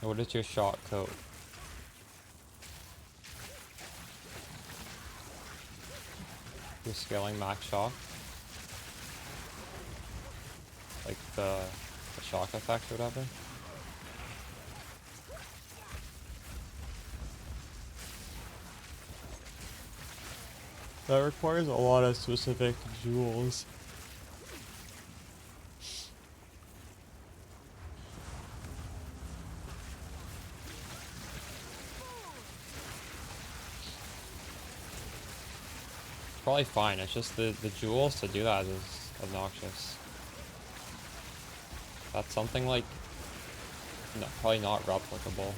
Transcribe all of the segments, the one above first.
What is your shot code? You're scaling max shock? Like the shock effect or whatever? That requires a lot of specific jewels. Probably fine, it's just the jewels to do that is obnoxious. That's something like, no, probably not replicable.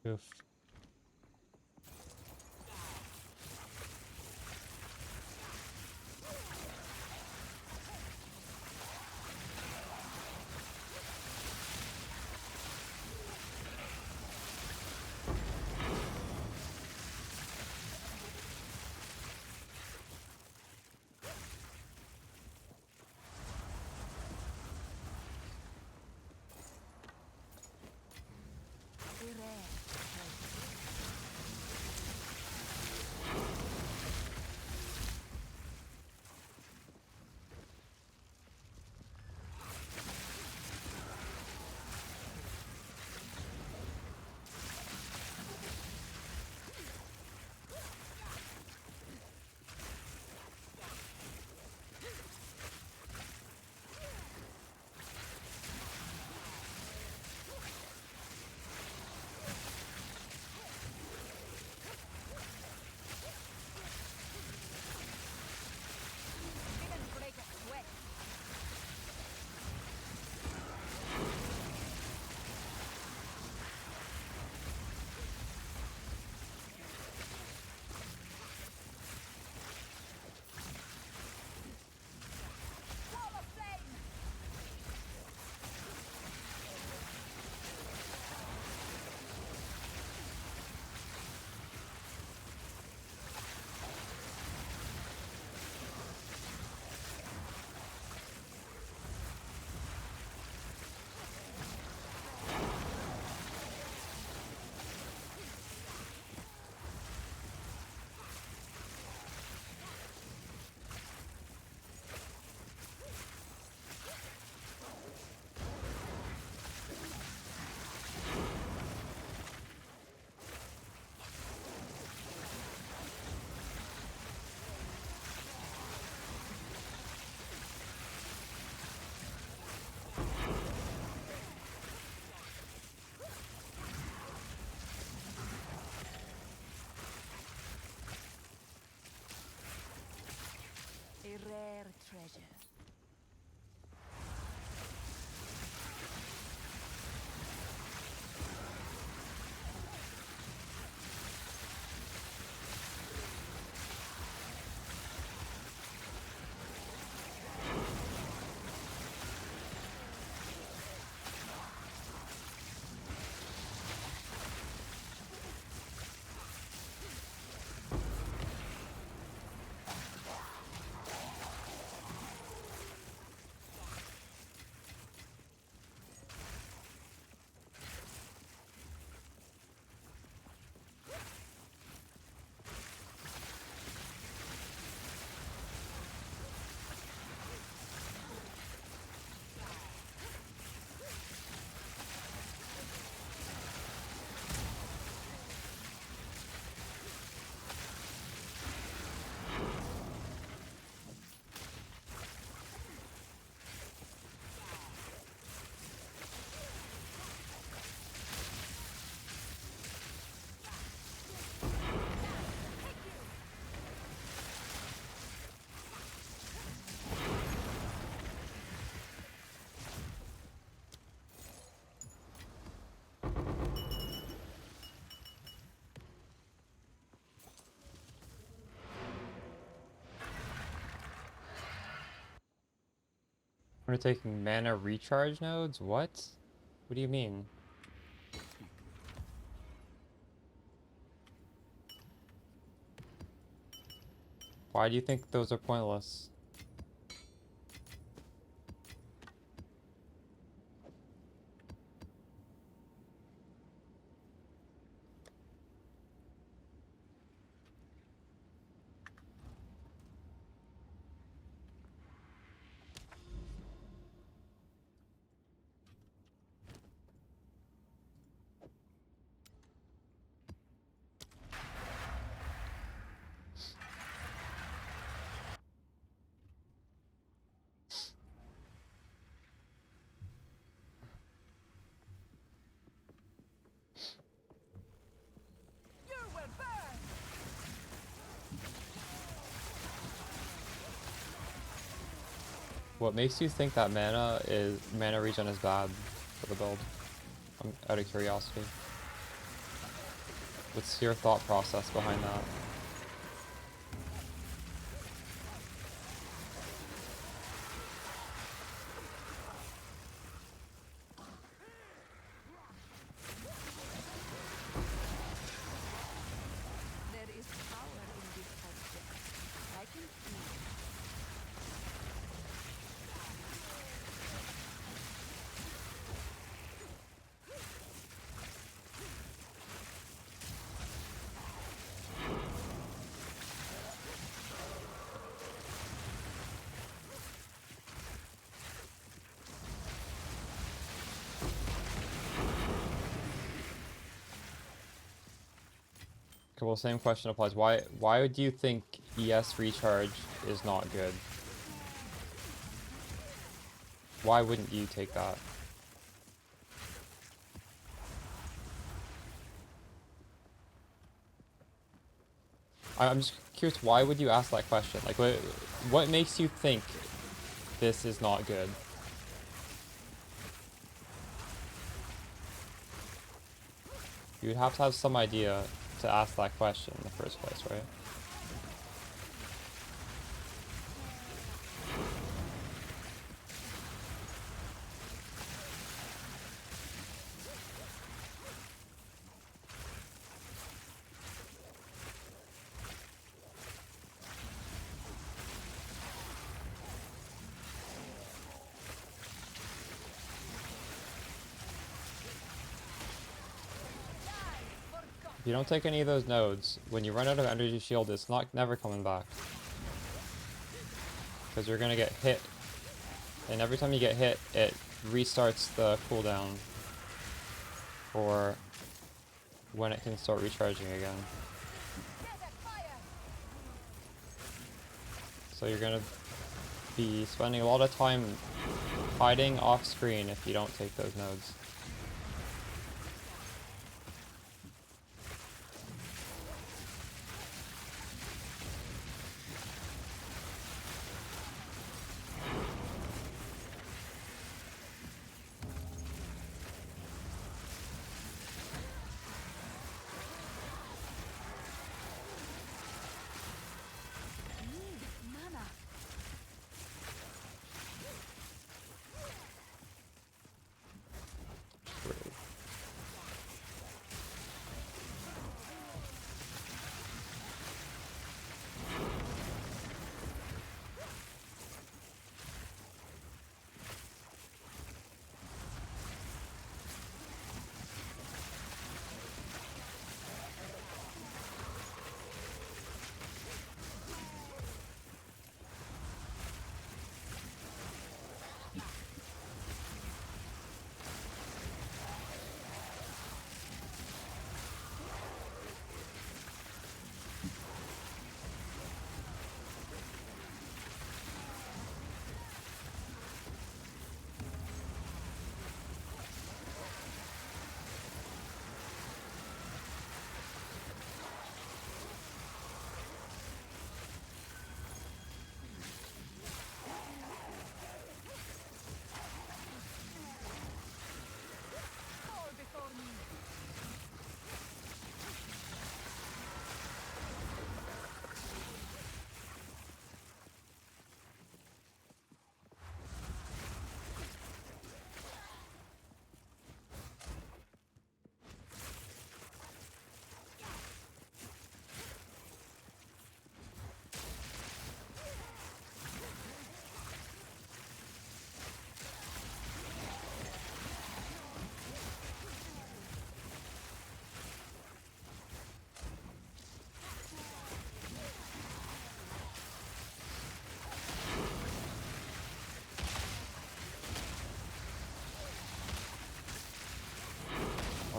Oof. A rare treasure. We're taking mana recharge nodes? What? What do you mean? Why do you think those are pointless? You will burn! What makes you think that mana regen is bad for the build? I'm out of curiosity. What's your thought process behind that? There is power in this object. I can feel it. Okay, well, same question applies. Why do you think ES recharge is not good? Why wouldn't you take that? I'm just curious, why would you ask that question? Like, what makes you think this is not good? You would have to have some idea to ask that question in the first place, right? If you don't take any of those nodes, when you run out of energy shield, it's never coming back. Because you're gonna get hit. And every time you get hit, it restarts the cooldown for when it can start recharging again. So you're gonna be spending a lot of time hiding off screen if you don't take those nodes. Mana.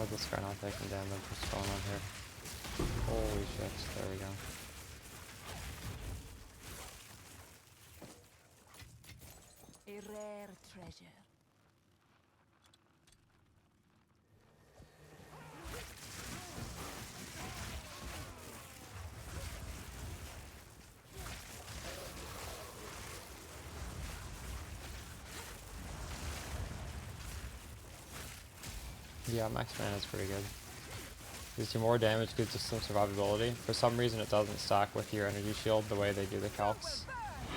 is this guy not taking damage? What's going on here? Holy shit, there we go. A rare treasure. Yeah, max mana is pretty good. Gives you more damage, gives you some survivability. For some reason it doesn't stack with your energy shield the way they do the calcs.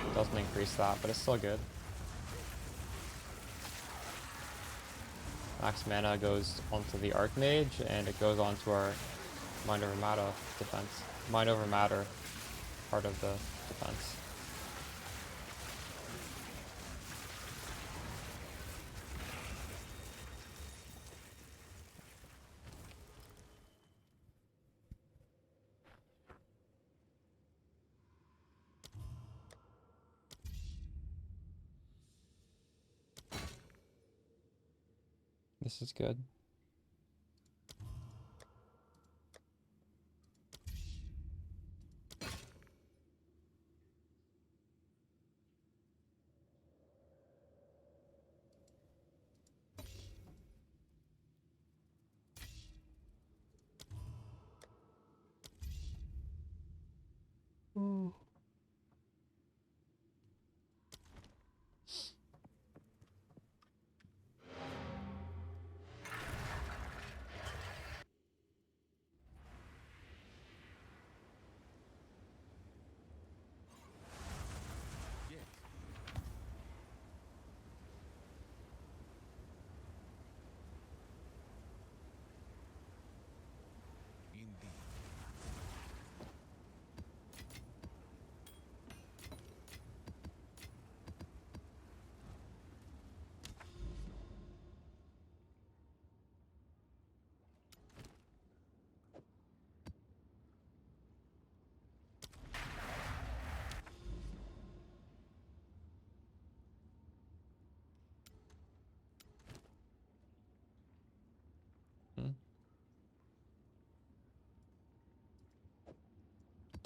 It doesn't increase that, but it's still good. Max mana goes onto the Archmage, and it goes onto our Mind Over Matter defense. Mind Over Matter part of the defense. This is good. Ooh.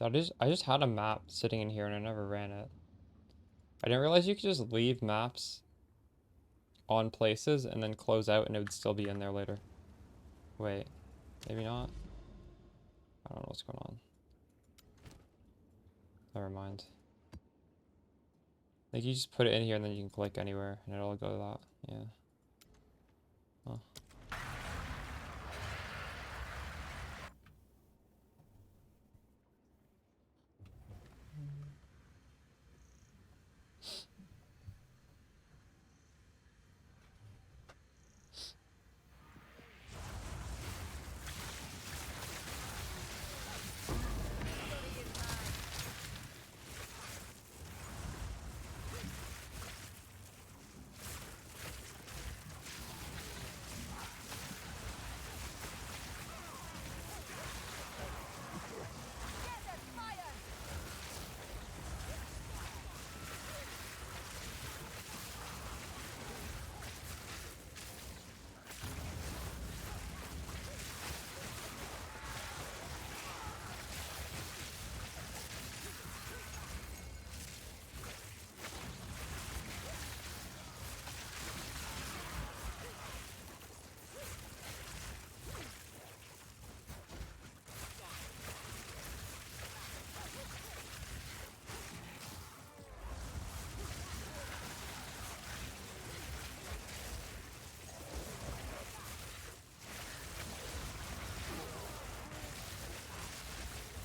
I just had a map sitting in here and I never ran it. I didn't realize you could just leave maps on places and then close out and it would still be in there later. Wait, maybe not? I don't know what's going on. Never mind. Like you just put it in here and then you can click anywhere and it'll go to that. Yeah. Huh.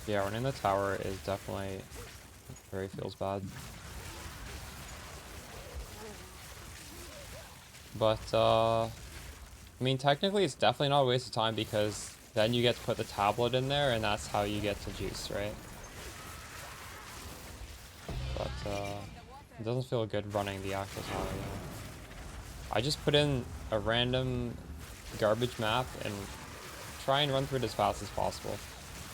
Yeah, running the tower is definitely very feels bad. But, I mean, technically it's definitely not a waste of time because then you get to put the tablet in there and that's how you get to juice, right? But, it doesn't feel good running the actual tower, you know? I just put in a random garbage map and try and run through it as fast as possible.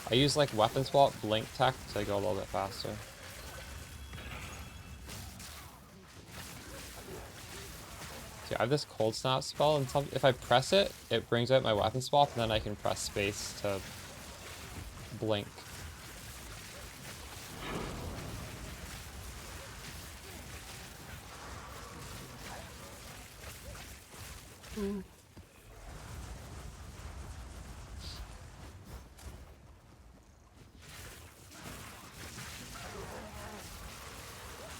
I use like weapon swap blink tech to go a little bit faster. See, I have this cold snap spell, and if I press it, it brings out my weapon swap, and then I can press space to blink.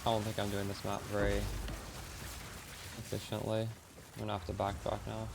I don't think I'm doing this map very efficiently. I'm gonna have to backtrack now.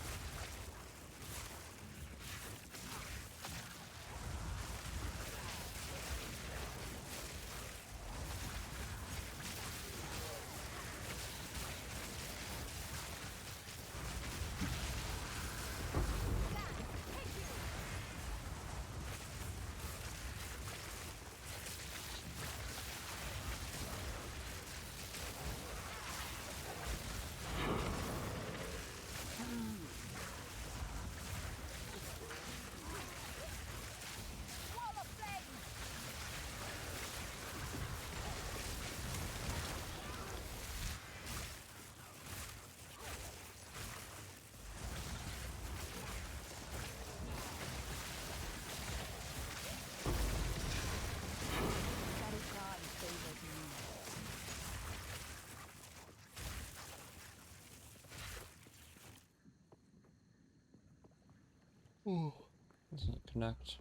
Doesn't connect.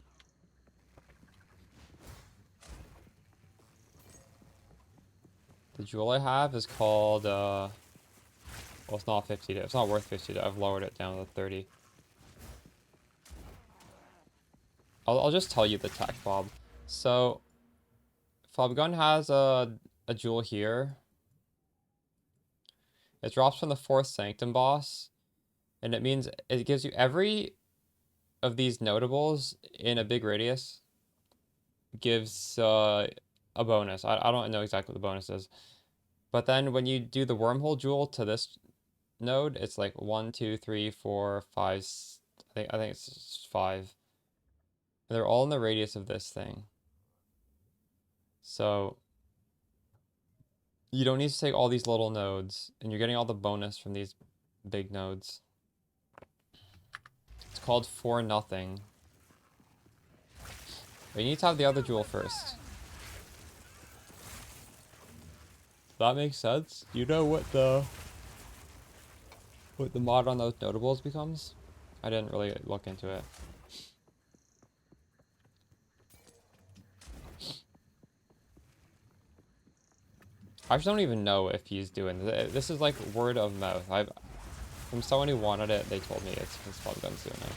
The jewel I have is called, well, it's not 50, it's not worth 50, I've lowered it down to 30. I'll just tell you the tech, Bob. So, Fobgun has a jewel here. It drops from the 4th Sanctum boss, and it means it gives you every of these notables in a big radius gives a bonus. I don't know exactly what the bonus is. But then when you do the wormhole jewel to this node, it's like 1, 2, 3, 4, 5. I think it's 5. And they're all in the radius of this thing. So you don't need to take all these little nodes, and you're getting all the bonus from these big nodes. It's called For Nothing. But you need to have the other jewel first. That makes sense. Do you know what the mod on those notables becomes? I didn't really look into it. I just don't even know if he's doing this. This is like word of mouth. From someone who wanted it, they told me it's his Flubgun's doing it.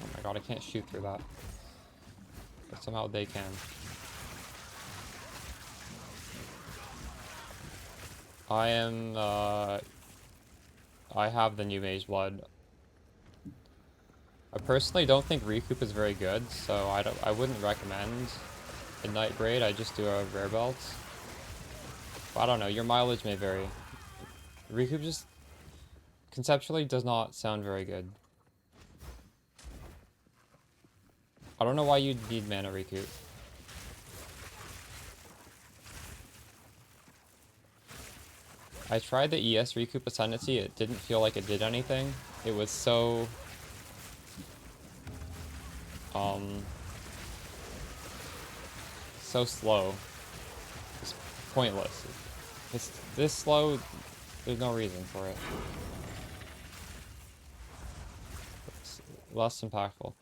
Oh my god, I can't shoot through that. But somehow they can. I am, I have the new Mage Blood. I personally don't think Recoup is very good, so I wouldn't recommend a Night Braid. I just do a Rare Belt. But I don't know, your mileage may vary. Recoup just conceptually does not sound very good. I don't know why you'd need mana recoup. I tried the ES recoup ascendancy, it didn't feel like it did anything. It was so so slow. It's pointless. It's this slow, there's no reason for it. It's less impactful.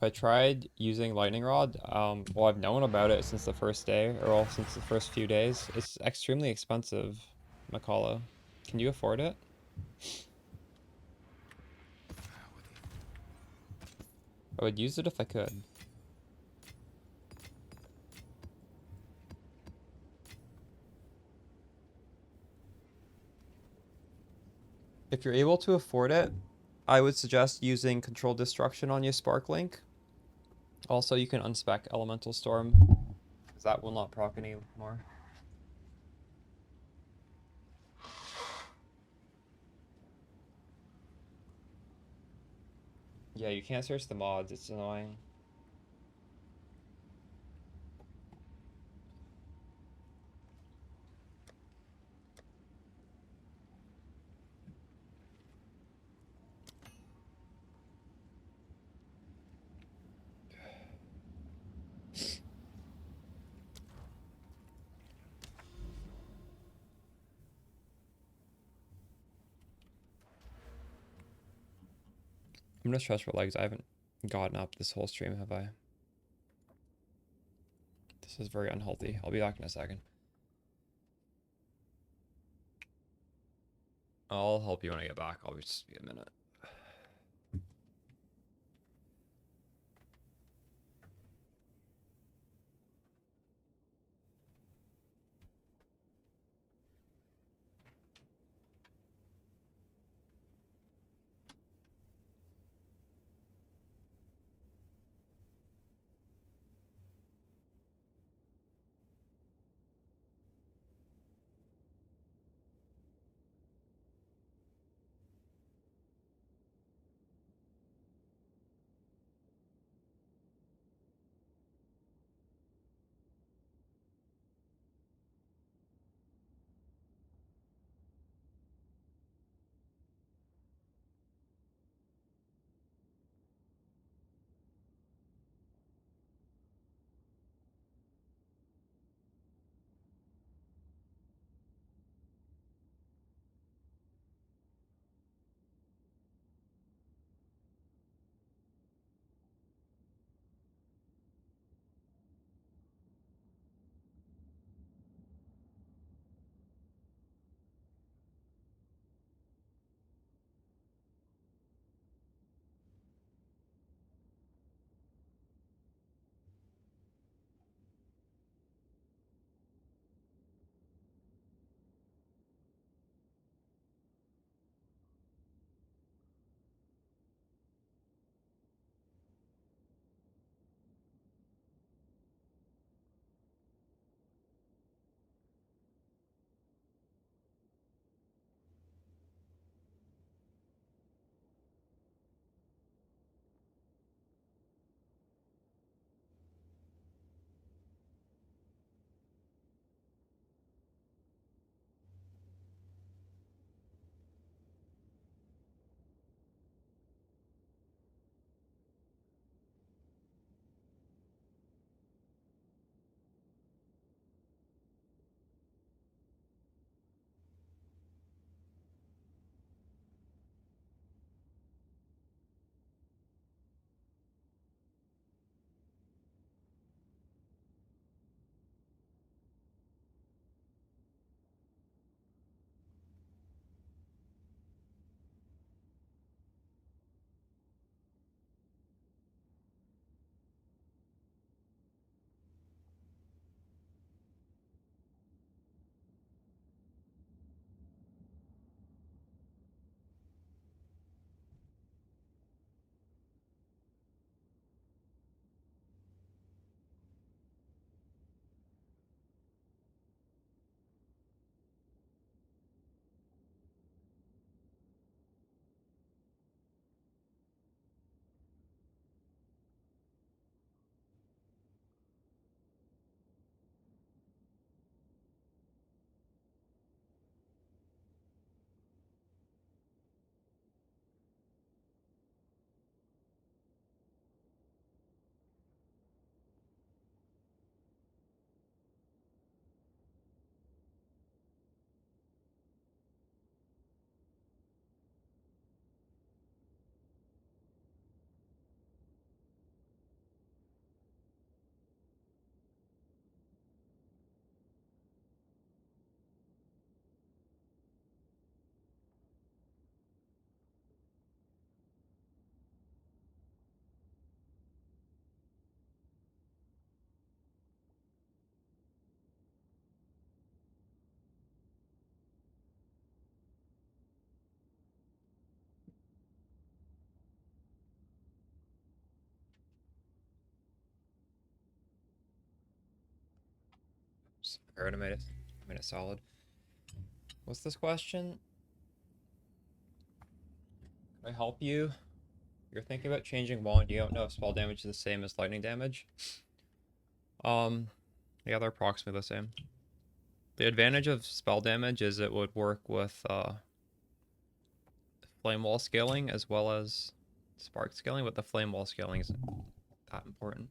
I tried using lightning rod. Well, I've known about it since the first day, or well, since the first few days. It's extremely expensive, Makalo. Can you afford it? I would use it if I could. If you're able to afford it, I would suggest using Controlled Destruction on your Spark Link. Also, you can unspec Elemental Storm, because that will not proc anymore. Yeah, you can't search the mods, it's annoying. I'm gonna stretch for legs. I haven't gotten up this whole stream, have I? This is very unhealthy. I'll be back in a second. I'll help you when I get back. I'll just be a minute. Alright, I made it solid. What's this question? Can I help you? You're thinking about changing wand. You don't know if spell damage is the same as lightning damage. Yeah, they're approximately the same. The advantage of spell damage is it would work with flame wall scaling as well as spark scaling, but the flame wall scaling isn't that important.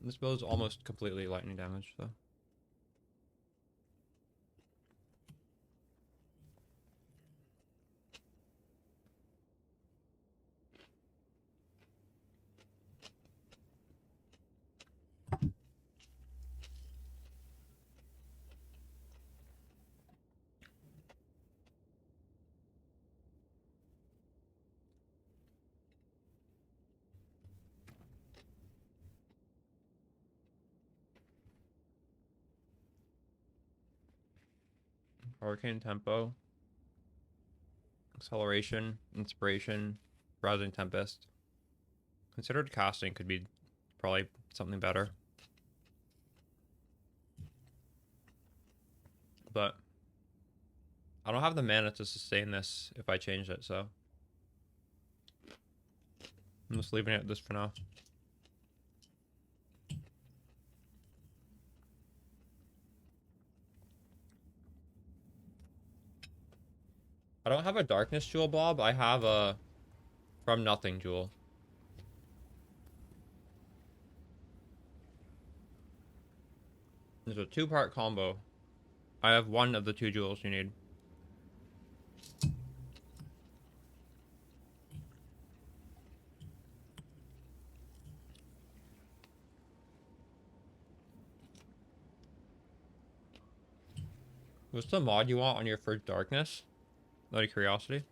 This build is almost completely lightning damage, so. Hurricane tempo, acceleration, inspiration, rousing tempest. Considered casting could be probably something better. But I don't have the mana to sustain this if I change it, so I'm just leaving it at this for now. I don't have a darkness jewel, Bob. I have a from nothing jewel. There's a 2-part combo. I have one of the 2 jewels you need. What's the mod you want on your first darkness? Out of curiosity.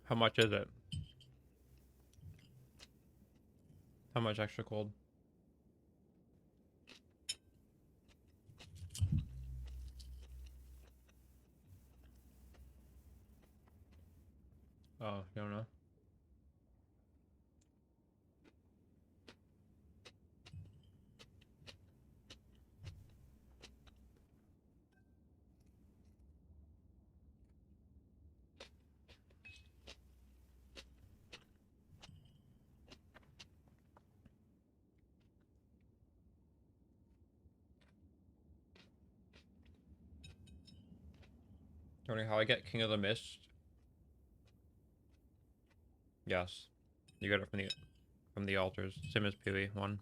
How much is it? How much extra cold? Oh, you don't know. Wondering how I get King of the Mist? Yes. You got it from the altars. Same as PoE 1.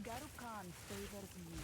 Garukan favors me.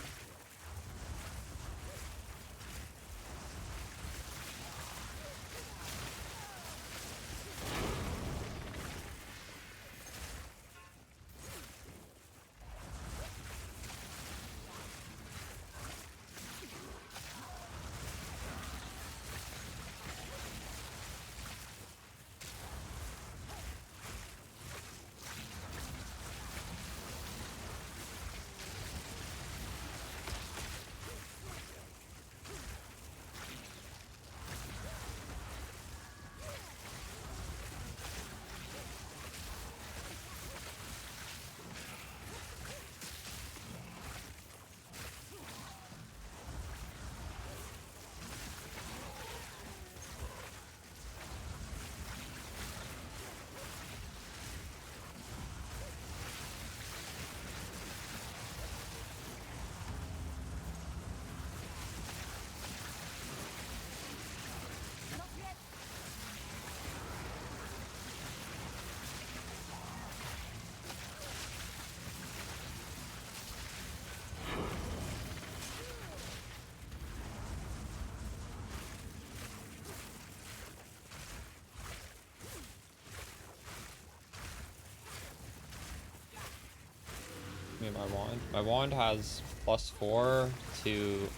Me and my wand. My wand has +4 to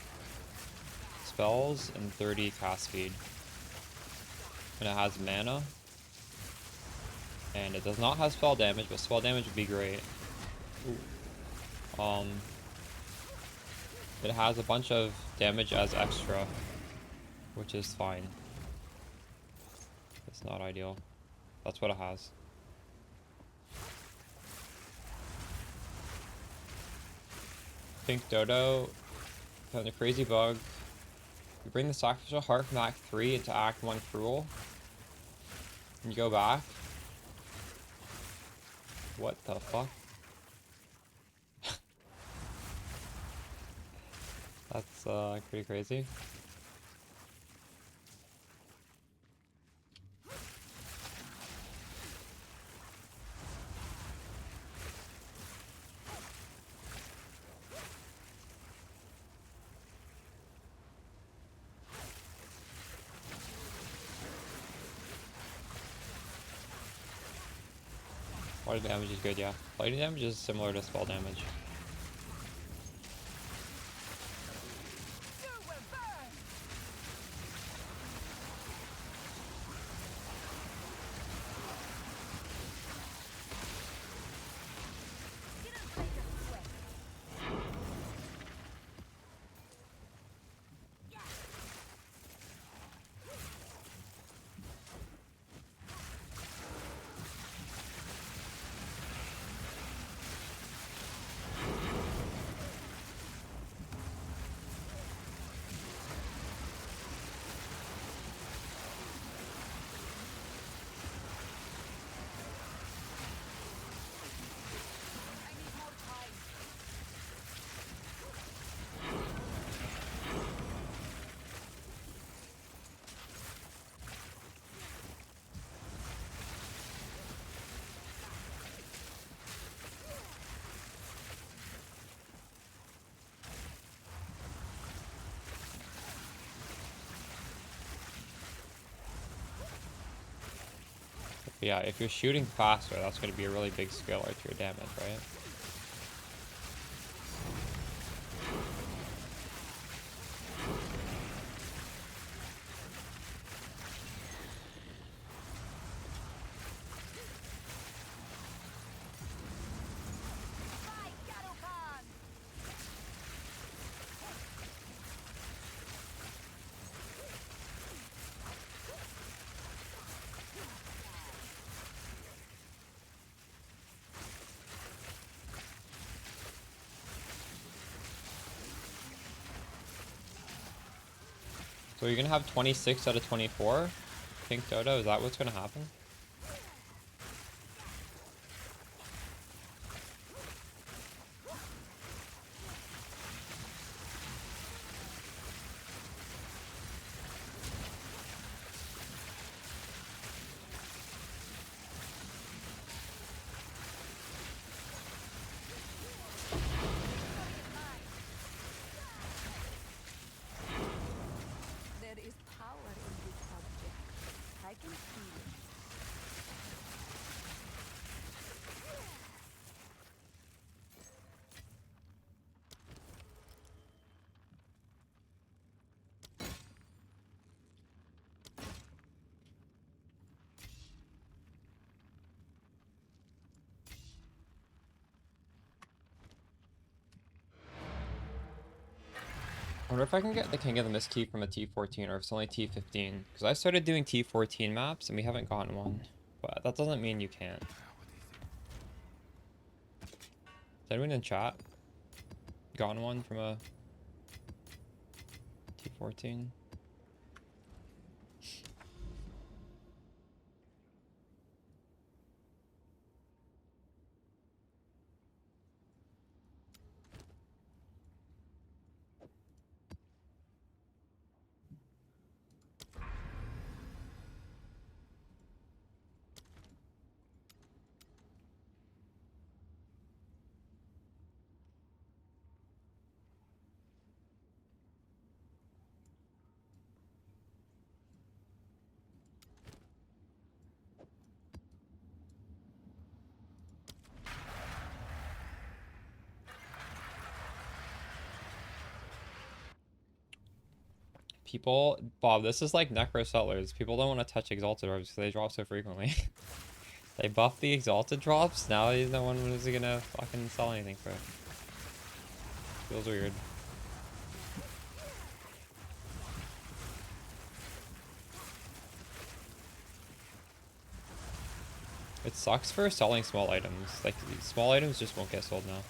spells and 30 cast speed. And it has mana. And it does not have spell damage, but spell damage would be great. Ooh. It has a bunch of damage as extra, which is fine. It's not ideal. That's what it has. Pink Dodo found a crazy bug. You bring the Sacrificial Heart from Act 3 into Act 1 Cruel. And you go back. What the fuck? That's pretty crazy. Water damage is good, yeah. Lightning damage is similar to spell damage. But yeah, if you're shooting faster, that's going to be a really big scalar to your damage, right? So you're going to have 26 out of 24? Pink Dodo, is that what's going to happen? wonder if I can get the King of the Mist key from a T14 or if it's only T15. Because I started doing T14 maps and we haven't gotten one. But that doesn't mean you can't. Is anyone in chat gotten one from a T14? People, Bob, this is like Necro Settlers. People don't want to touch Exalted Orbs because they drop so frequently. They buffed the Exalted drops, now no one is gonna fucking sell anything for it. Feels weird. It sucks for selling small items. Like, small items just won't get sold now.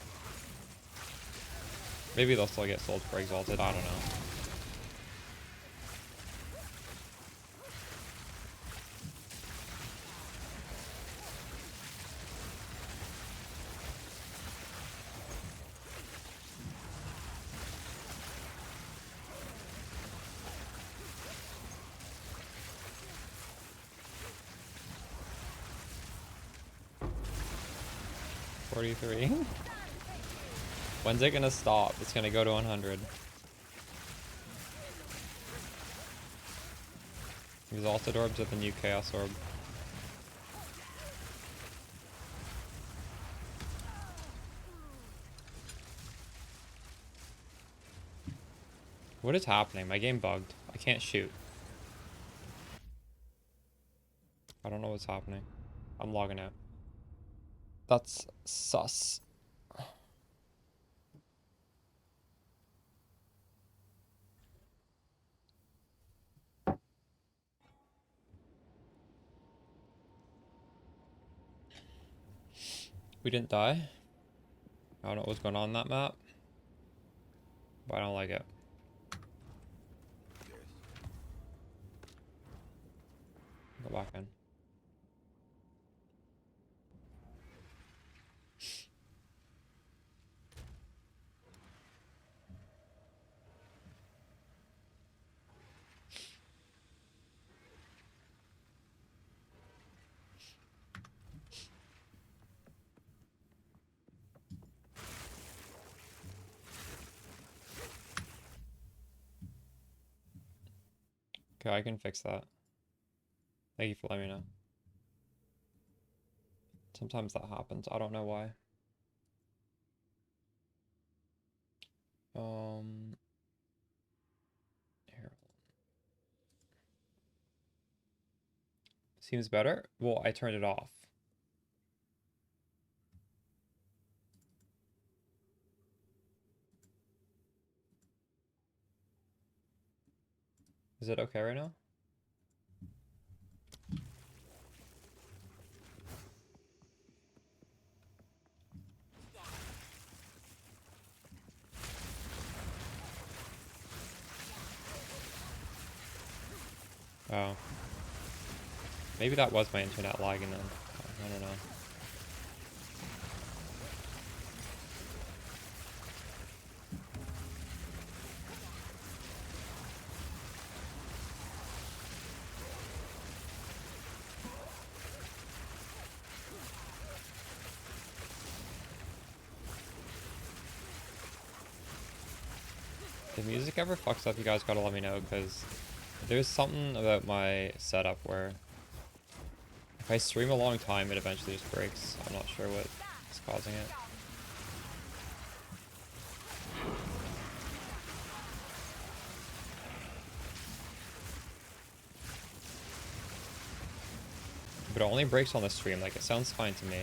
Maybe they'll still get sold for Exalted, I don't know. $43. When's it gonna stop? It's gonna go to 100. Exalted Orbs are the new Chaos Orb. What is happening? My game bugged. I can't shoot. I don't know what's happening. I'm logging out. That's sus. We didn't die. I don't know what's going on that map, but I don't like it. Go back in. Okay, I can fix that. Thank you for letting me know. Sometimes that happens. I don't know why. Here. Seems better? Well, I turned it off. Is it okay right now? Oh. Maybe that was my internet lagging then. I don't know. If music ever fucks up, you guys gotta let me know, because there's something about my setup where if I stream a long time, it eventually just breaks. I'm not sure what's causing it. But it only breaks on the stream, like it sounds fine to me.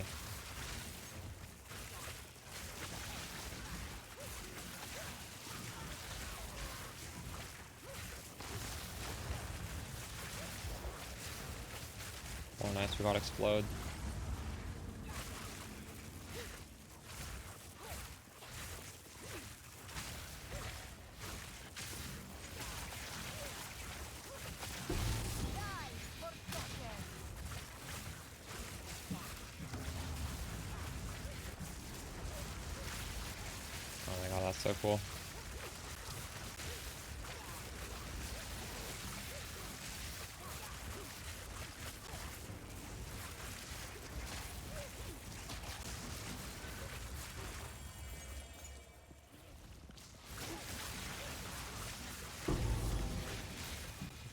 Oh, nice. We got explode. Oh my god, that's so cool.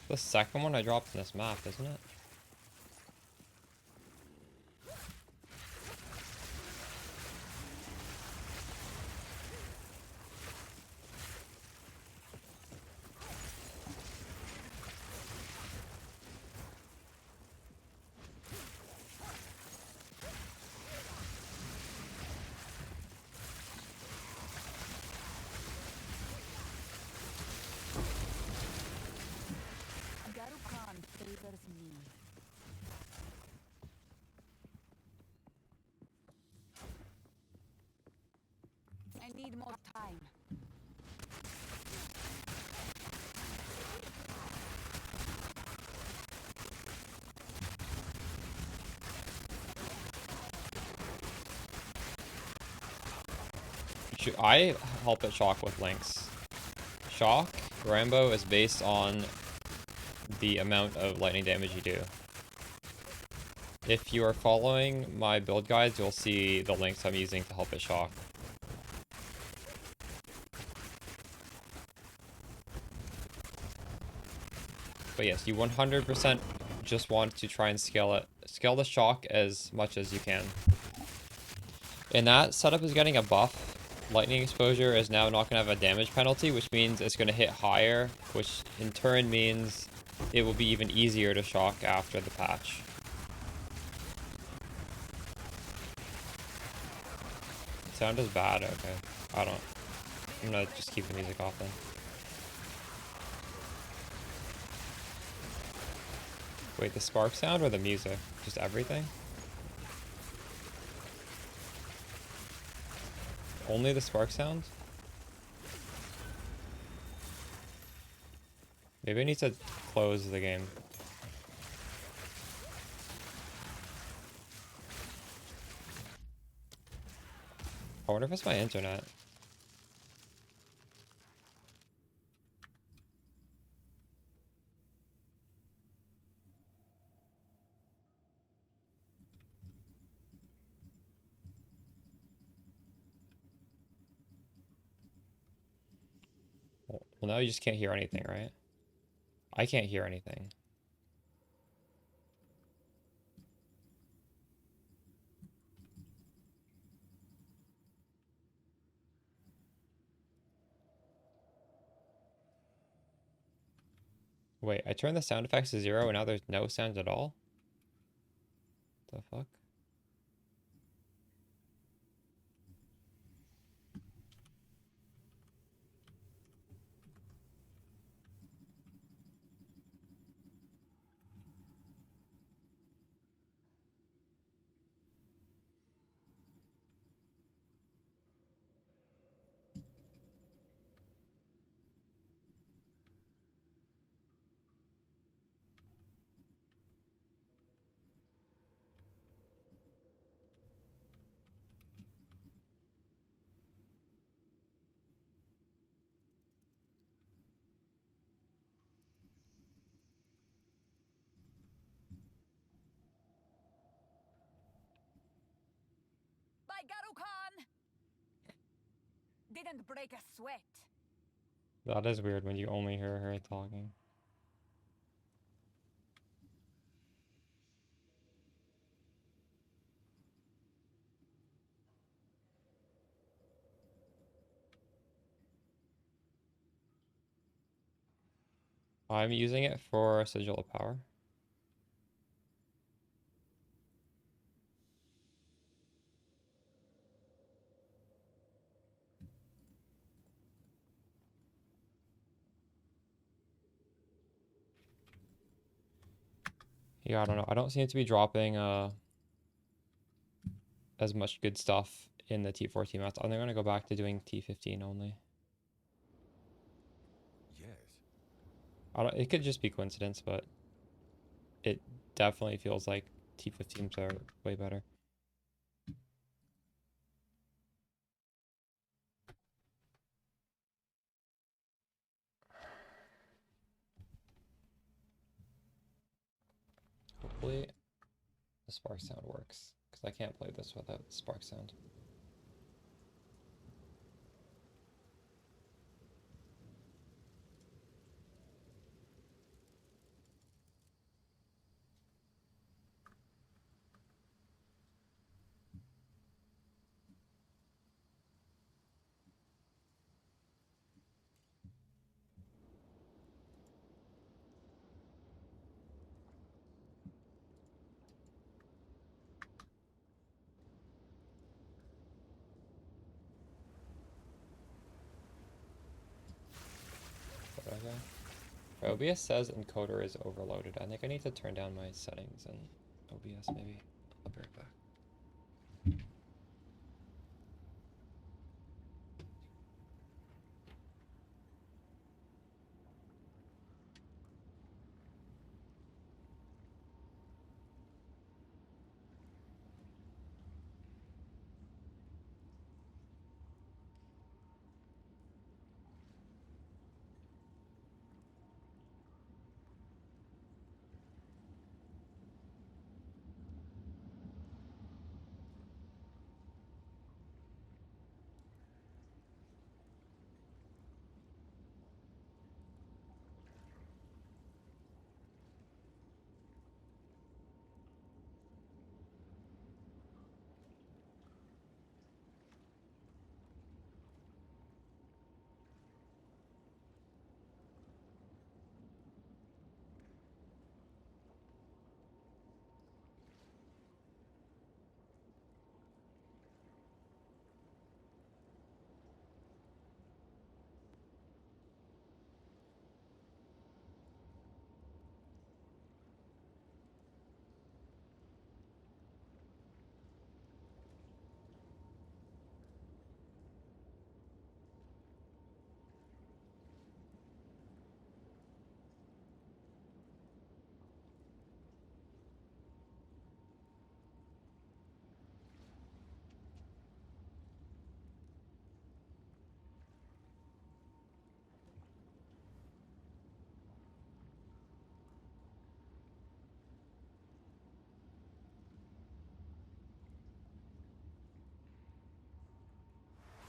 The second one I dropped in this map, isn't it? Garukan favors me. I need more time. I help it shock with links. Shock, Rambo is based on the amount of lightning damage you do. If you are following my build guides, you'll see the links I'm using to help it shock. But yes, you 100% just want to try and scale it. Scale the shock as much as you can. And that setup is getting a buff. Lightning exposure is now not going to have a damage penalty, which means it's going to hit higher, which in turn means it will be even easier to shock after the patch. Sound is bad? Okay. I'm gonna just keep the music off then. Wait, the spark sound or the music? Just everything? Only the spark sound? Maybe I need to close the game. I wonder if it's my internet. Well, now you just can't hear anything, right? I can't hear anything. Wait, I turned the sound effects to 0 and now there's no sound at all? The fuck? By Garukan! Didn't break a sweat. That is weird when you only hear her talking. I'm using it for Sigil of Power. Yeah, I don't know. I don't seem to be dropping as much good stuff in the T14 mats. I'm gonna go back to doing T15 only. Yes. I don't, it could just be coincidence, but it definitely feels like T15s are way better. Hopefully the spark sound works, because I can't play this without spark sound. Okay. OBS says encoder is overloaded. I think I need to turn down my settings in OBS maybe. I'll be right back.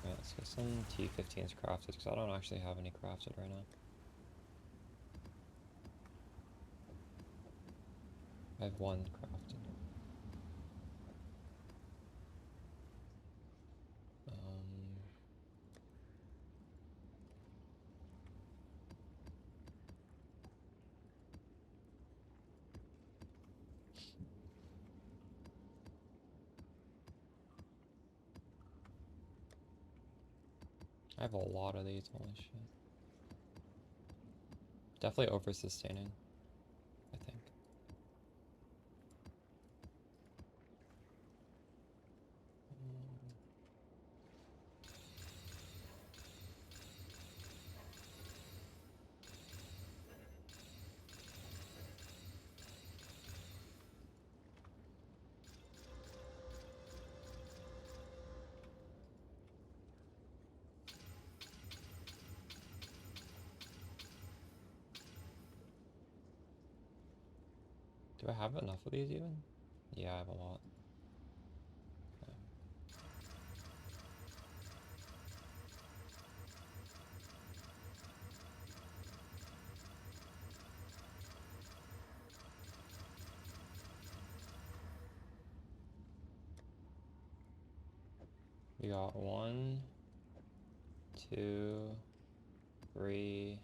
Yeah, let's get some T15s crafted, because I don't actually have any crafted right now. I have one crafted. I have a lot of these, holy shit. Definitely over-sustaining, I think. Do I have enough of these even? Yeah, I have a lot. Okay. We got 1, 2, 3.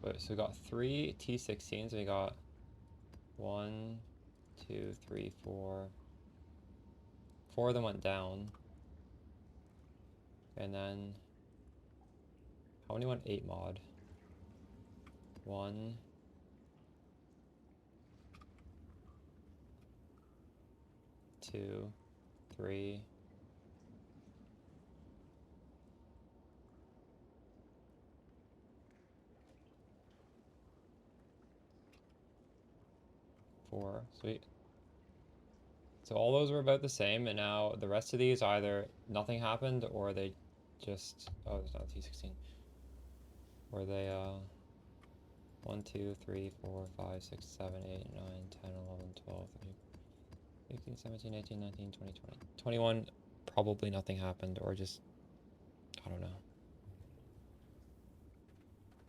Wait, so we got 3 T16s. We got 1, 2, 3, 4. 4 of them went down. And then how many went 8 mod? 1, 2, 3. 4. Sweet. So all those were about the same, and now the rest of these either nothing happened or they just, oh, there's not a T16. Or they 1, 2, 3, 4, 5, 6, 7, 8, 9, 10, 11, 12, 13, 15, 17, 18, 19, 20, 20. 21, probably nothing happened, or just, I don't know.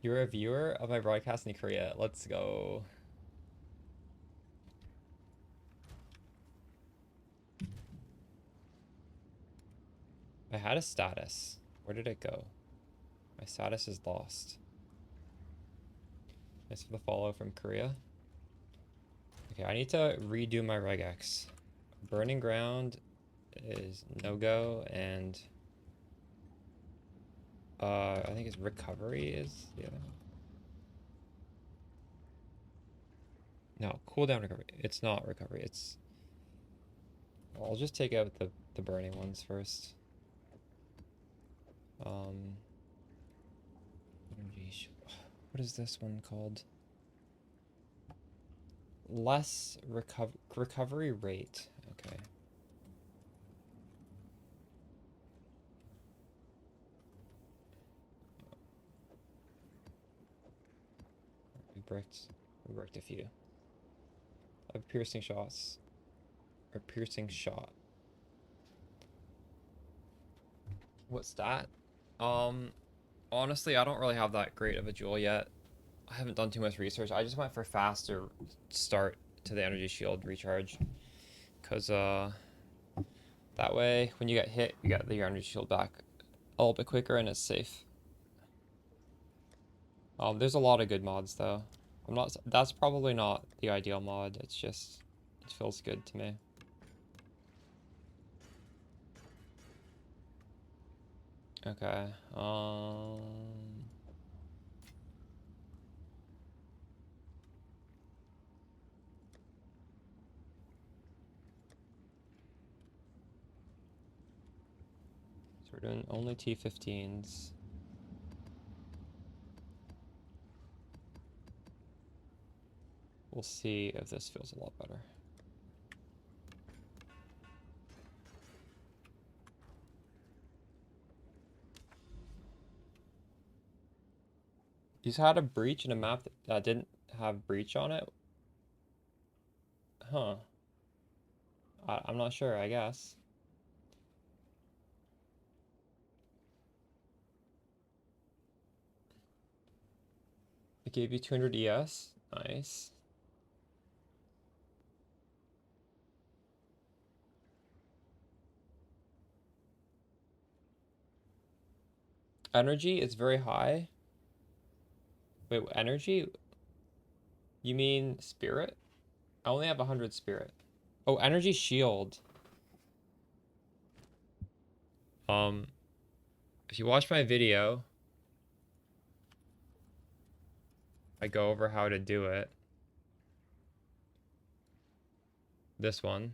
You're a viewer of my broadcast in Korea. Let's go. I had a status. Where did it go? My status is lost. Thanks for the follow from Korea. Okay, I need to redo my regex. Burning Ground is no-go, and I think it's Recovery is the other one. No, Cooldown Recovery. It's not Recovery, it's... I'll just take out the burning ones first. Energy... What is this one called? Less recovery rate. Okay. We bricked a few. Piercing shots. Or piercing shot. What's that? Honestly, I don't really have that great of a jewel yet. I haven't done too much research. I just went for faster start to the energy shield recharge. Because, that way, when you get hit, you get the energy shield back a little bit quicker and it's safe. There's a lot of good mods, though. That's probably not the ideal mod. It's just, it feels good to me. Okay, so we're doing only T15s. We'll see if this feels a lot better. You just had a breach in a map that didn't have breach on it? Huh. I'm not sure, I guess. It gave you 200 ES. Nice. Energy is very high. Wait, energy? You mean spirit? I only have 100 spirit. Oh, energy shield. If you watch my video, I go over how to do it. This one.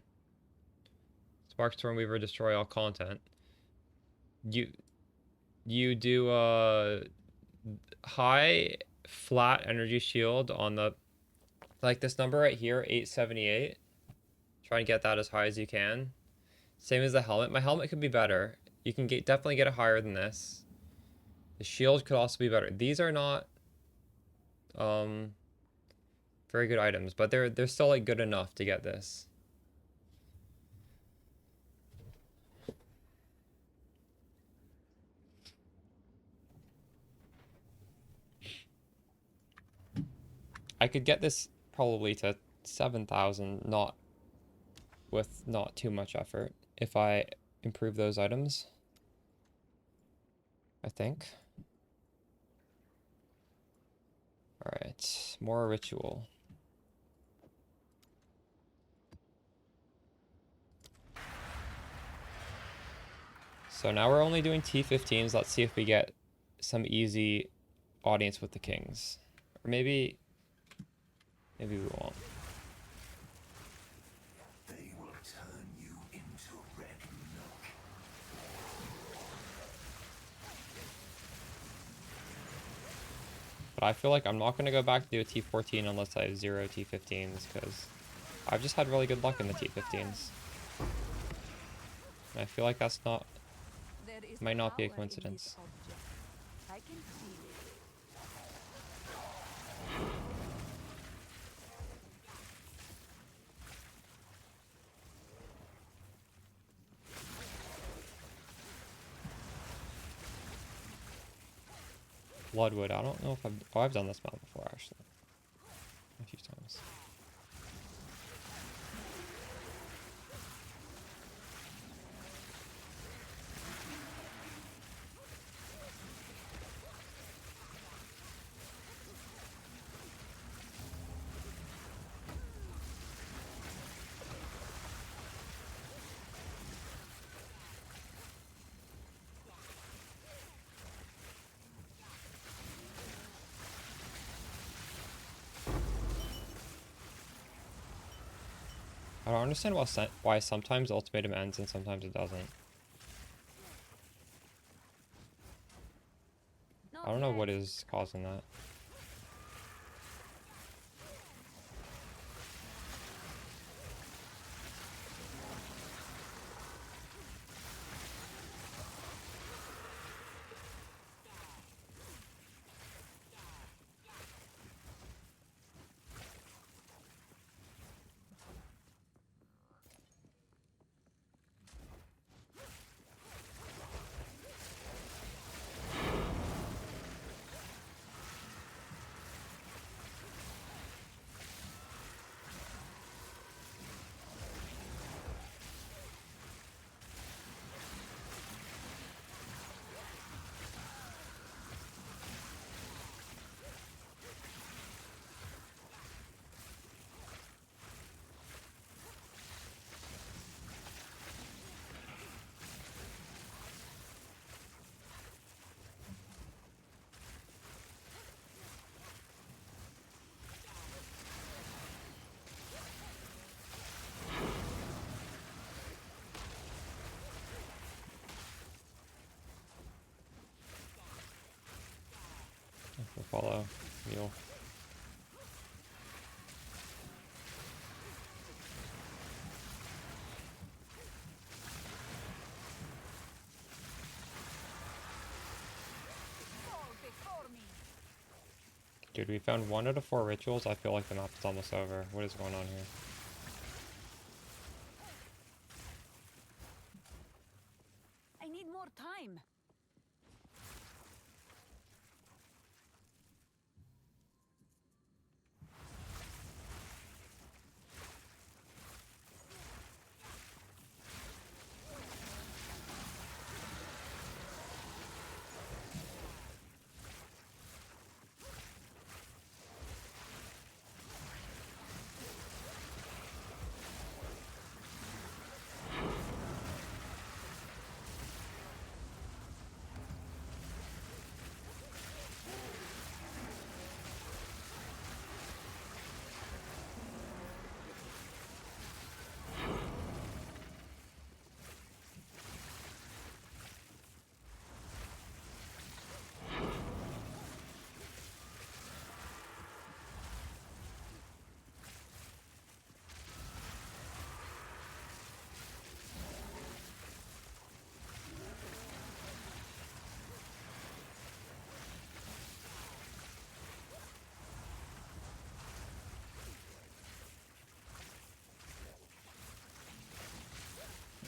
Spark Stormweaver, destroy all content. You do high flat energy shield on the, like this number right here, 878. Try and get that as high as you can. Same as the helmet. My helmet could be better. You can definitely get it higher than this. The shield could also be better. These are not very good items, but they're still like good enough to get this. I could get this probably to 7,000, with not too much effort, if I improve those items. I think. Alright, more ritual. So now we're only doing T15s. Let's see if we get some easy audience with the kings. Or maybe we won't. They will turn you into red milk. But I feel like I'm not going to go back to do a T14 unless I have 0 T15s, because I've just had really good luck in the T15s. And I feel like that's not, There is might not be a power in this coincidence. object. I can feel it. Bloodwood, I don't know if I've done this map before, actually. A few times. I don't understand why sometimes ultimatum ends and sometimes it doesn't. Not I don't know what yet. is causing that. We'll follow Mule. Fall before me. Dude, we found 1 out of 4 rituals. I feel like the map is almost over. What is going on here? I need more time.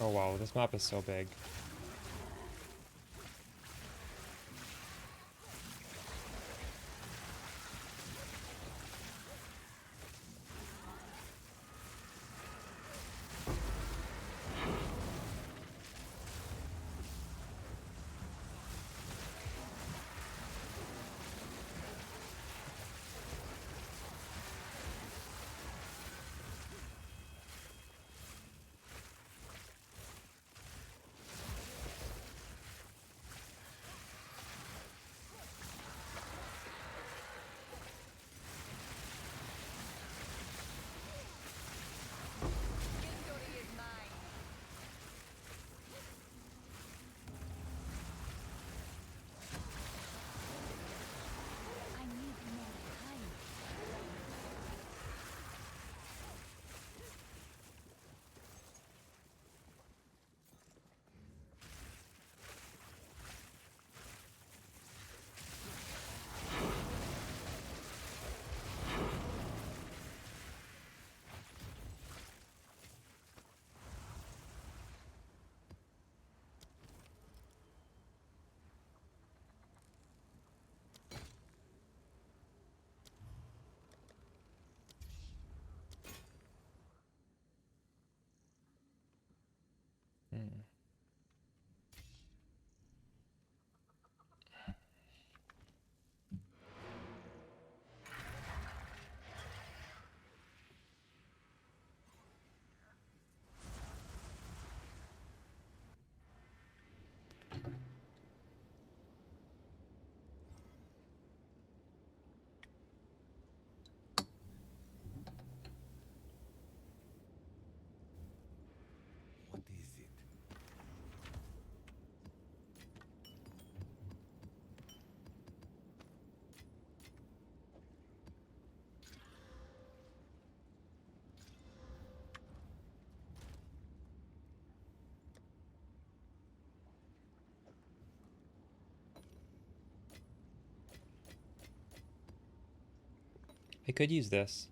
Oh wow, this map is so big. Hmm. What is it? I could use this.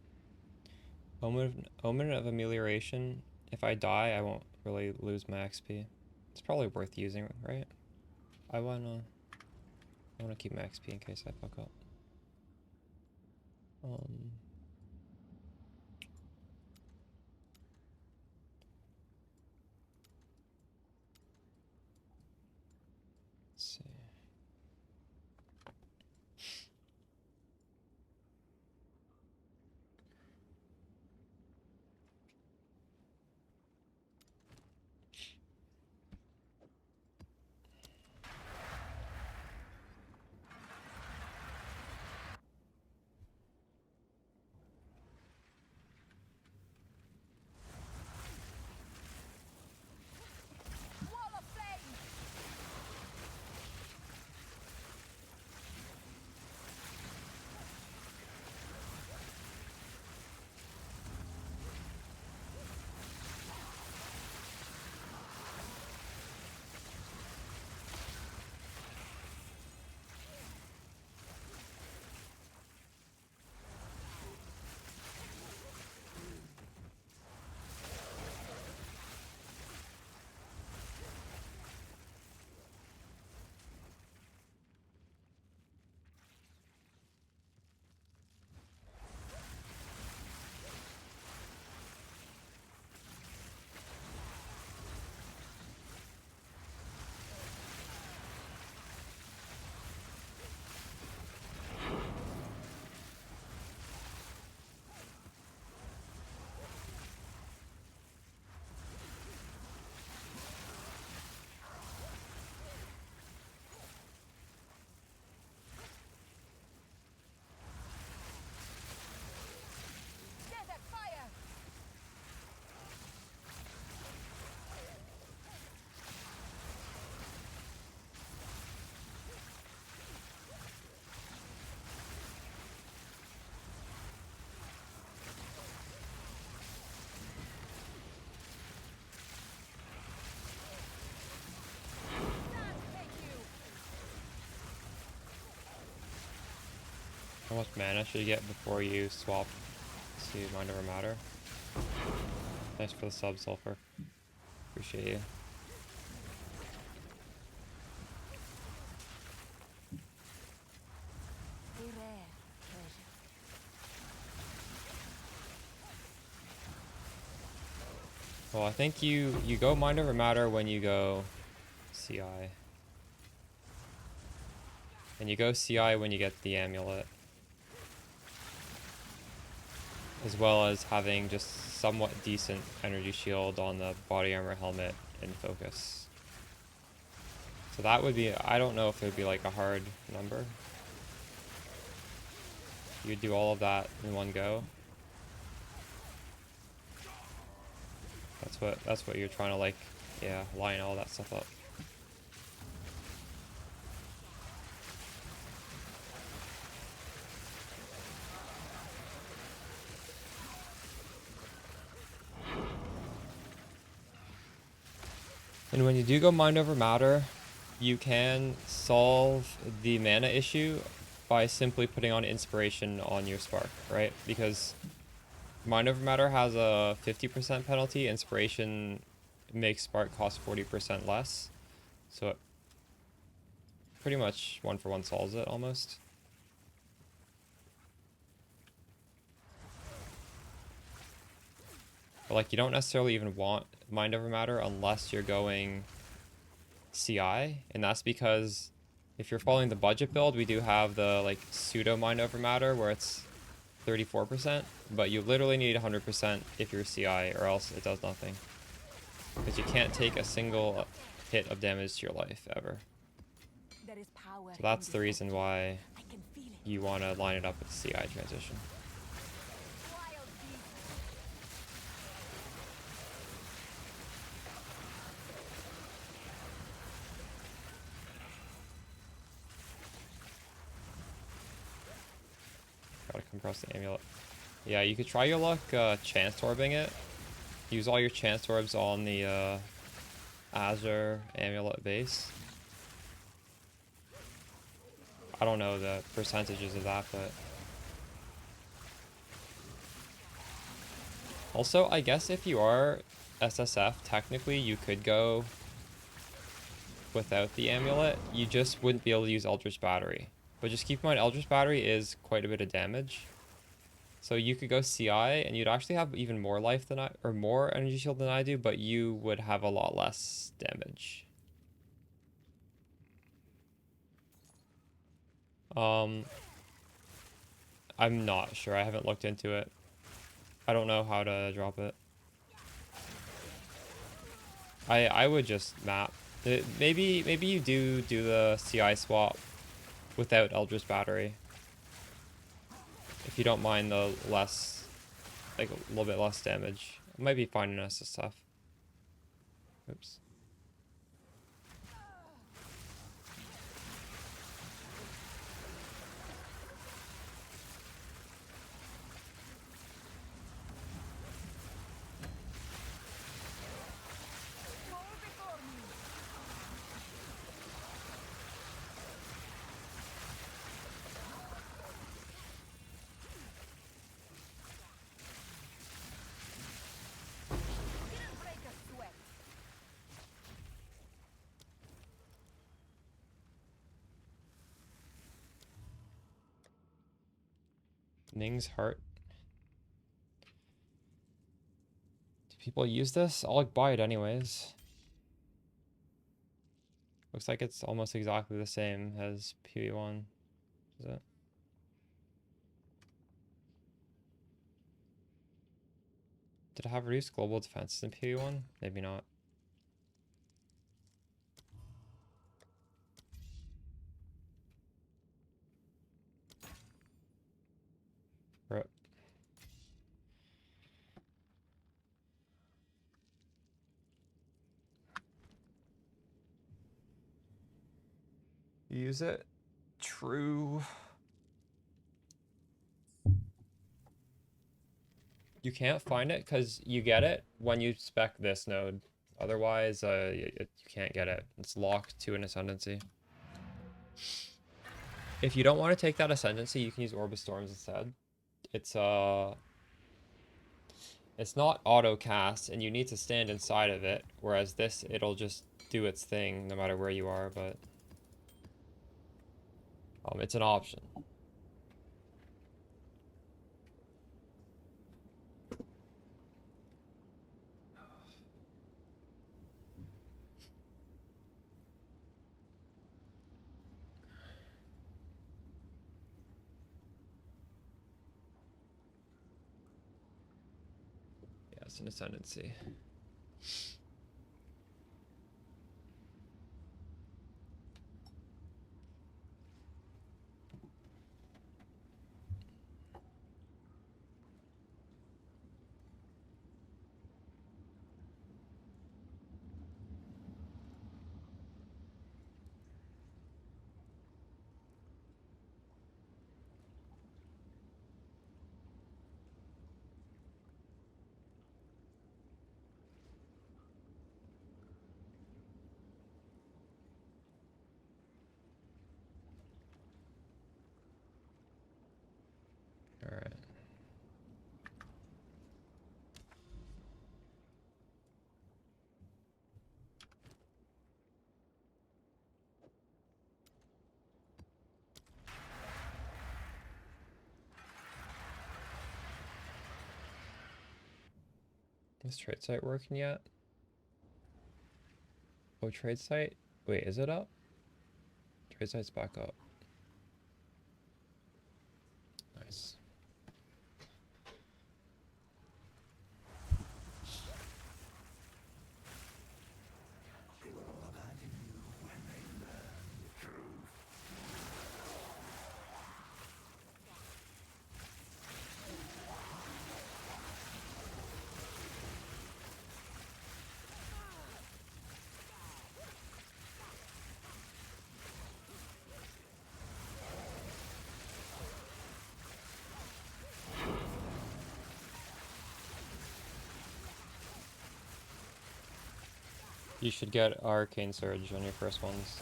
Omen of Amelioration. If I die, I won't really lose my XP. It's probably worth using, right? I wanna keep my XP in case I fuck up. Let's see. Wall of flame! Desert fire! Sand take you! How much mana should you get before you swap to Mind Over Matter? Thanks for the sub, Sulfur. Appreciate you. A rare treasure. Well, I think you go Mind Over Matter when you go CI. And you go CI when you get the amulet. As well as having just somewhat decent energy shield on the body armor helmet and focus. So that would be, I don't know if it would be like a hard number. You'd do all of that in one go. That's what you're trying to like, yeah, line all that stuff up. And when you do go Mind Over Matter, you can solve the mana issue by simply putting on Inspiration on your Spark, right? Because Mind Over Matter has a 50% penalty, Inspiration makes Spark cost 40% less. So it pretty much one for one solves it almost. But like you don't necessarily even want mind over matter unless you're going CI, and that's because if you're following the budget build, we do have the like pseudo mind over matter where it's 34%, but you literally need 100% if you're CI, or else it does nothing. Because you can't take a single hit of damage to your life ever. There is power. So that's the reason why I can feel it. you want to line it up with the CI transition. Wild beast. Gotta compress the amulet. Yeah, you could try your luck chance orbing it. Use all your chance orbs on the Azure amulet base. I don't know the percentages of that, but also I guess if you are SSF, technically you could go without the amulet. You just wouldn't be able to use Eldritch Battery. But just keep in mind, Eldritch Battery is quite a bit of damage. So you could go CI and you'd actually have even more life than or more energy shield than I do, but you would have a lot less damage. I'm not sure. I haven't looked into it. I don't know how to drop it. I would just map. Maybe you do the CI swap without Eldritch Battery. If you don't mind the less, like a little bit less damage. It might be fine in us stuff. Oops. Ning's Heart. Do people use this? I'll buy it anyways. Looks like it's almost exactly the same as PoE1. Is it? Did it have reduced global defenses in PoE1? Maybe not. Rip. Use it? True. You can't find it because you get it when you spec this node. Otherwise, you can't get it. It's locked to an ascendancy. If you don't want to take that ascendancy, you can use Orb of Storms instead. It's not auto cast, and you need to stand inside of it. Whereas this, it'll just do its thing no matter where you are. But it's an option. Yeah, it's an ascendancy. All right. Is trade site working yet? Oh, trade site? Wait, is it up? Trade site's back up. Nice. They will all abandon you when they learn the truth. You should get Arcane Surge on your first ones.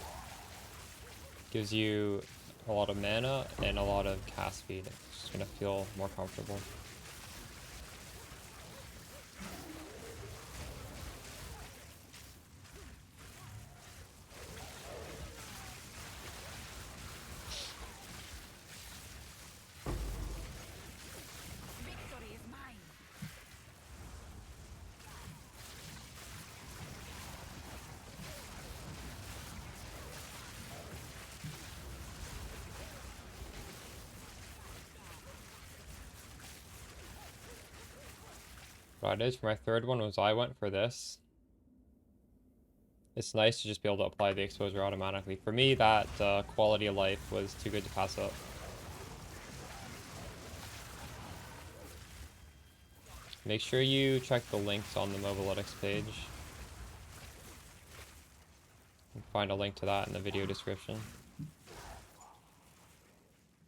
Gives you a lot of mana and a lot of cast speed. It's just gonna feel more comfortable. Victory is mine. What I did for my third one was I went for this. It's nice to just be able to apply the exposure automatically. For me, that quality of life was too good to pass up. Make sure you check the links on the Mobilytics page. You can find a link to that in the video description.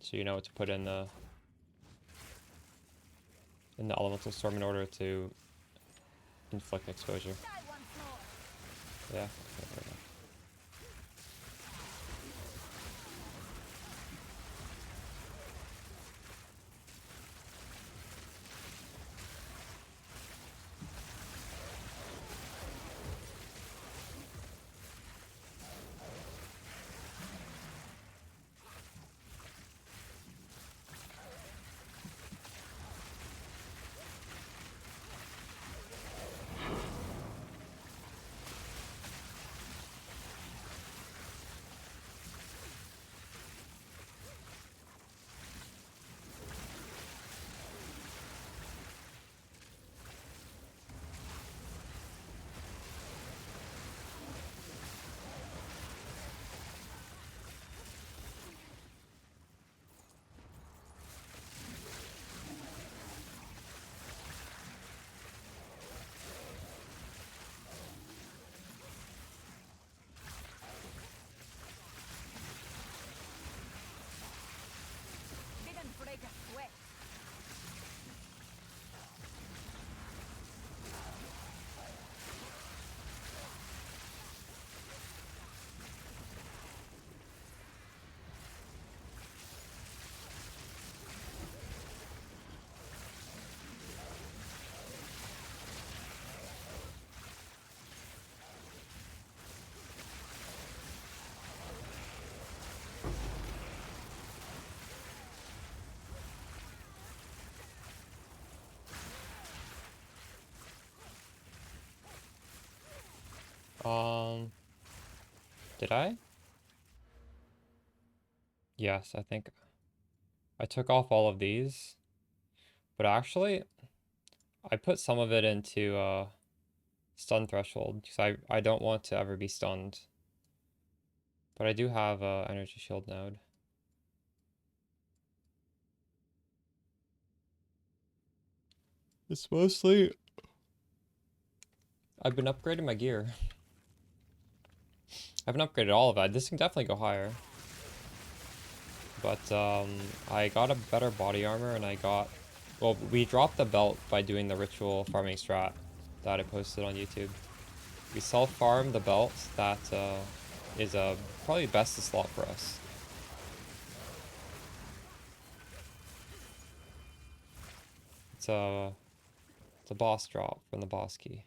So you know what to put in the elemental storm in order to inflict exposure. Die once more. Yeah. Okay, there we go. Didn't break a sweat. Did I? Yes, I think I took off all of these, but actually I put some of it into stun threshold because I don't want to ever be stunned. But I do have a energy shield node. It's mostly I've been upgrading my gear. I haven't upgraded all of it. This can definitely go higher. But I got a better body armor and I got... Well, we dropped the belt by doing the ritual farming strat that I posted on YouTube. We self-farm the belt that is probably best to slot for us. It's a boss drop from the boss key.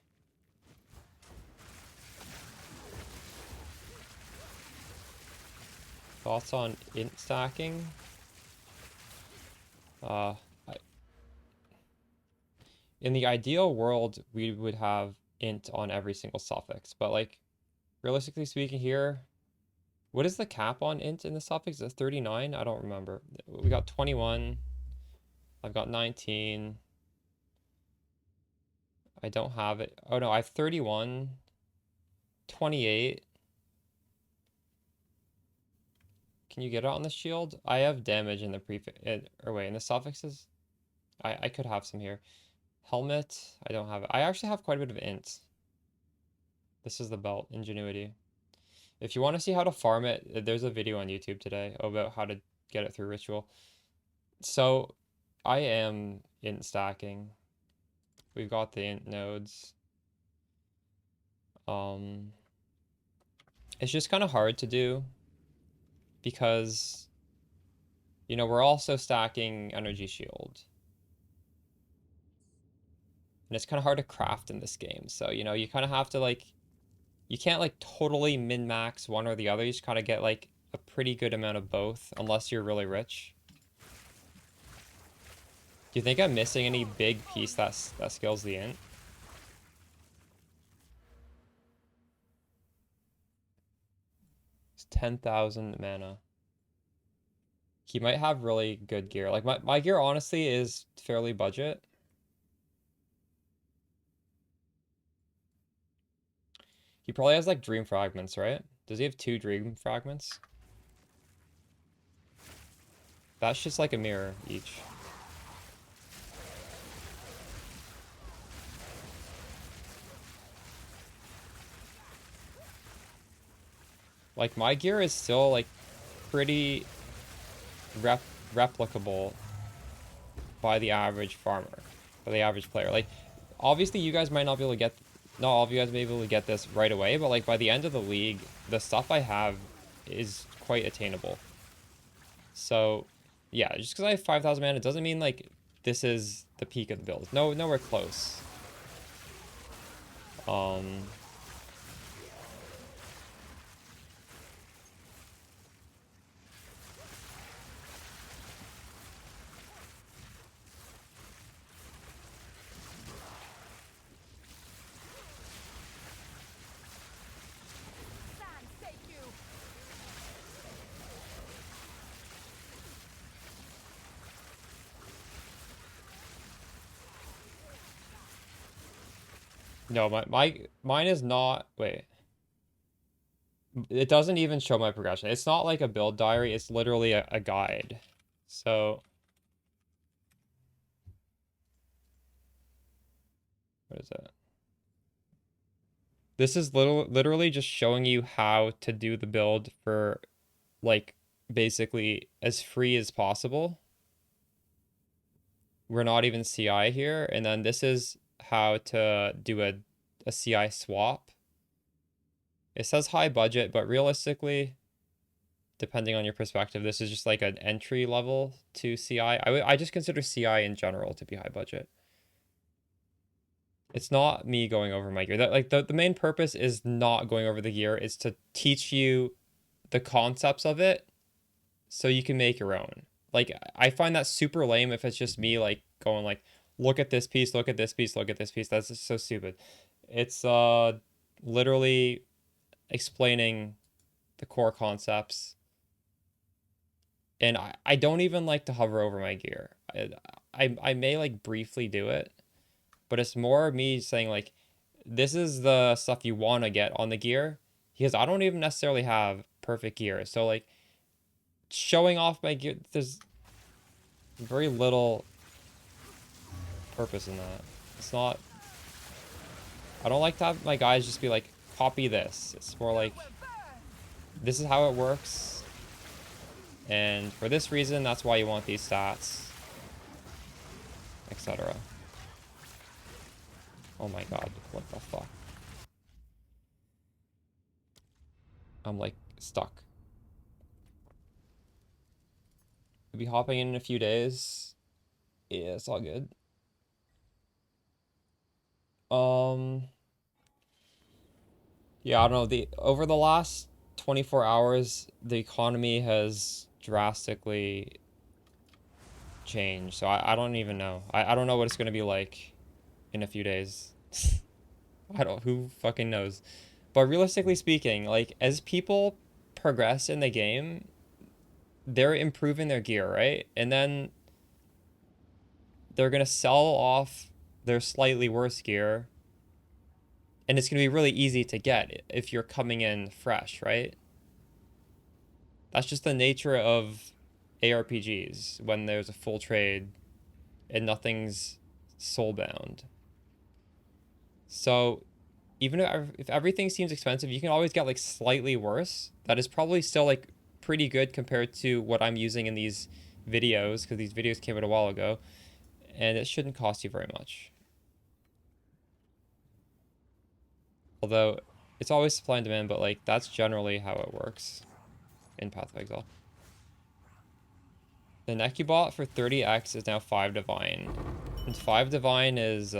Thoughts on int stacking? In the ideal world, we would have int on every single suffix, but like Realistically speaking here, what is the cap on int in the suffix? Is it 39? I don't remember. We got 21. I've got 19. I don't have it. Oh no, I have 31. 28. Can you get it on the shield? I have damage in the prefix, or wait, in the suffixes? I could have some here. Helmet, I don't have it. I actually have quite a bit of int. This is the belt, Ingenuity. If you want to see how to farm it, there's a video on YouTube today about how to get it through Ritual. So, I am int stacking. We've got the int nodes. It's just kind of hard to do because, you know, we're also stacking Energy Shield. And it's kind of hard to craft in this game. So, you know, you kind of have to, like, you can't, like, totally min-max one or the other. You just kind of get, like, a pretty good amount of both, unless you're really rich. Do you think I'm missing any big piece that scales the int? It's 10,000 mana. He might have really good gear. Like, my gear, honestly, is fairly budget. He probably has, like, Dream Fragments, right? Does he have 2 Dream Fragments? That's just, like, a mirror each. Like, my gear is still, like, pretty replicable by the average farmer, by the average player. Like, obviously, you guys might not be able to get, not all of you guys may be able to get this right away, but, like, by the end of the league, the stuff I have is quite attainable. So, yeah, just because I have 5,000 mana doesn't mean, like, this is the peak of the build. No, nowhere close. No, mine is not, wait. It doesn't even show my progression. It's not like a build diary, it's literally a guide. So, what is it? This is literally just showing you how to do the build for, like, basically as free as possible. We're not even CI here. And then this is how to do a CI swap. It says high budget, but realistically, depending on your perspective, this is just like an entry level to CI. I just consider CI in general to be high budget. It's not me going over my gear. That, like, the main purpose is not going over the gear. It's to teach you the concepts of it so you can make your own. Like, I find that super lame if it's just me, like, going, like, look at this piece, look at this piece, look at this piece. That's just so stupid. It's literally explaining the core concepts. And I don't even like to hover over my gear. I may, like, briefly do it, but it's more me saying, like, this is the stuff you want to get on the gear, because I don't even necessarily have perfect gear. So, like, showing off my gear, there's very little purpose in that. It's not, I don't like to have my guys just be like, copy this. It's more like, this is how it works, and for this reason, that's why you want these stats, etc. Oh my god, what the fuck? I'm, like, stuck. I'll be hopping in a few days. Yeah, it's all good. Yeah, I don't know. Over the last 24 hours, the economy has drastically changed. So I don't even know. I don't know what it's gonna be like in a few days. Who fucking knows? But realistically speaking, like, as people progress in the game, they're improving their gear, right? And then they're gonna sell off their slightly worse gear, and it's gonna be really easy to get if you're coming in fresh, right? That's just the nature of ARPGs when there's a full trade and nothing's soulbound. So even if everything seems expensive, you can always get like slightly worse. That is probably still like pretty good compared to what I'm using in these videos, because these videos came out a while ago, and it shouldn't cost you very much. Although it's always supply and demand, but like that's generally how it works in Path of Exile. The neck you bought for 30x is now 5 divine. And 5 divine is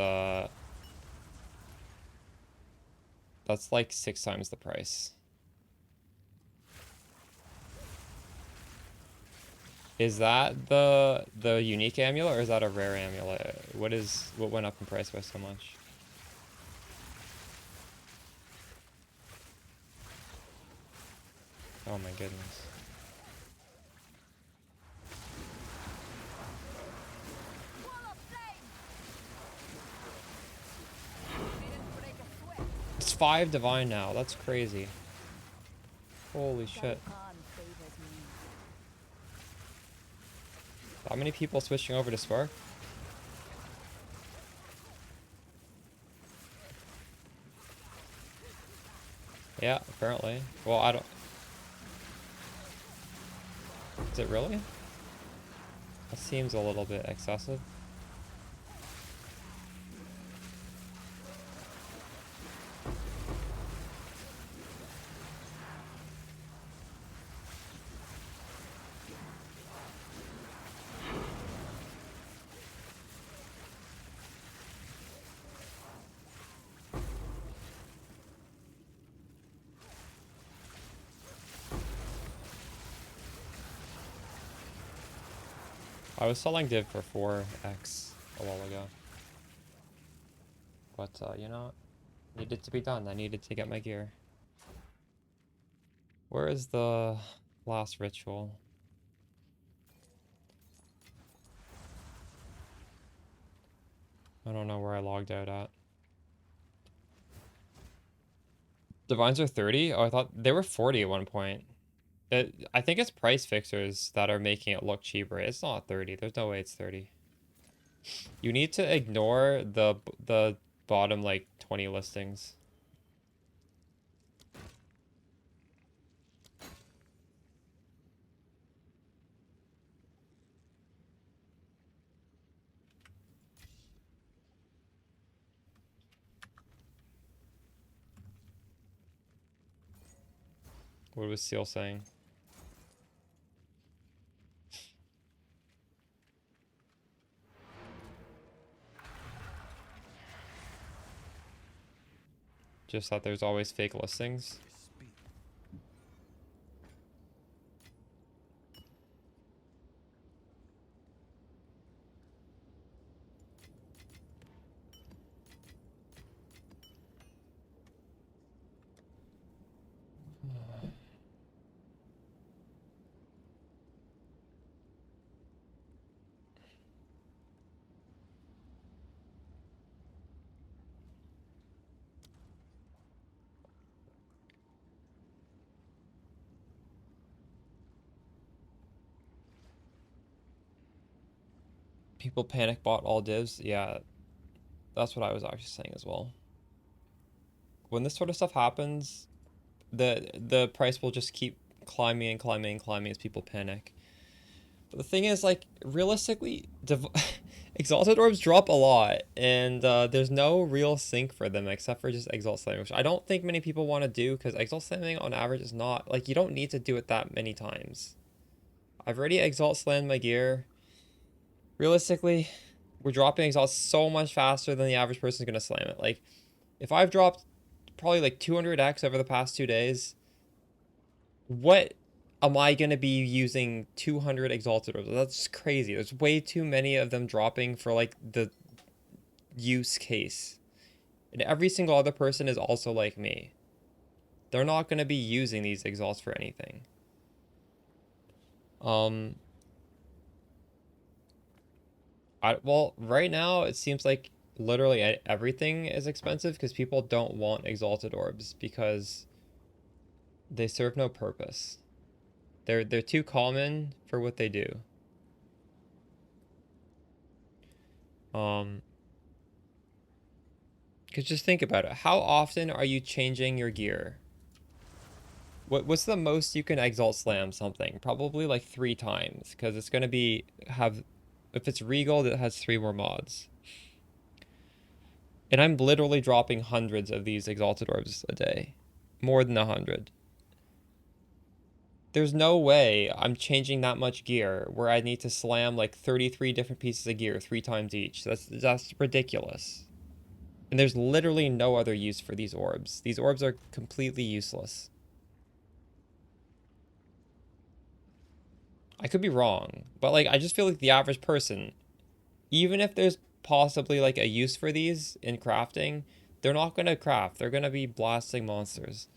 that's like 6 times the price. Is that the unique amulet, or is that a rare amulet? What went up in price by so much? Oh my goodness. It's 5 divine now. That's crazy. Holy shit. How many people switching over to Spark? Yeah, apparently. Well, I don't... Is it really? That seems a little bit excessive. I was selling div for 4x a while ago. But, you know, needed to be done. I needed to get my gear. Where is the last ritual? I don't know where I logged out at. Divines are 30? Oh, I thought they were 40 at one point. I think it's price fixers that are making it look cheaper. It's not 30. There's no way it's 30. You need to ignore the bottom like 20 listings. What was Seal saying? Just that there's always fake listings. People panic bought all divs. Yeah, that's what I was actually saying as well. When this sort of stuff happens, the price will just keep climbing and climbing and climbing as people panic. But the thing is, like, realistically, Exalted Orbs drop a lot, and there's no real sync for them except for just Exalt Slamming, which I don't think many people want to do, because Exalt Slamming on average is not, like, you don't need to do it that many times. I've already Exalt Slammed my gear. Realistically, we're dropping Exalt so much faster than the average person is going to slam it. Like, if I've dropped probably like 200x over the past 2 days, what am I going to be using 200 Exalted Orbs? That's just crazy. There's way too many of them dropping for like the use case. And every single other person is also like me. They're not going to be using these exalts for anything. Well, right now it seems like literally everything is expensive because people don't want exalted orbs because they serve no purpose. They're too common for what they do. Because just think about it. How often are you changing your gear? What's the most you can exalt slam something? Probably like 3 times because it's gonna be if it's regal it has 3 more mods. And I'm literally dropping hundreds of these exalted orbs a day. More than 100. There's no way I'm changing that much gear where I need to slam like 33 different pieces of gear 3 times each. That's ridiculous. And there's literally no other use for these orbs. These orbs are completely useless. I could be wrong, but like I just feel like the average person, even if there's possibly like a use for these in crafting, they're not going to craft. They're going to be blasting monsters.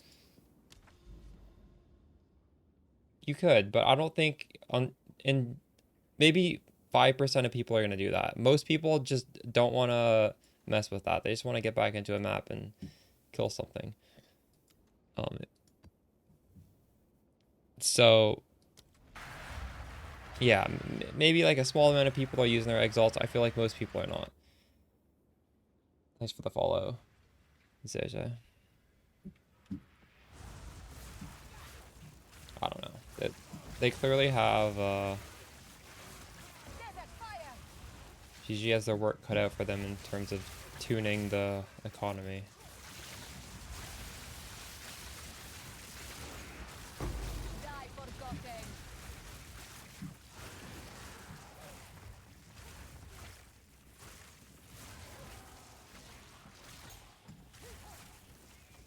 You could, but I don't think in maybe 5% of people are going to do that. Most people just don't want to mess with that. They just want to get back into a map and kill something. So yeah, maybe like a small amount of people are using their exalts. I feel like most people are not. Thanks for the follow, Zeja. I don't know. They clearly have GG has their work cut out for them in terms of tuning the economy.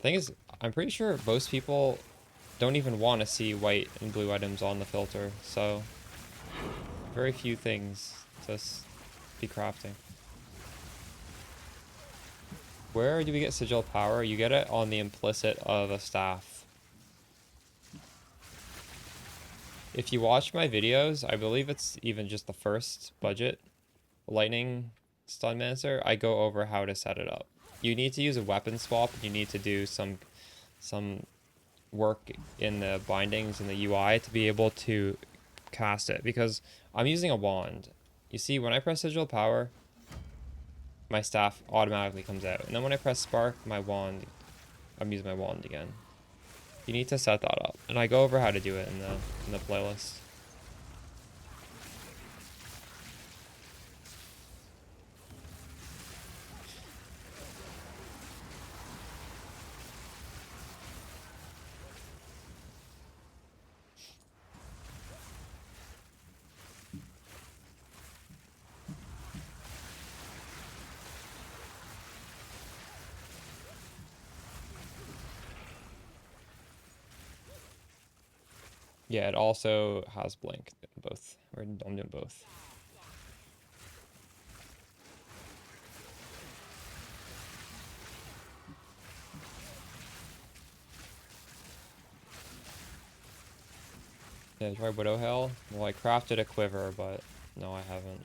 Thing is, I'm pretty sure most people don't even want to see white and blue items on the filter, so very few things to be crafting. Where do we get sigil power? You get it on the implicit of a staff. If you watch my videos, I believe it's even just the first budget lightning stunmancer, I go over how to set it up. You need to use a weapon swap, and you need to do some work in the bindings and the UI to be able to cast it, because I'm using a wand. You see, when I press sigil power, my staff automatically comes out, and then when I press spark, I'm using my wand again. You need to set that up, and I go over how to do it in the playlist. Yeah, it also has blink, both. I'm doing both. Yeah, try Widow Hell. Well, I crafted a quiver, but no, I haven't.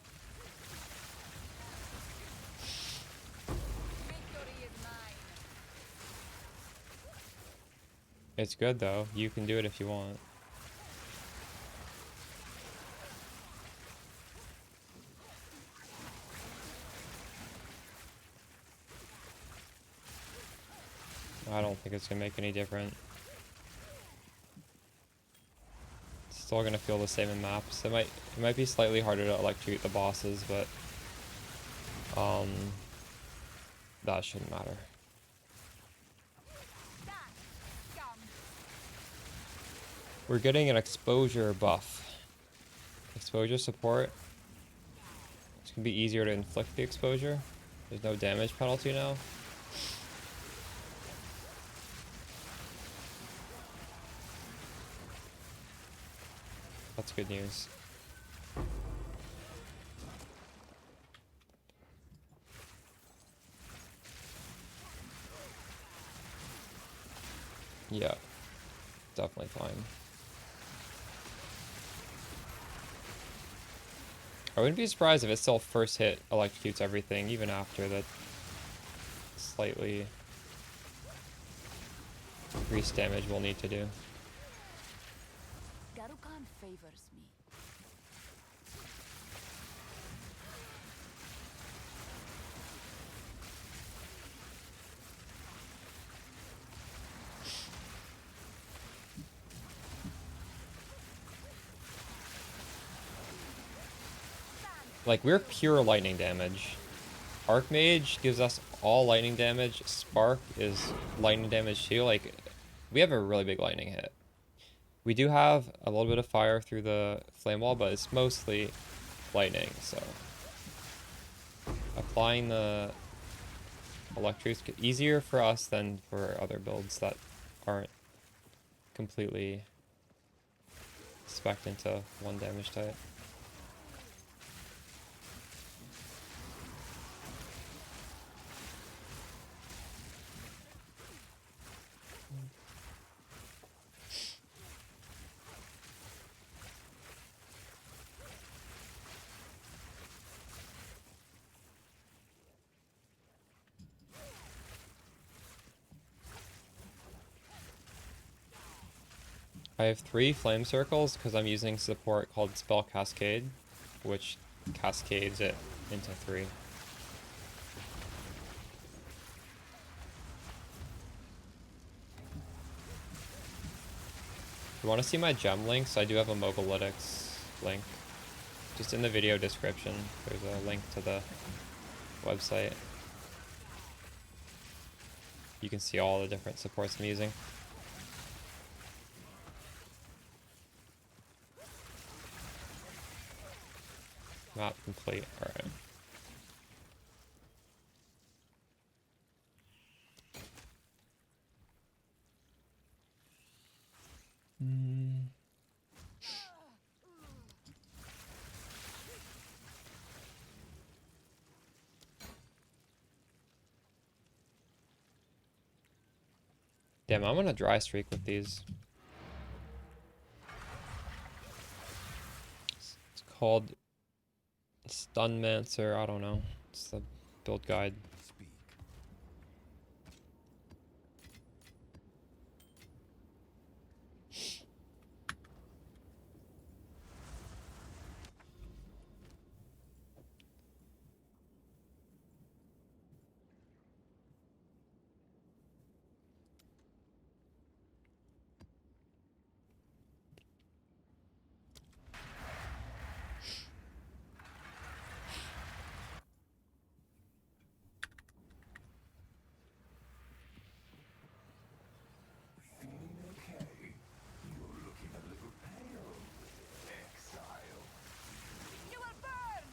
It's good though. You can do it if you want. I don't think it's gonna make any difference. It's still gonna feel the same in maps. It might be slightly harder to electrocute the bosses, but that shouldn't matter. We're getting an exposure buff. Exposure support. It's gonna be easier to inflict the exposure. There's no damage penalty now. That's good news. Yeah. definitely fine. I wouldn't be surprised if it still first hit electrocutes everything, even after that slightly increased damage we'll need to do. Garukan favors me. Like, we're pure lightning damage. Archmage gives us all lightning damage. Spark is lightning damage too. Like, we have a really big lightning hit. We do have a little bit of fire through the flame wall, but it's mostly lightning, so applying the electrics easier for us than for other builds that aren't completely spec'd into one damage type. I have 3 flame circles because I'm using support called Spell Cascade, which cascades it into 3. If you want to see my gem links, I do have a Mobilytics link. Just in the video description, there's a link to the website. You can see all the different supports I'm using. Map complete, alright. Damn, I'm on a dry streak with these. It's called Stunmancer, I don't know. It's the build guide. Speak. Feeling okay? You're looking a little pale. Exile. You will burn!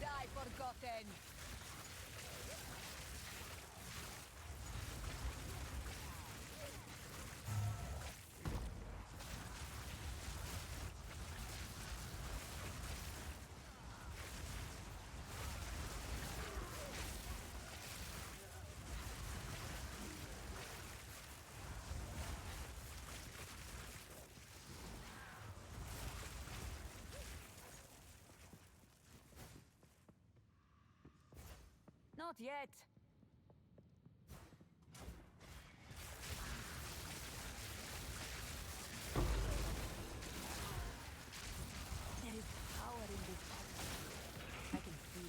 Die forgotten! Not yet. There is power in this body. I can feel it.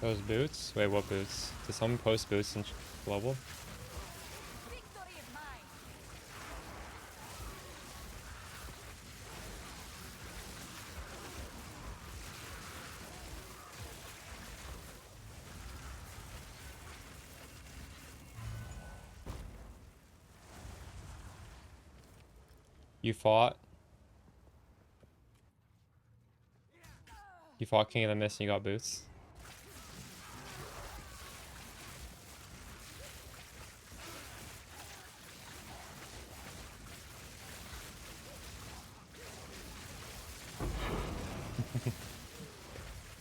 Those boots? Wait, what boots? Did someone post boots in global? Victory is mine. You fought? You fought King of the Mist and you got boots?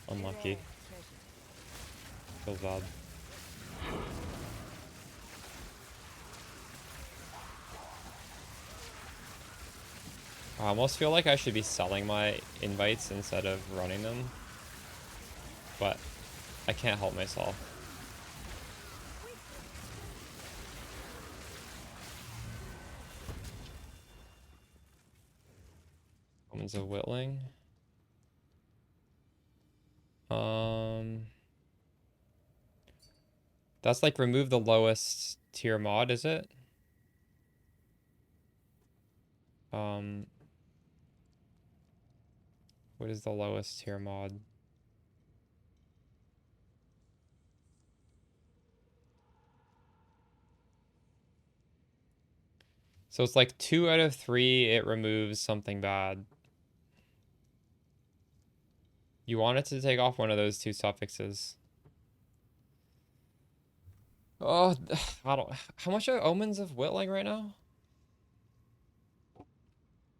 Unlucky. Rare treasure. Feels bad. I almost feel like I should be selling my invites instead of running them. But I can't help myself. Omens of Whittling. That's like remove the lowest tier mod, is it? What is the lowest tier mod? So it's like 2 out of 3, it removes something bad. You want it to take off one of those 2 suffixes. Oh, I don't. How much are Omens of Whittling right now?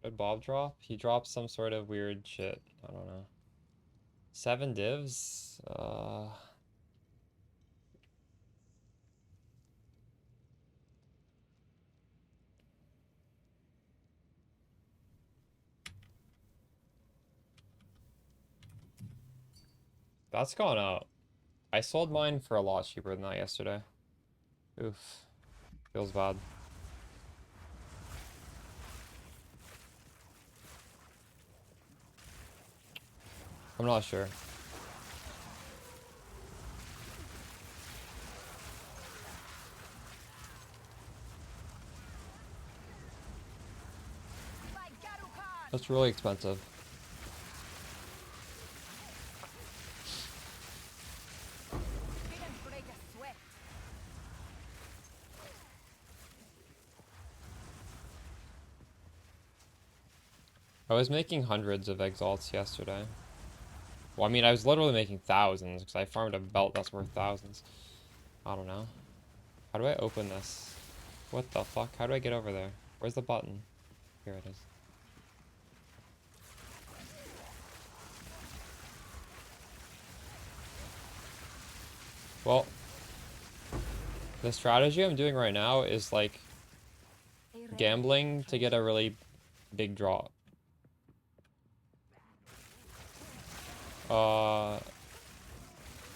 Did Bob drop? He dropped some sort of weird shit. I don't know. 7 divs? That's gone up. I sold mine for a lot cheaper than that yesterday. Oof. Feels bad. I'm not sure. By Garukan. That's really expensive. Didn't break a sweat. I was making hundreds of exalts yesterday. Well, I mean, I was literally making thousands because I farmed a belt that's worth thousands. I don't know. How do I open this? What the fuck? How do I get over there? Where's the button? Here it is. Well, the strategy I'm doing right now is like gambling to get a really big drop.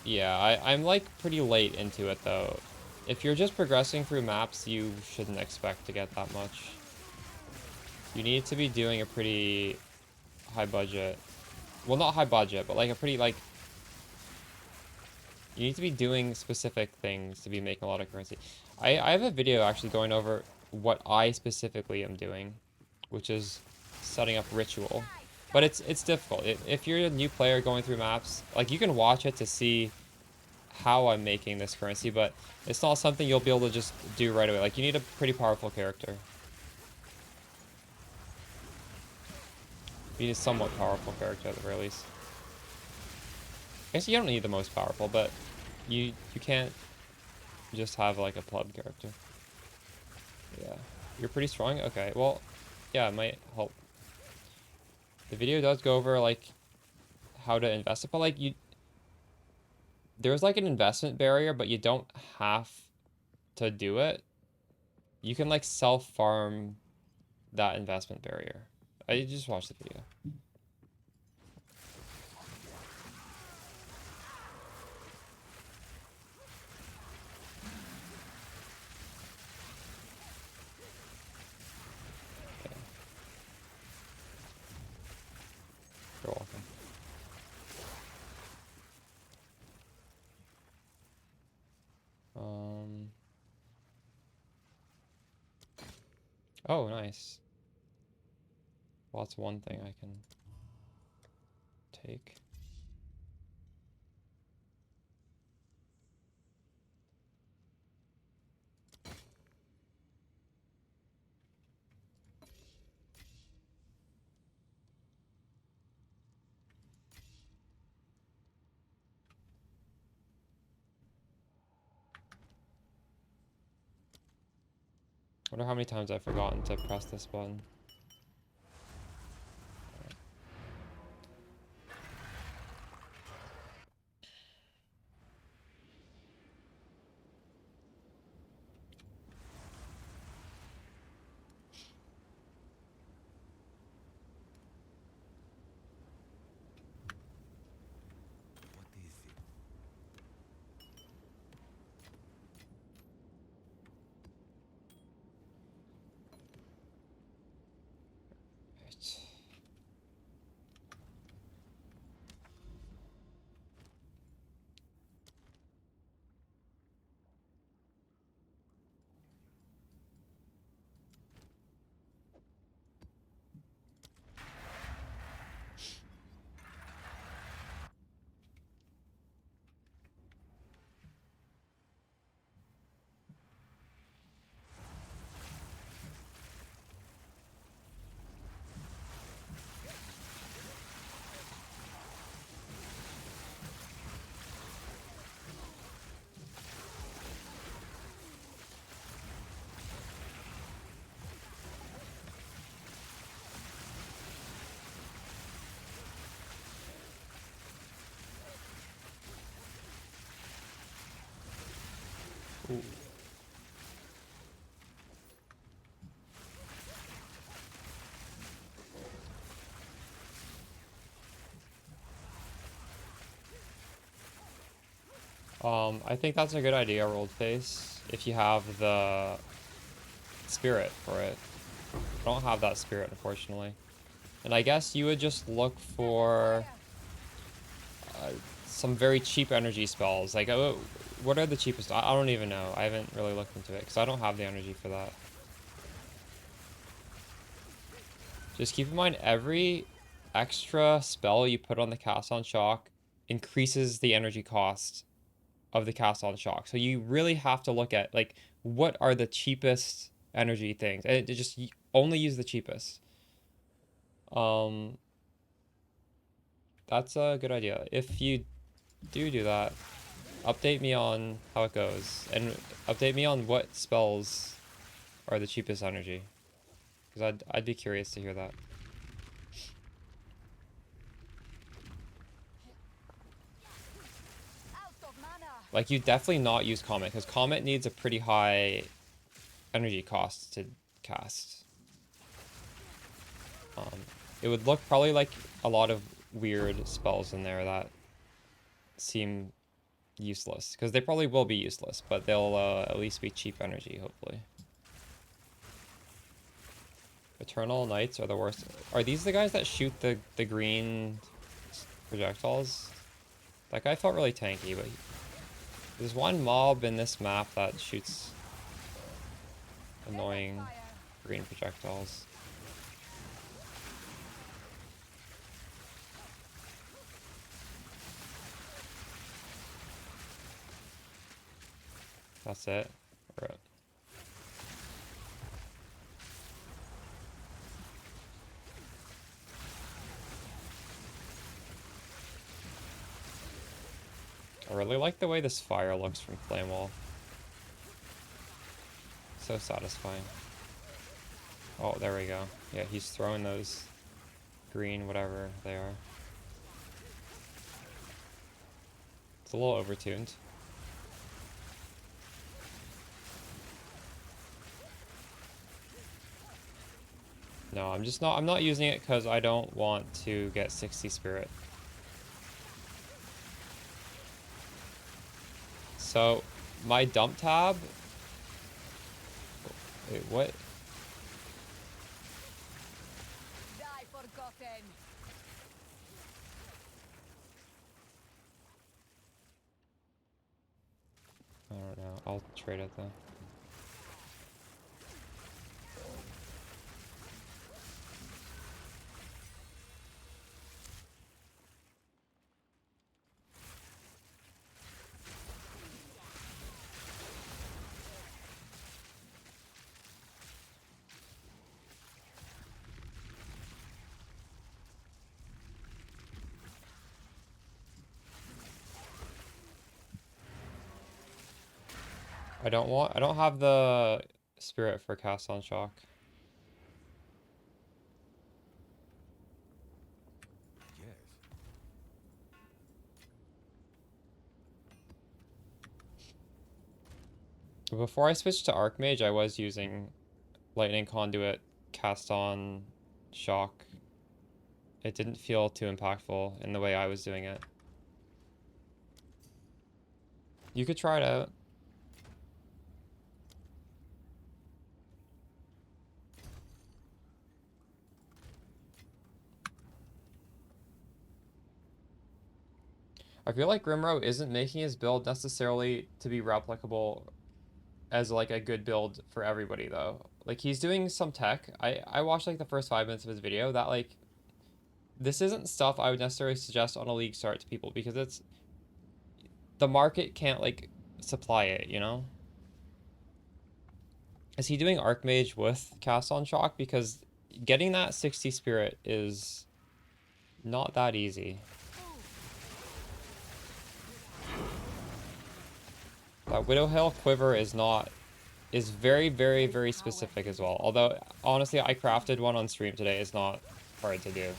Yeah, I'm like pretty late into it though. If you're just progressing through maps, you shouldn't expect to get that much. You need to be doing a pretty high budget. Well, not high budget, but like a pretty like... You need to be doing specific things to be making a lot of currency. I have a video actually going over what I specifically am doing, which is setting up ritual. But it's difficult. If you're a new player going through maps, like you can watch it to see how I'm making this currency, but it's not something you'll be able to just do right away. Like you need a pretty powerful character. You need a somewhat powerful character at the very least. I guess you don't need the most powerful, but you can't just have like a pleb character. Yeah. You're pretty strong? Okay, well, yeah, it might help. The video does go over like how to invest it, but like there's like an investment barrier, but you don't have to do it. You can like self-farm that investment barrier. I just watched the video. Okay. You're welcome. Oh, nice. Well, that's one thing I can take. Wonder how many times I've forgotten to press this button. What is it? Right. Ooh. I think that's a good idea, rolled face, if you have the spirit for it. I don't have that spirit, unfortunately. And I guess you would just look for uh, some very cheap energy spells. Like, oh, what are the cheapest? I don't even know. I haven't really looked into it because I don't have the energy for that. Just keep in mind, every extra spell you put on the cast on shock increases the energy cost of the cast on shock. So you really have to look at, like, what are the cheapest energy things, and just only use the cheapest. Um, that's a good idea. If you do that, update me on how it goes, and update me on what spells are the cheapest energy, because I'd be curious to hear that. Out of mana. Like, you definitely not use Comet, because Comet needs a pretty high energy cost to cast. It would look probably like a lot of weird spells in there that seem useless, because they probably will be useless, but they'll at least be cheap energy, hopefully. Eternal Knights are the worst. Are these the guys that shoot the green projectiles? That guy felt really tanky, but there's one mob in this map that shoots annoying green projectiles. That's it. Right. I really like the way this fire looks from Flame Wall. So satisfying. Oh, there we go. Yeah, he's throwing those green, whatever they are. It's a little overtuned. No, I'm not using it because I don't want to get 60 spirit. So, my dump tab... Wait, what? Die forgotten. I don't know. I'll trade it though. I don't have the spirit for cast on shock. Yes. Before I switched to Archmage, I was using Lightning Conduit, cast on shock. It didn't feel too impactful in the way I was doing it. You could try it out. I feel like Grimro isn't making his build necessarily to be replicable as like a good build for everybody though. Like he's doing some tech. I watched like the first 5 minutes of his video that like this isn't stuff I would necessarily suggest on a league start to people because it's the market can't like supply it, you know? Is he doing Archmage with cast on shock? Because getting that 60 spirit is not that easy. That Widowhill quiver is very, very, very specific as well. Although, honestly, I crafted one on stream today. It's not hard to do.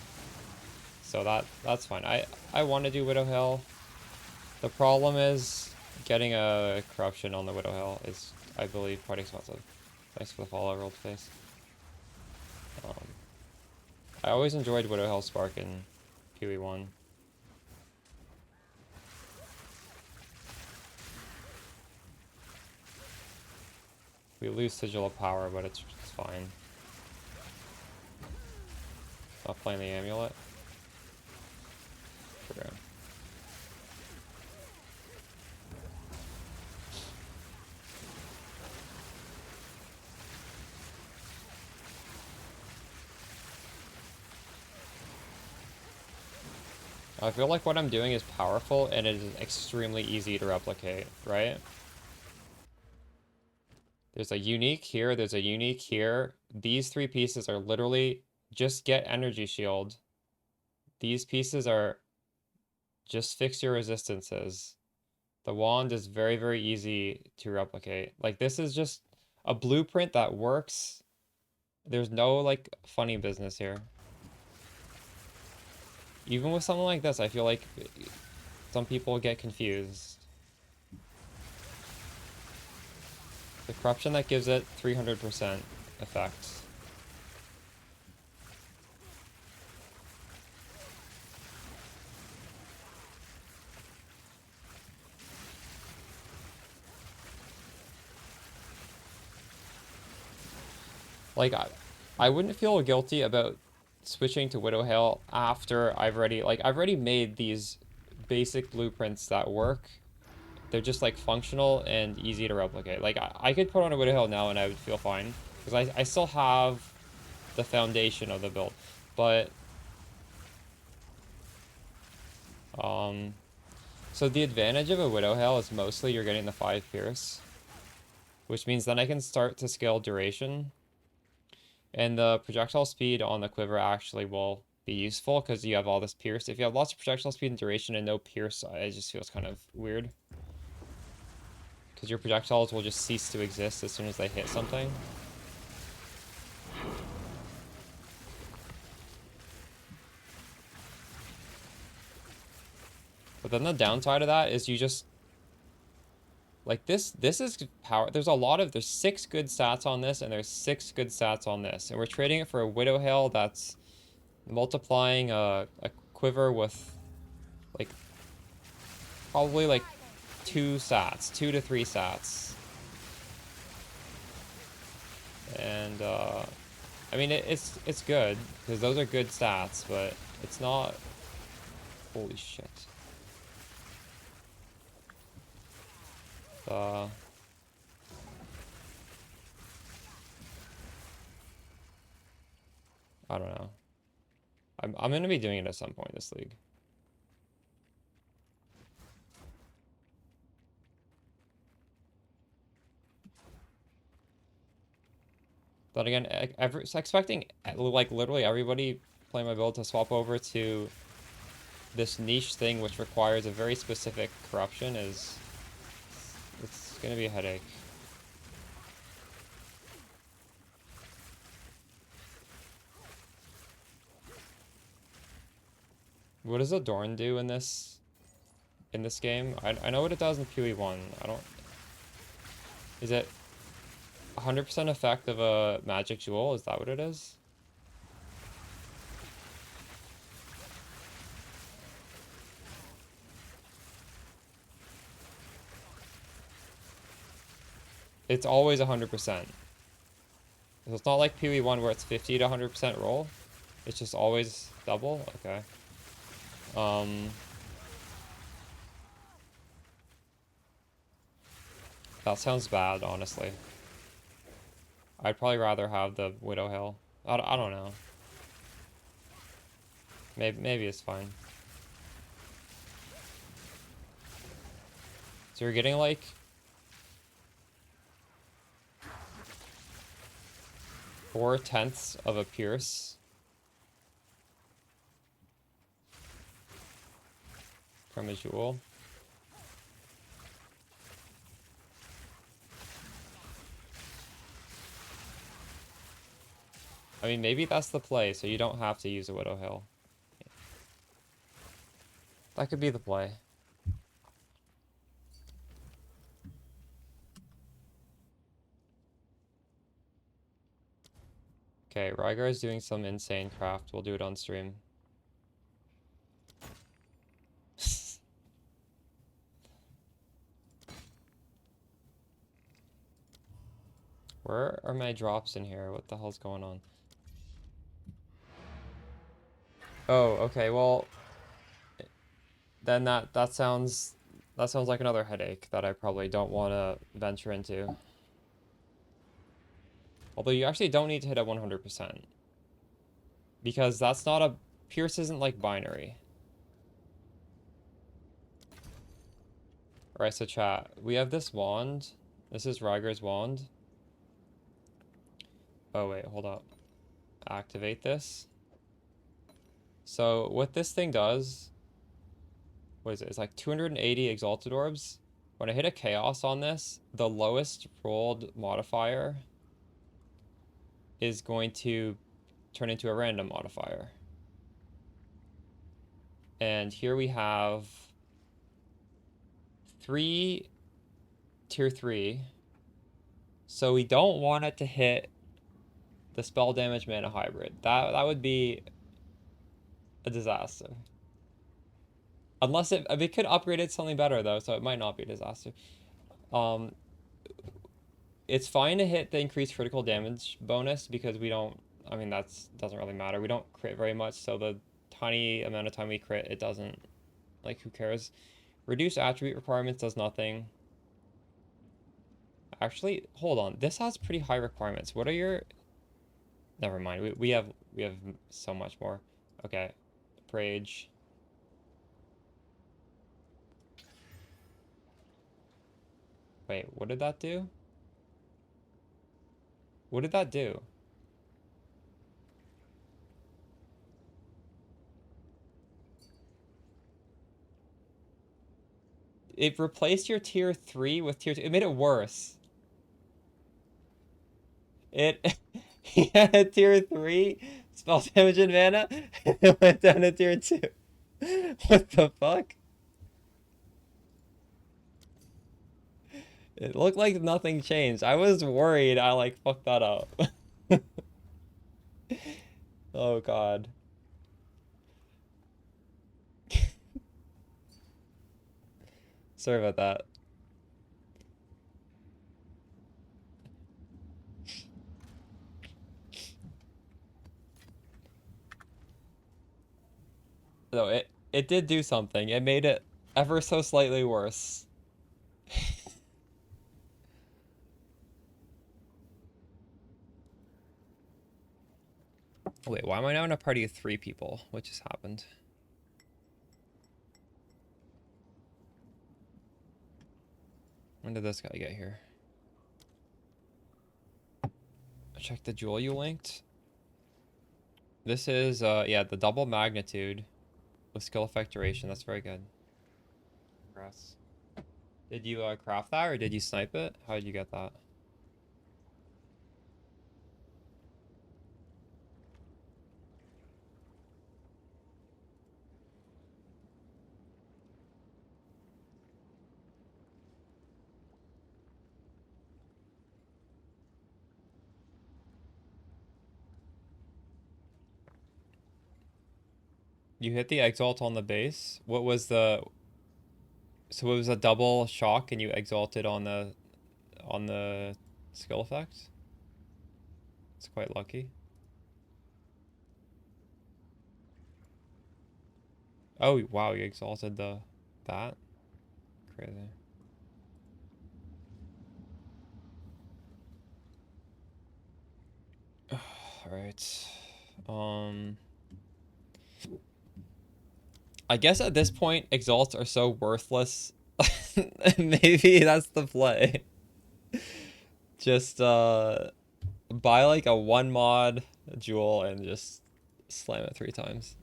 So that's fine. I want to do Widowhill. The problem is getting a corruption on the Widowhill is, I believe, quite expensive. Thanks for the follow, rolled face. I always enjoyed Widowhill Spark in PoE 1. We lose Sigil of Power, but it's fine. Not playing the amulet. True. I feel like what I'm doing is powerful and it is extremely easy to replicate, right? There's a unique here, there's a unique here. These 3 pieces are literally just get energy shield. These pieces are just fix your resistances. The wand is very, very easy to replicate. Like this is just a blueprint that works. There's no like funny business here. Even with something like this, I feel like some people get confused. The corruption that gives it 300% effect. Like, I wouldn't feel guilty about switching to Widowhill after I've already made these basic blueprints that work. They're just like functional and easy to replicate. Like I could put on a Widowhill now and I would feel fine because I still have the foundation of the build. But so the advantage of a Widowhill is mostly you're getting the 5 pierce, which means then I can start to scale duration. And the projectile speed on the quiver actually will be useful because you have all this pierce. If you have lots of projectile speed and duration and no pierce, it just feels kind of weird. Because your projectiles will just cease to exist as soon as they hit something. But then the downside of that is you just... Like this is power. There's 6 good stats on this and there's 6 good stats on this. And we're trading it for a Widowhill that's multiplying a quiver with like probably like 2 sats, 2 to 3 sats. And I mean it's good because those are good stats, but it's not... Holy shit. I don't know. I'm gonna be doing it at some point this league. But again, expecting like literally everybody playing my build to swap over to this niche thing which requires a very specific corruption it's gonna be a headache. What does Adorn do in this game? I know what it does in PoE 1. I don't... Is it 100% effect of a magic jewel? Is that what it is? It's always 100%. So it's not like PoE 1 where it's 50 to 100% roll. It's just always double? Okay. That sounds bad, honestly. I'd probably rather have the Widow Hill. I don't know. Maybe it's fine. So you're getting like 4/10 of a pierce from a jewel. I mean, maybe that's the play, so you don't have to use a Widow Hill. That could be the play. Okay, Rygar is doing some insane craft. We'll do it on stream. Where are my drops in here? What the hell's going on? Oh, okay, well... Then that sounds like another headache that I probably don't want to venture into. Although you actually don't need to hit at 100%. Because that's not a... Pierce isn't like binary. Alright, so chat. We have this wand. This is Rygar's wand. Oh, wait, hold up. Activate this. So, what this thing does... What is it? It's like 280 Exalted Orbs. When I hit a Chaos on this, the lowest rolled modifier is going to turn into a random modifier. And here we have 3 tier 3. So we don't want it to hit the spell damage mana hybrid. That would be a disaster. Unless it could upgrade it to something better though, so it might not be a disaster. It's fine to hit the increased critical damage bonus because we don't, I mean, doesn't really matter. We don't crit very much, so the tiny amount of time we crit, it doesn't, like, who cares? Reduce attribute requirements does nothing. Actually, hold on. This has pretty high requirements. What are your... Never mind. We have so much more. Okay. Rage. Wait, what did that do? What did that do? It replaced your tier 3 with tier 2. It made it worse. He had a tier 3 spell damage and mana, and it went down to tier 2. What the fuck? It looked like nothing changed. I was worried I like fucked that up. Oh god. Sorry about that. No, it did do something. It made it ever so slightly worse. Wait, why am I now in a party of 3 people? What just happened? When did this guy get here? Check the jewel you linked. This is, yeah, the double magnitude with skill effect duration. That's very good. Congrats. Did you craft that or did you snipe it? How did you get that? You hit the exalt on the base. What was the... So it was a double shock and you exalted on the skill effect? It's quite lucky. Oh, wow, you exalted that? Crazy. Alright. I guess at this point, exalts are so worthless. Maybe that's the play. Just buy like a 1 mod jewel and just slam it 3 times.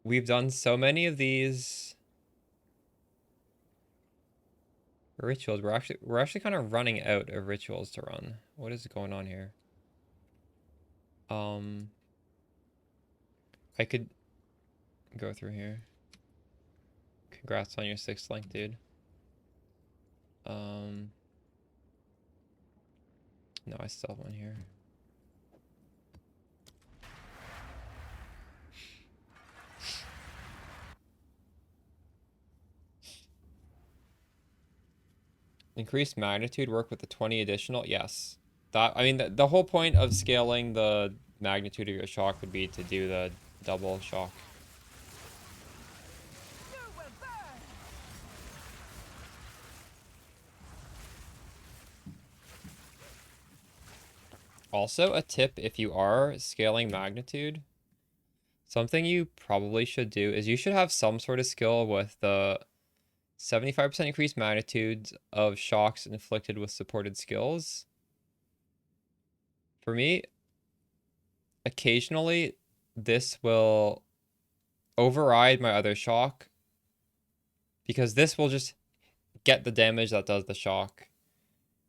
We've done so many of these rituals. We're actually kind of running out of rituals to run. What is going on here? I could go through here. Congrats on your 6th link, dude. No, I still have one here. Increased magnitude work with the 20 additional? Yes. That, I mean, the whole point of scaling the magnitude of your shock would be to do the double shock. Also, a tip if you are scaling magnitude, something you probably should do is you should have some sort of skill with the 75% increased magnitudes of shocks inflicted with supported skills. For me, occasionally this will override my other shock because this will just get the damage that does the shock.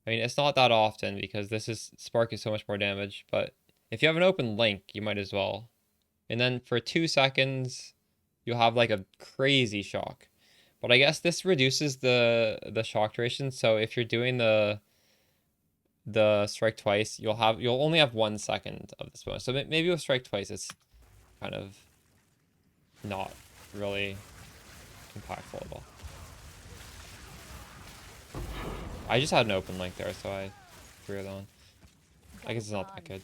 I mean, it's not that often because Spark is so much more damage, but if you have an open link, you might as well. And then for 2 seconds, you'll have like a crazy shock. But I guess this reduces the shock duration, so if you're doing the strike twice, you'll only have 1 second of this bonus. So maybe with strike twice, it's kind of not really impactful at all. I just had an open link there, so I threw it on. I guess it's not that good.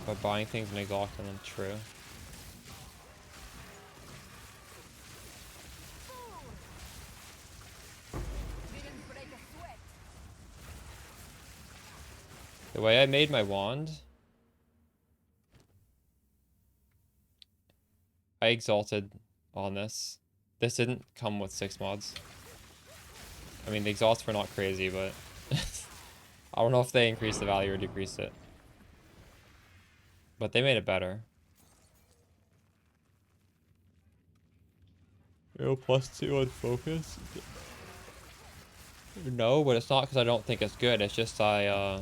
But buying things and exhausting them, true. The way I made my wand, I exalted on this. This didn't come with 6 mods. I mean, the exalts were not crazy, but I don't know if they increased the value or decreased it. But they made it better. Oh, +2 on focus? No, but it's not because I don't think it's good. It's just I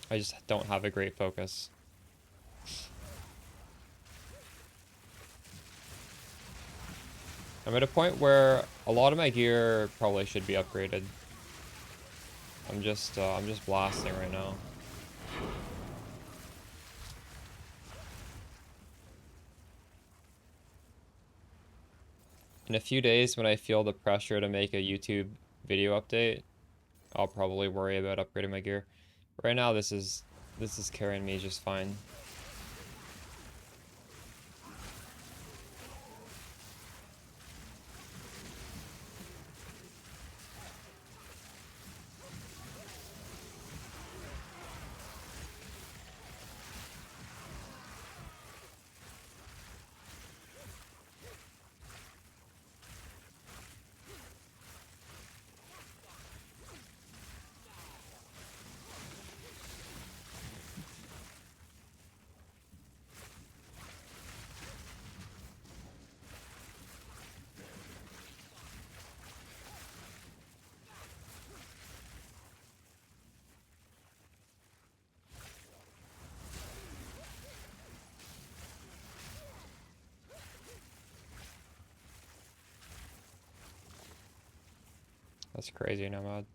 just don't have a great focus. I'm at a point where a lot of my gear probably should be upgraded. I'm just blasting right now. In a few days, when I feel the pressure to make a YouTube video update, I'll probably worry about upgrading my gear. Right now, this is carrying me just fine. That's crazy, Nomad.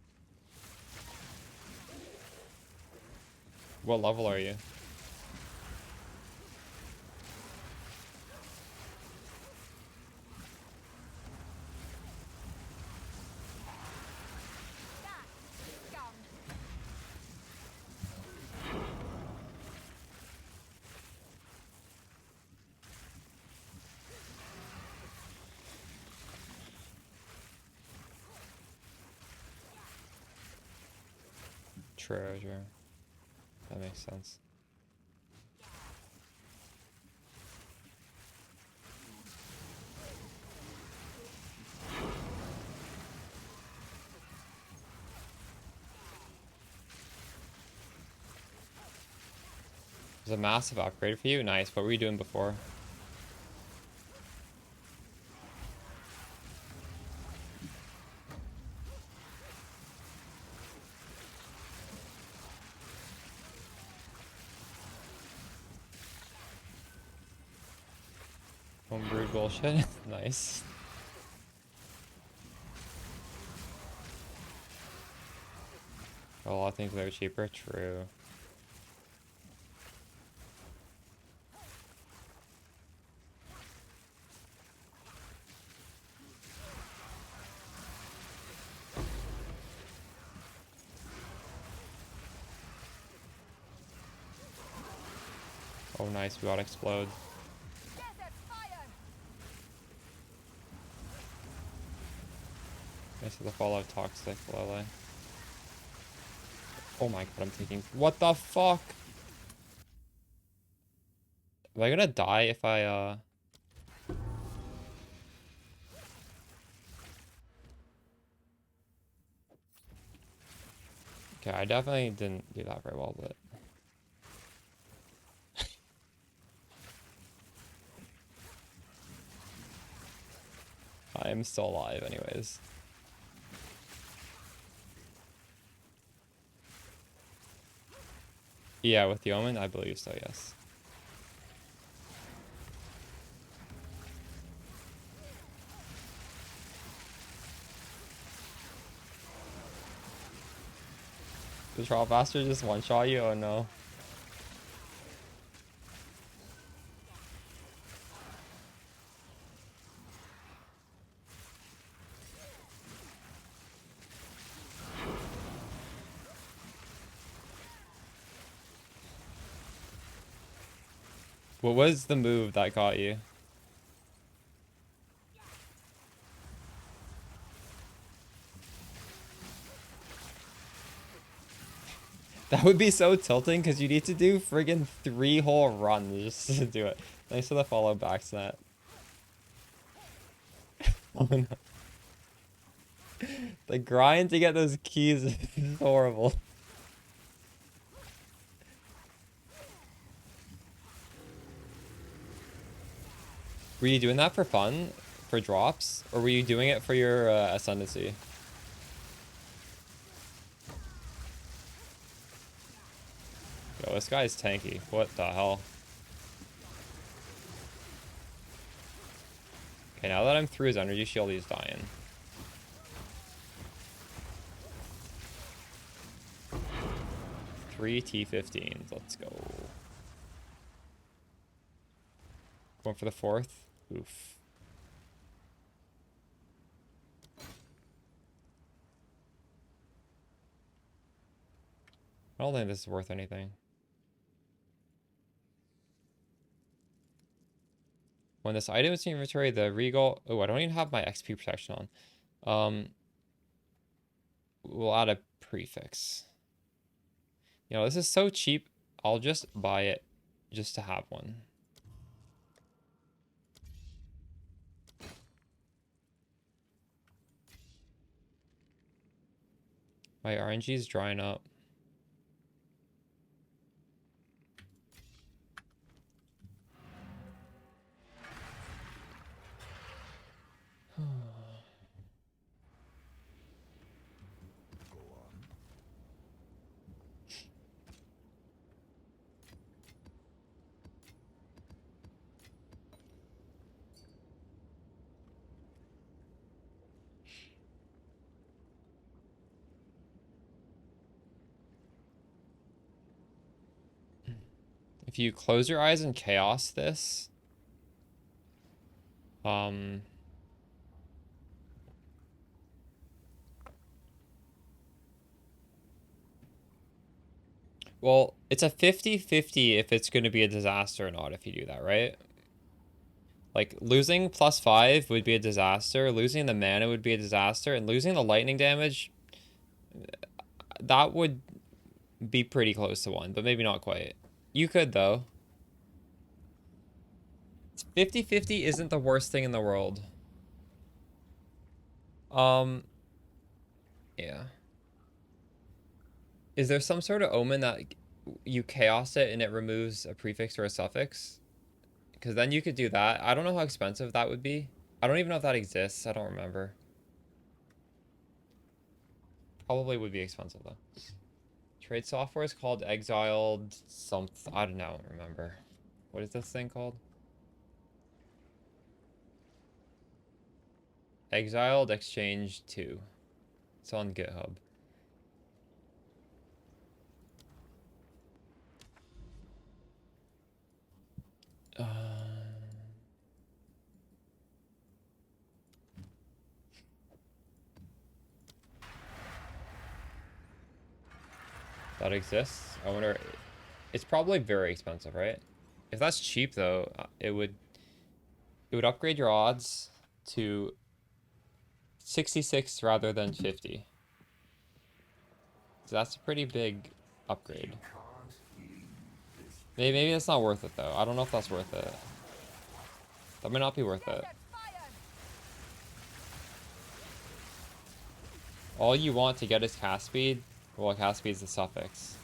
What level are you? True. That makes sense. There's a massive upgrade for you. Nice. What were you doing before? Homebrewed bullshit. Nice. A lot of things that are cheaper. True. Oh, nice. We got explode. Nice to the Fallout Toxic, Lele. Oh my god, I'm taking... What the fuck? Am I gonna die if I, Okay, I definitely didn't do that very well, but... I am still alive anyways. Yeah, with the Omen, I believe so, yes. Did Troll Bastard just one-shot you? Oh no. What was the move that got you? That would be so tilting because you need to do friggin' 3 whole runs just to do it. Thanks for the follow back, Snap. Oh no. The grind to get those keys is horrible. Were you doing that for fun? For drops? Or were you doing it for your ascendancy? Yo, this guy's tanky. What the hell? Okay, now that I'm through his energy shield, he's dying. Three T15s. Let's go. Going for the 4th. Oof. I don't think this is worth anything. When this item is in inventory, the Regal... Oh, I don't even have my XP protection on. We'll add a prefix. You know, this is so cheap. I'll just buy it just to have one. My RNG is drying up. If you close your eyes and chaos this, well, it's a 50-50 if it's going to be a disaster or not if you do that, right? Like, losing +5 would be a disaster, losing the mana would be a disaster, and losing the lightning damage, that would be pretty close to 1, but maybe not quite. You could, though. 50-50 isn't the worst thing in the world. Yeah. Is there some sort of omen that you chaos it and it removes a prefix or a suffix? Because then you could do that. I don't know how expensive that would be. I don't even know if that exists. I don't remember. Probably would be expensive, though. Trade software is called Exiled something. I don't know. Remember. What is this thing called? Exiled Exchange 2. It's on GitHub. That exists. I wonder. It's probably very expensive, right? If that's cheap though, it would upgrade your odds to 66 rather than 50. So that's a pretty big upgrade. Maybe that's not worth it though. I don't know if that's worth it. That might not be worth it. All you want to get is cast speed. Well, cast speed is the suffix.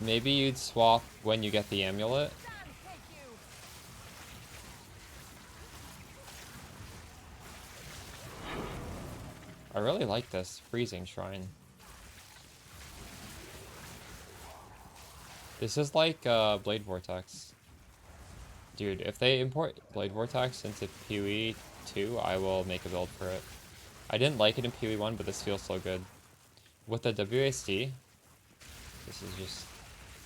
Maybe you'd swap when you get the amulet. I really like this freezing shrine. This is like Blade Vortex. Dude, if they import Blade Vortex into PoE 2, I will make a build for it. I didn't like it in PoE 1, but this feels so good. With the WASD, this is just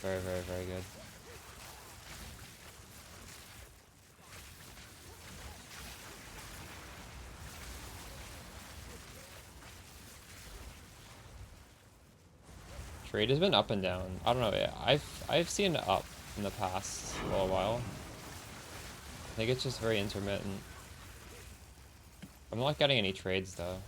very, very, very good. Trade has been up and down. I don't know. I've seen it up in the past little while. I think it's just very intermittent. I'm not getting any trades though.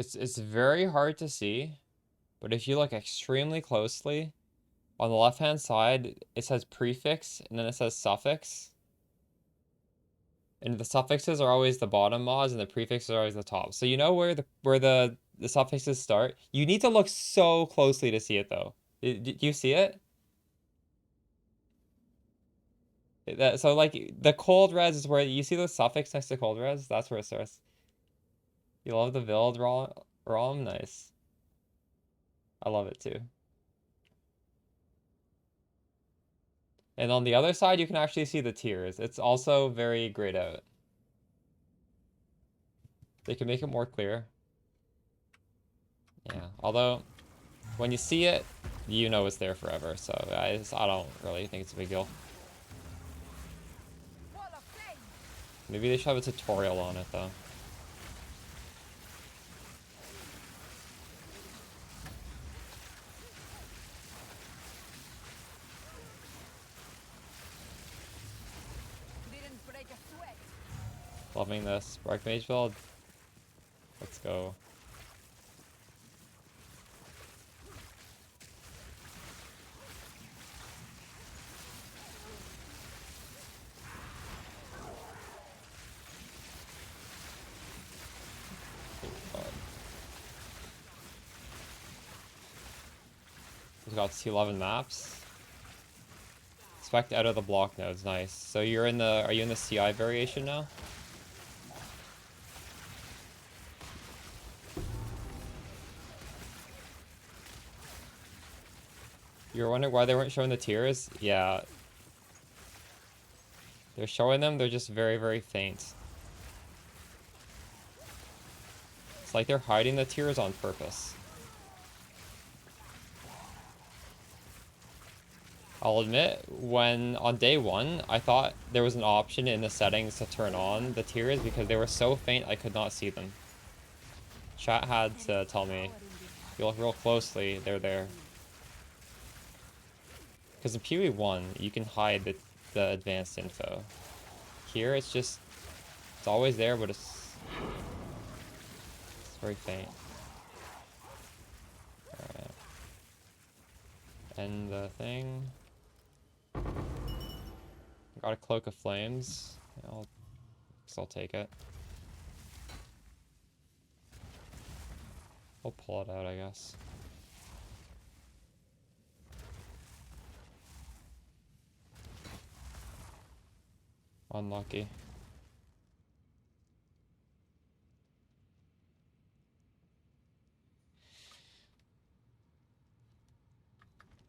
It's very hard to see, but if you look extremely closely, On the left-hand side, it says prefix, and then it says suffix. And the suffixes are always the bottom mods, and the prefixes are always the top. So you know where the suffixes start? You need to look so closely to see it, though. Do you see it? So, like, the cold res is where you see the suffix next to cold res? That's where it starts. You love the build, ROM? Nice. I love it, too. And on the other side, you can actually see the tiers. It's also very grayed out. They can make it more clear. Yeah, although when you see it, you know it's there forever. So I don't really think it's a big deal. Maybe they should have a tutorial on it though. Loving this Archmage build. Let's go. We've got C11 maps. Spec out of the block nodes, nice. So you're in the, are you in the CI variation now? You were wondering why they weren't showing the tiers? Yeah. They're showing them, they're just very, very faint. It's like they're hiding the tiers on purpose. I'll admit, when on day one, I thought there was an option in the settings to turn on the tiers because they were so faint I could not see them. Chat had to tell me, if you look real closely, they're there. Because in PoE 1, you can hide the advanced info. Here, it's just, it's always there, but it's very faint. Alright. End the thing. Got a Cloak of Flames. I'll take it. We'll pull it out, I guess. Unlucky.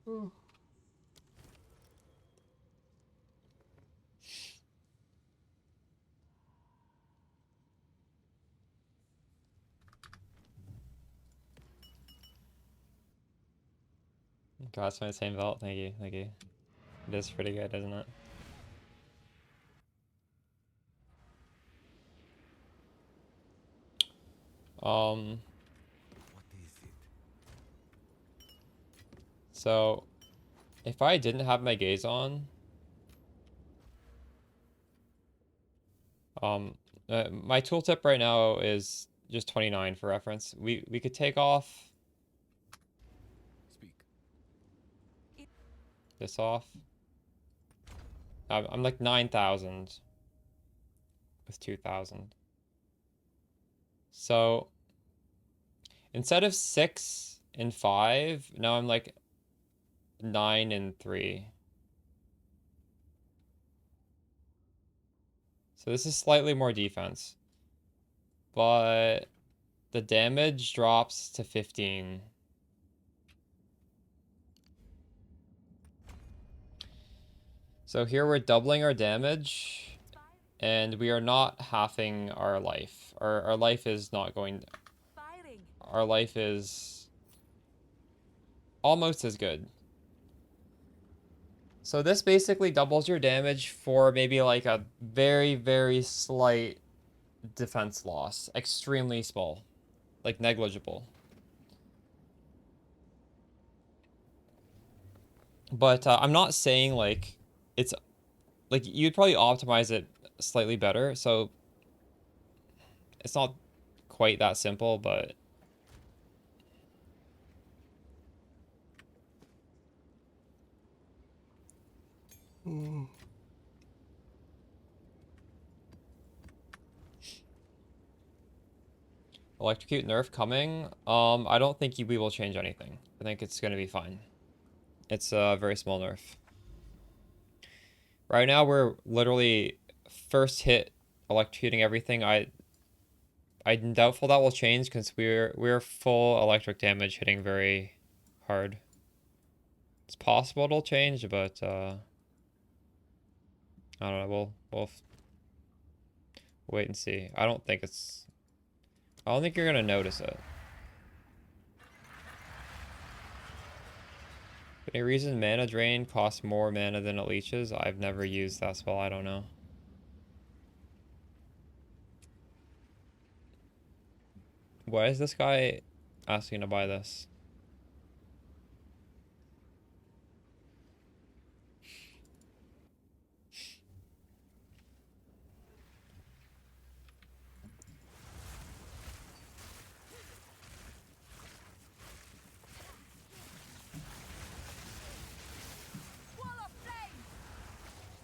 Ooh. God, it's my same belt. Thank you, thank you. It is pretty good, isn't it? So if I didn't have my gaze on, my tooltip right now is just 29 for reference. We could take off this off. I'm like 9,000 with 2,000. So instead of 6 and 5, now I'm like 9 and 3. So this is slightly more defense, but the damage drops to 15. So here we're doubling our damage, and we are not halving our life. Our life is not going... Our life is almost as good. So this basically doubles your damage for maybe like a very, very slight defense loss. Extremely small. Like negligible. But I'm not saying like it's... Like you'd probably optimize it slightly better. So it's not quite that simple, but... Electrocute nerf coming. I don't think we will change anything. I think it's gonna be fine. It's a very small nerf. Right now we're literally first hit electrocuting everything. I'm doubtful that will change because we're full electric damage hitting very hard. It's possible it'll change, but I don't know. We'll wait and see. I don't think you're gonna notice it. Any reason mana drain costs more mana than it leeches? I've never used that spell. I don't know. Why is this guy asking to buy this?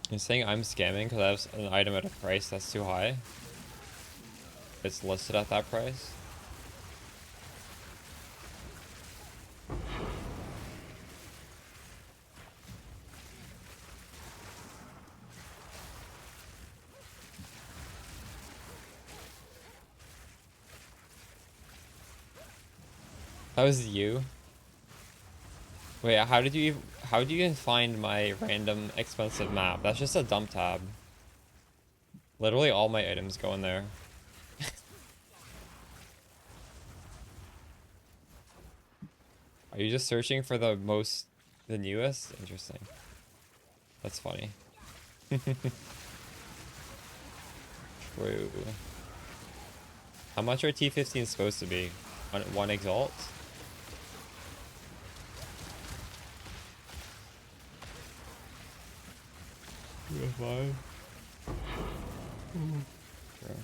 He's saying I'm scamming because I have an item at a price that's too high. It's listed at that price. That was you. Wait, how did you even find my random expensive map? That's just a dump tab. Literally all my items go in there. Are you just searching for the newest? Interesting. That's funny. True. How much are T15 supposed to be? One exalt? Five. True.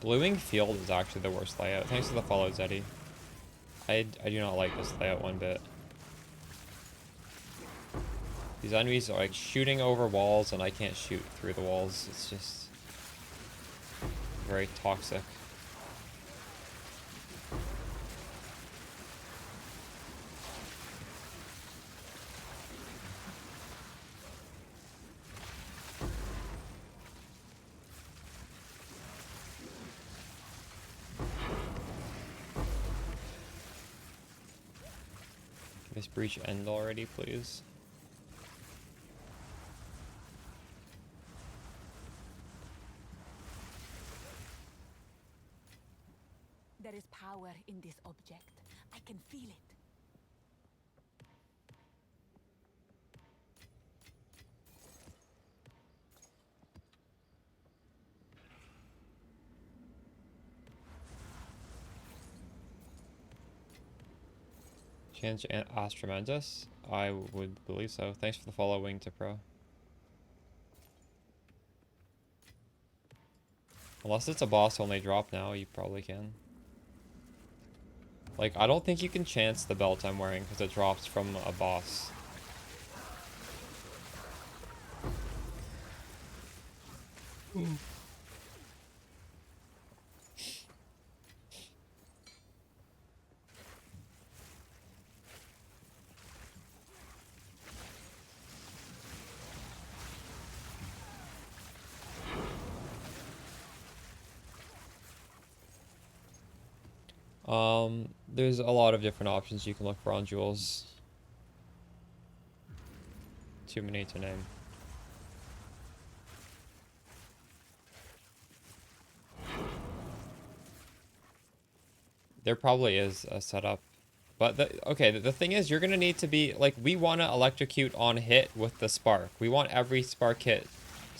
Bluing field is actually the worst layout. Thanks for the follow, Zeddy. I do not like this layout one bit. These enemies are like shooting over walls and I can't shoot through the walls. It's just very toxic. This breach end already, please. There is power in this object. I can feel it. Change Ask Tremendous? I would believe so. Thanks for the follow, Wing to Pro. Unless it's a boss only drop now, you probably can. Like, I don't think you can chance the belt I'm wearing because it drops from a boss. There's a lot of different options you can look for on jewels. Too many to name. There probably is a setup. But the thing is, you're gonna need to be like, we want to electrocute on hit with the spark. We want every spark hit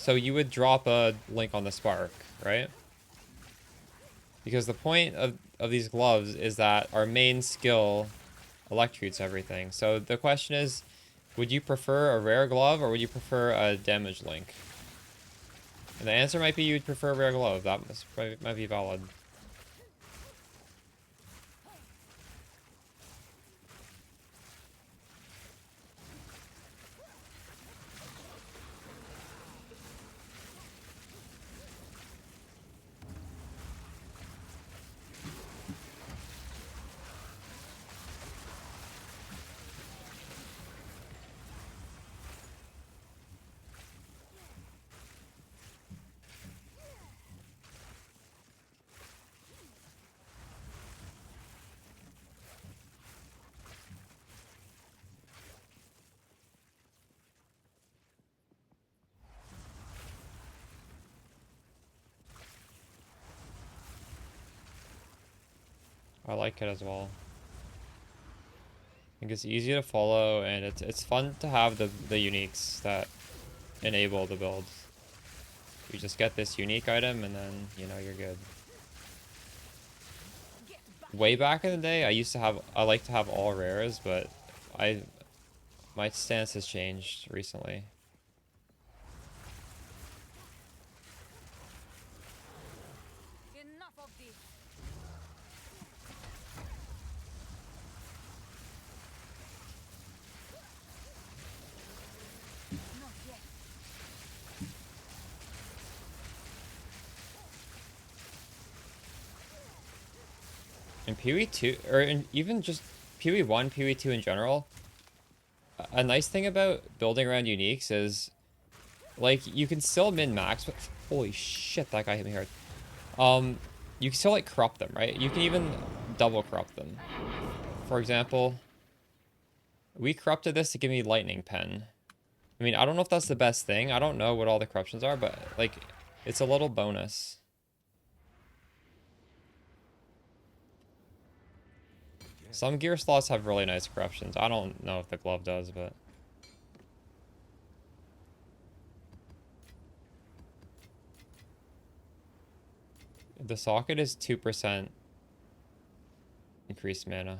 So you would drop a link on the spark, right? Because the point of these gloves is that our main skill electrocutes everything. So the question is, would you prefer a rare glove or would you prefer a damage link? And the answer might be you'd prefer a rare glove. That might be valid. I like it as well. I think it's easy to follow, and it's fun to have the uniques that enable the build. You just get this unique item, and then, you know, you're good. Way back in the day, I like to have all rares, but my stance has changed recently. Enough of this. Not yet. In PoE 2, or in even just PoE 1, PoE 2 in general, a nice thing about building around uniques is, like, you can still min-max, but holy shit, that guy hit me hard. You can still, like, corrupt them, right? You can even double corrupt them. For example, we corrupted this to give me lightning pen. I mean, I don't know if that's the best thing. I don't know what all the corruptions are, but, like, it's a little bonus. Some gear slots have really nice corruptions. I don't know if the glove does, but... The socket is 2% increased mana.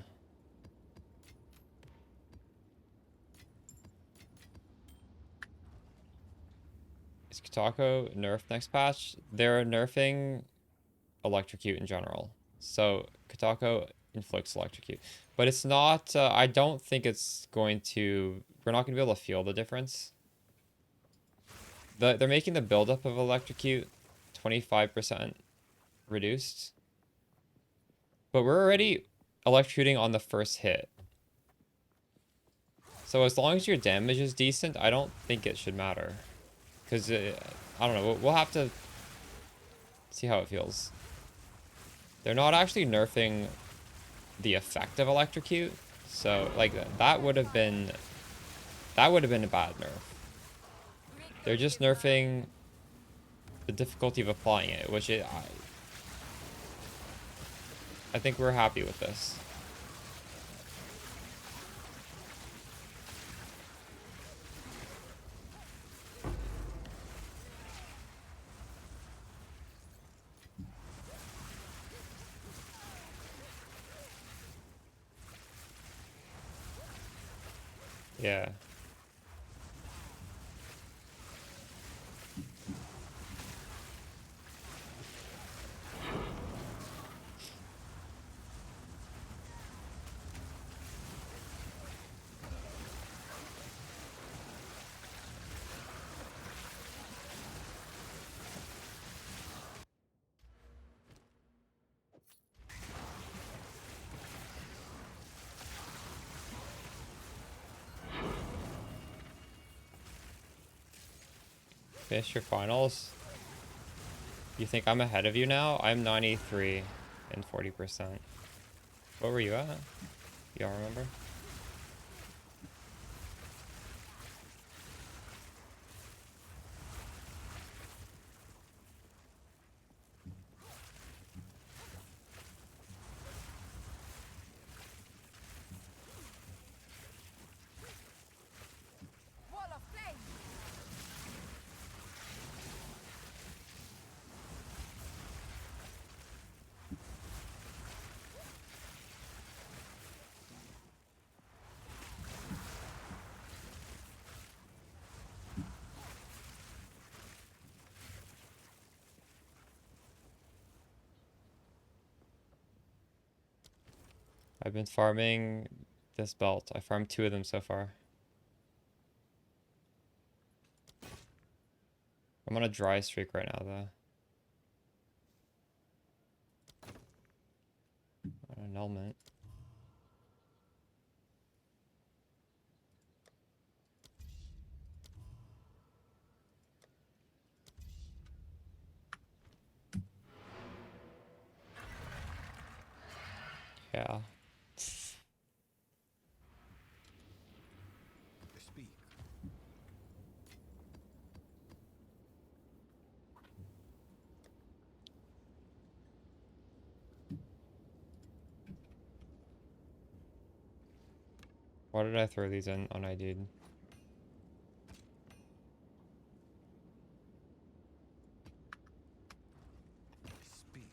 Is Kitako nerfed next patch? They're nerfing electrocute in general. So Kitako inflicts electrocute. But it's not, I don't think it's going to, we're not going to be able to feel the difference. They're making the buildup of electrocute 25% reduced. But we're already electrocuting on the first hit. So as long as your damage is decent, I don't think it should matter. Because, I don't know, we'll have to see how it feels. They're not actually nerfing the effect of electrocute. So, like, that would have been a bad nerf. They're just nerfing the difficulty of applying it, which I think we're happy with this. Yeah. Finish your finals. You think I'm ahead of you now? I'm 93 and 40%. What were you at? Y'all remember? Wall of flame. I've been farming this belt. I farmed 2 of them so far. I'm on a dry streak right now, though. Annulment. Yeah. Speak. Why did I throw these in on ID'd? Speak.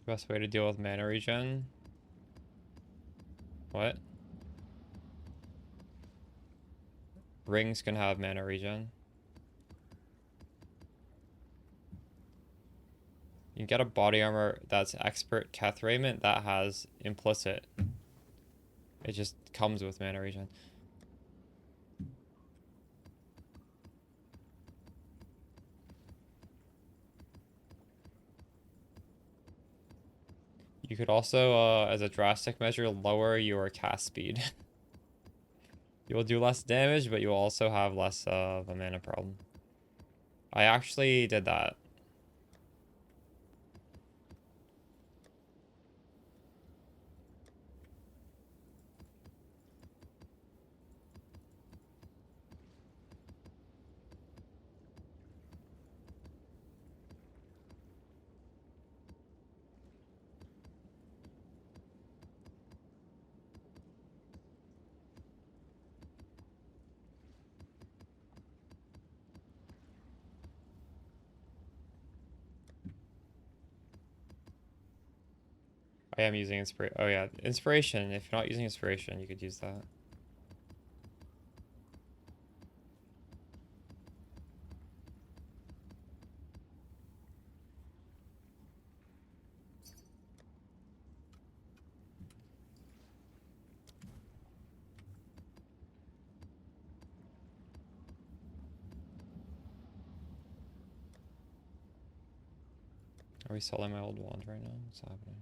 Best way to deal with mana regen? What? Rings can have mana regen. You can get a body armor that's expert Keth Raiment that has implicit. It just comes with mana regen. You could also, as a drastic measure, lower your cast speed. You will do less damage, but you will also have less of a mana problem. I actually did that. I am using inspiration. Oh yeah, inspiration. If you're not using inspiration, you could use that. Are we selling my old wand right now? What's happening?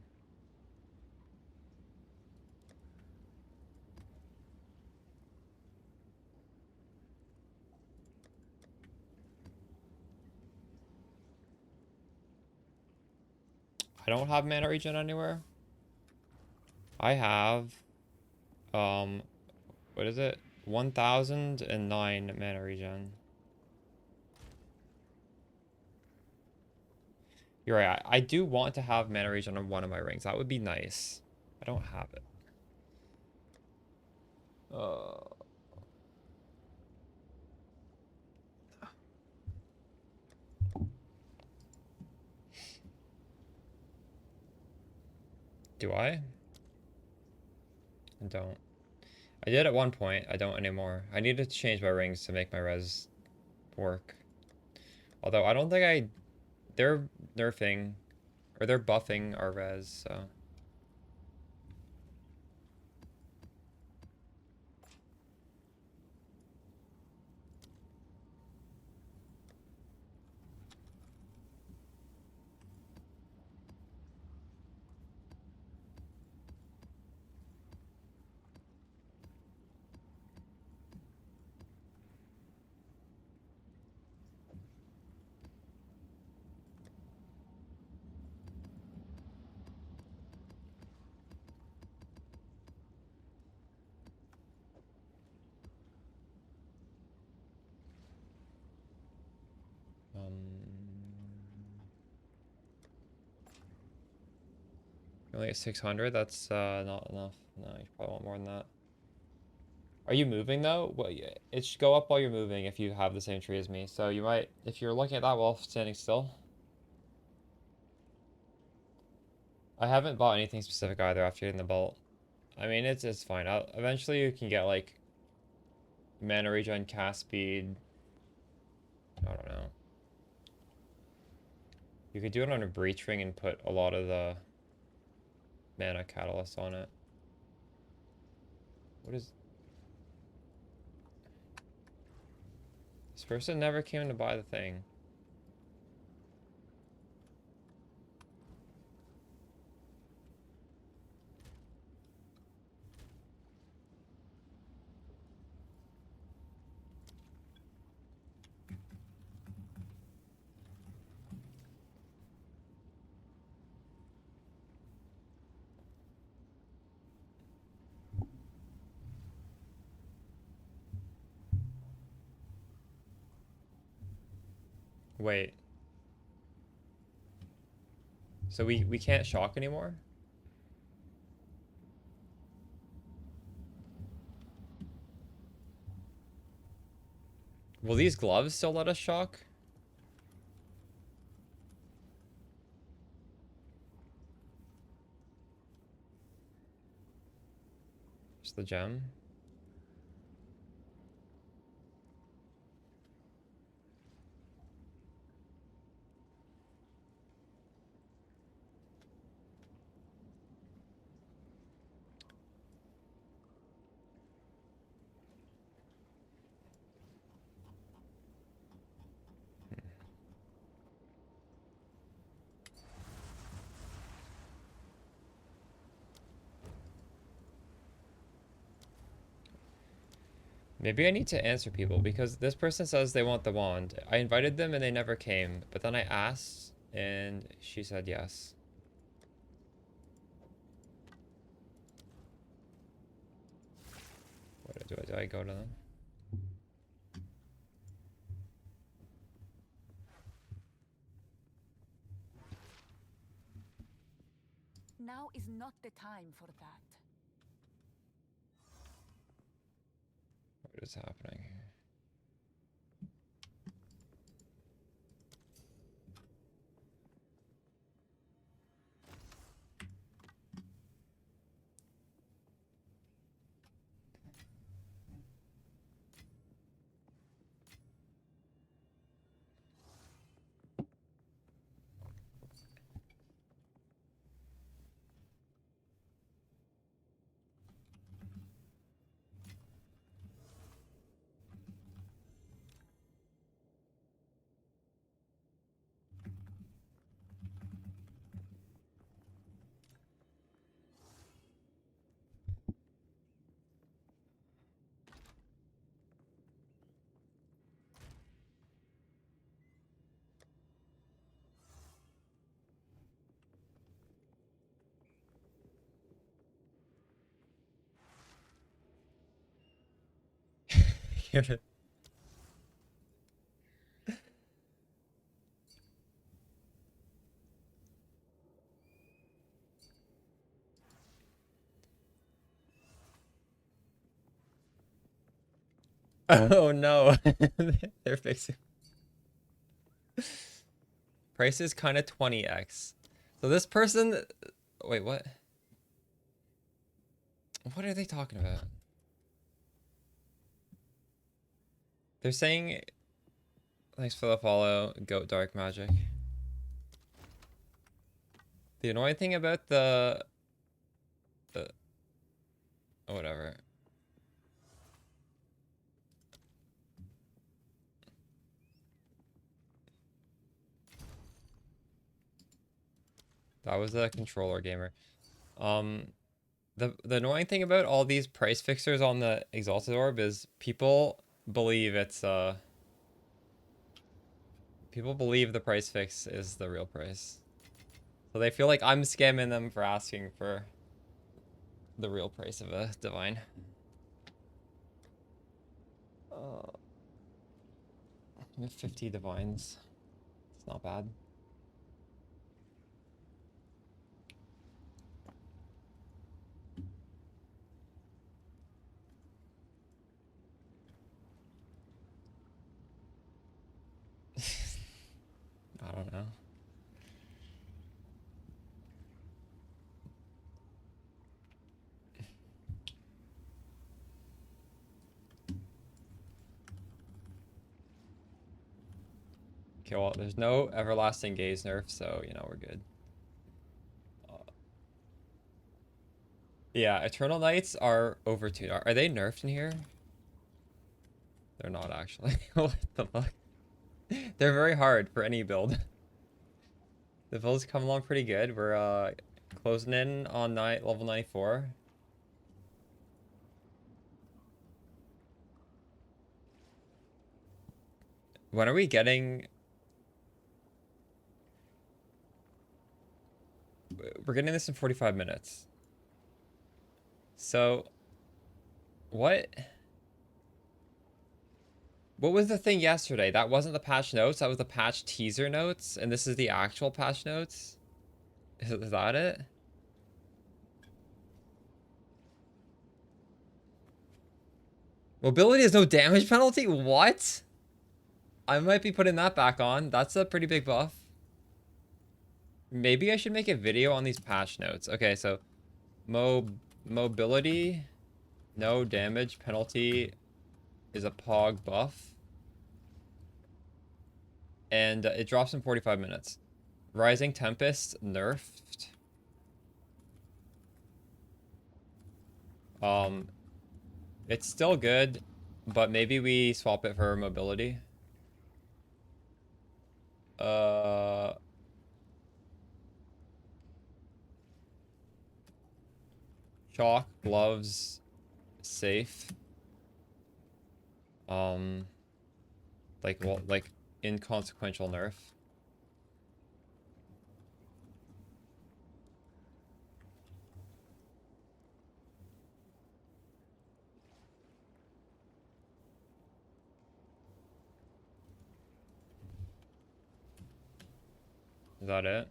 I don't have mana regen anywhere. I have, what is it? 1009 mana regen. You're right. I do want to have mana regen on one of my rings. That would be nice. I don't have it. Do I? I don't. I did at one point. I don't anymore. I need to change my rings to make my res work. Although I don't think they're nerfing or they're buffing our res, so. Only at 600. That's not enough. No, you probably want more than that. Are you moving though? Well, yeah, it should go up while you're moving if you have the same tree as me. So you might, if you're looking at that while standing still. I haven't bought anything specific either after getting the bolt. I mean, it's fine. Eventually you can get like mana regen, cast speed. I don't know. You could do it on a breach ring and put a lot of the mana catalyst on it. What is... This person never came to buy the thing. Wait. So we can't shock anymore? Will these gloves still let us shock? Just the gem? Maybe I need to answer people because this person says they want the wand. I invited them and they never came, but then I asked and she said yes. What do I go to them? Now is not the time for that. What is happening here? Oh no. They're fixing. Price is kind of 20x. So this person... Wait, what? What are they talking about? They're saying... Thanks for the follow, Goat Dark Magic. The annoying thing about the... Whatever. That was a controller gamer. The annoying thing about all these price fixers on the Exalted Orb is people believe it's people believe the price fix is the real price. So they feel like I'm scamming them for asking for the real price of a divine. We have 50 divines. It's not bad. Okay, well, there's no everlasting gaze nerf, so you know we're good. Yeah, Eternal Knights are overtuned. Are they nerfed in here? They're not actually. What the fuck? They're very hard for any build. The builds come along pretty good. We're closing in on level 94. When are we getting... We're getting this in 45 minutes. So, what was the thing yesterday? That wasn't the patch notes, that was the patch teaser notes, and this is the actual patch notes? Is that it? Mobility has no damage penalty? What? I might be putting that back on. That's a pretty big buff. Maybe I should make a video on these patch notes. Okay, so mobility, no damage penalty is a pog buff. And it drops in 45 minutes. Rising Tempest nerfed. It's still good, but maybe we swap it for mobility. Chalk, gloves, safe. Like inconsequential nerf. Is that it?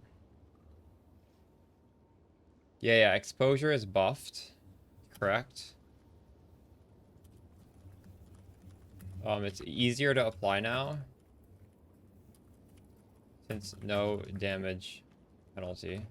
Yeah, exposure is buffed. Correct. It's easier to apply now. Since no damage penalty.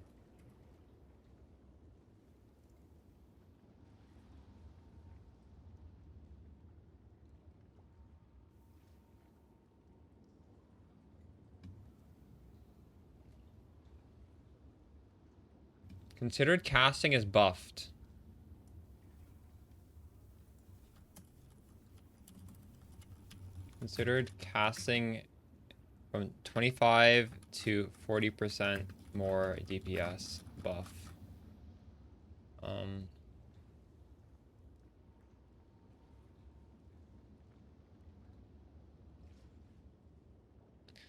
Considered casting is buffed. Considered casting from 25 to 40% more DPS buff.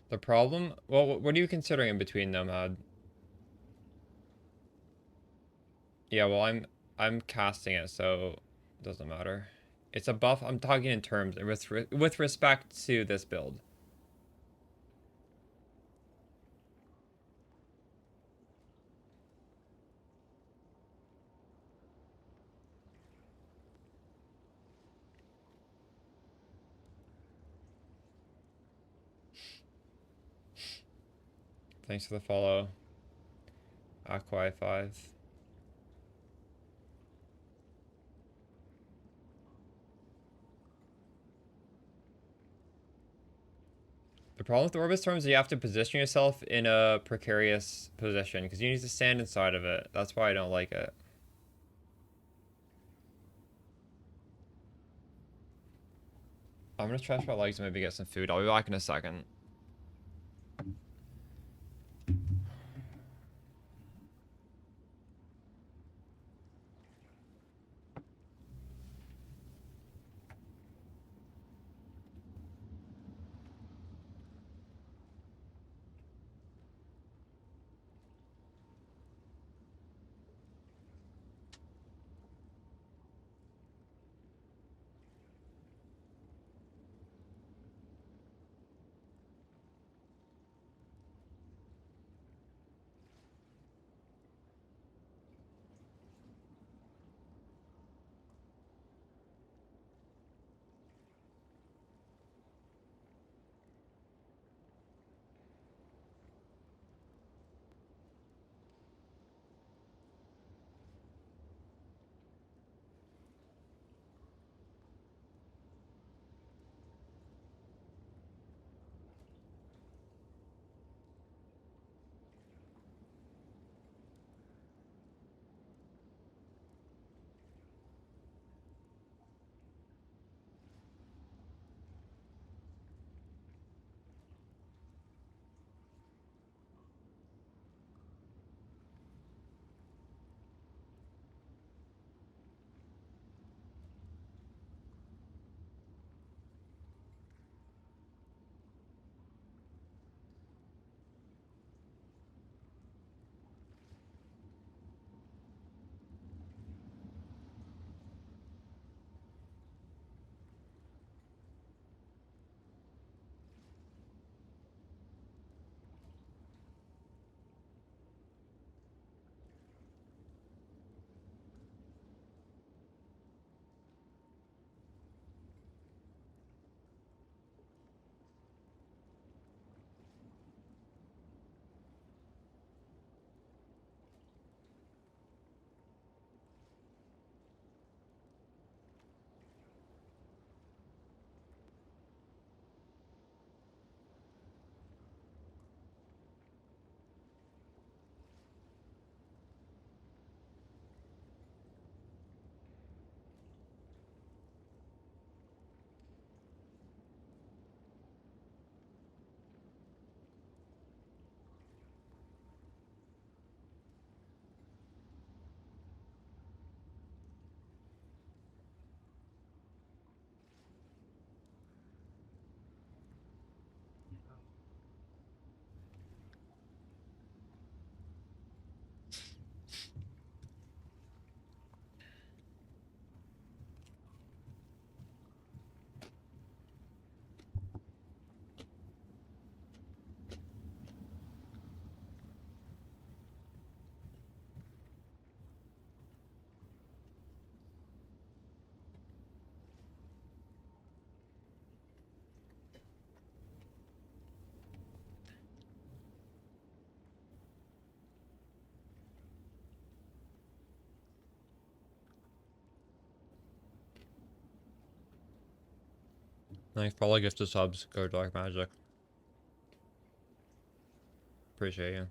The problem, well, what are you considering in between Nomad? Yeah, well, I'm casting it, so it doesn't matter. It's a buff. I'm talking in terms with respect to this build. Thanks for the follow. Aquai 5. The problem with the Orbis Storm is you have to position yourself in a precarious position because you need to stand inside of it. That's why I don't like it. I'm gonna stretch my legs and maybe get some food. I'll be back in a second. Thanks for all the gifted subs. Go Dark Magic. Appreciate you.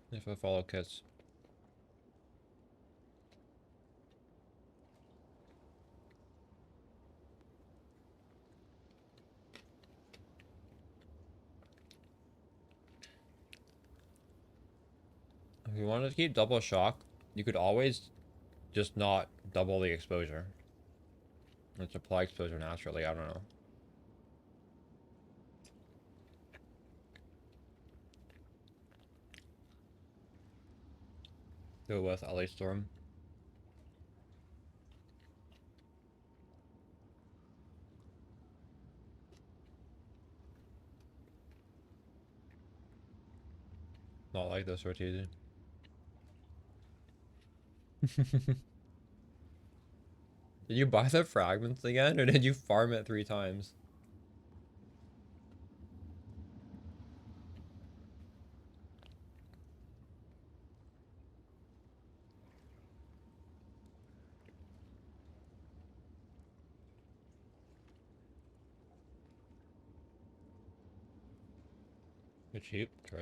If I follow kits. If you wanted to keep double shock, you could always just not double the exposure. Let's apply exposure naturally, I don't know. Do it with LA Storm. Not like this, Ortiz. Did you buy the fragments again, or did you farm it 3 times? You're cheap, true.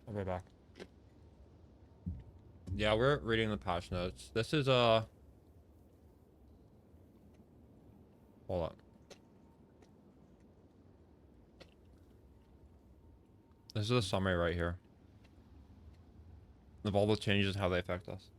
I'll be back. Yeah, we're reading the patch notes. This is hold on. This is a summary right here of all the changes and how they affect us.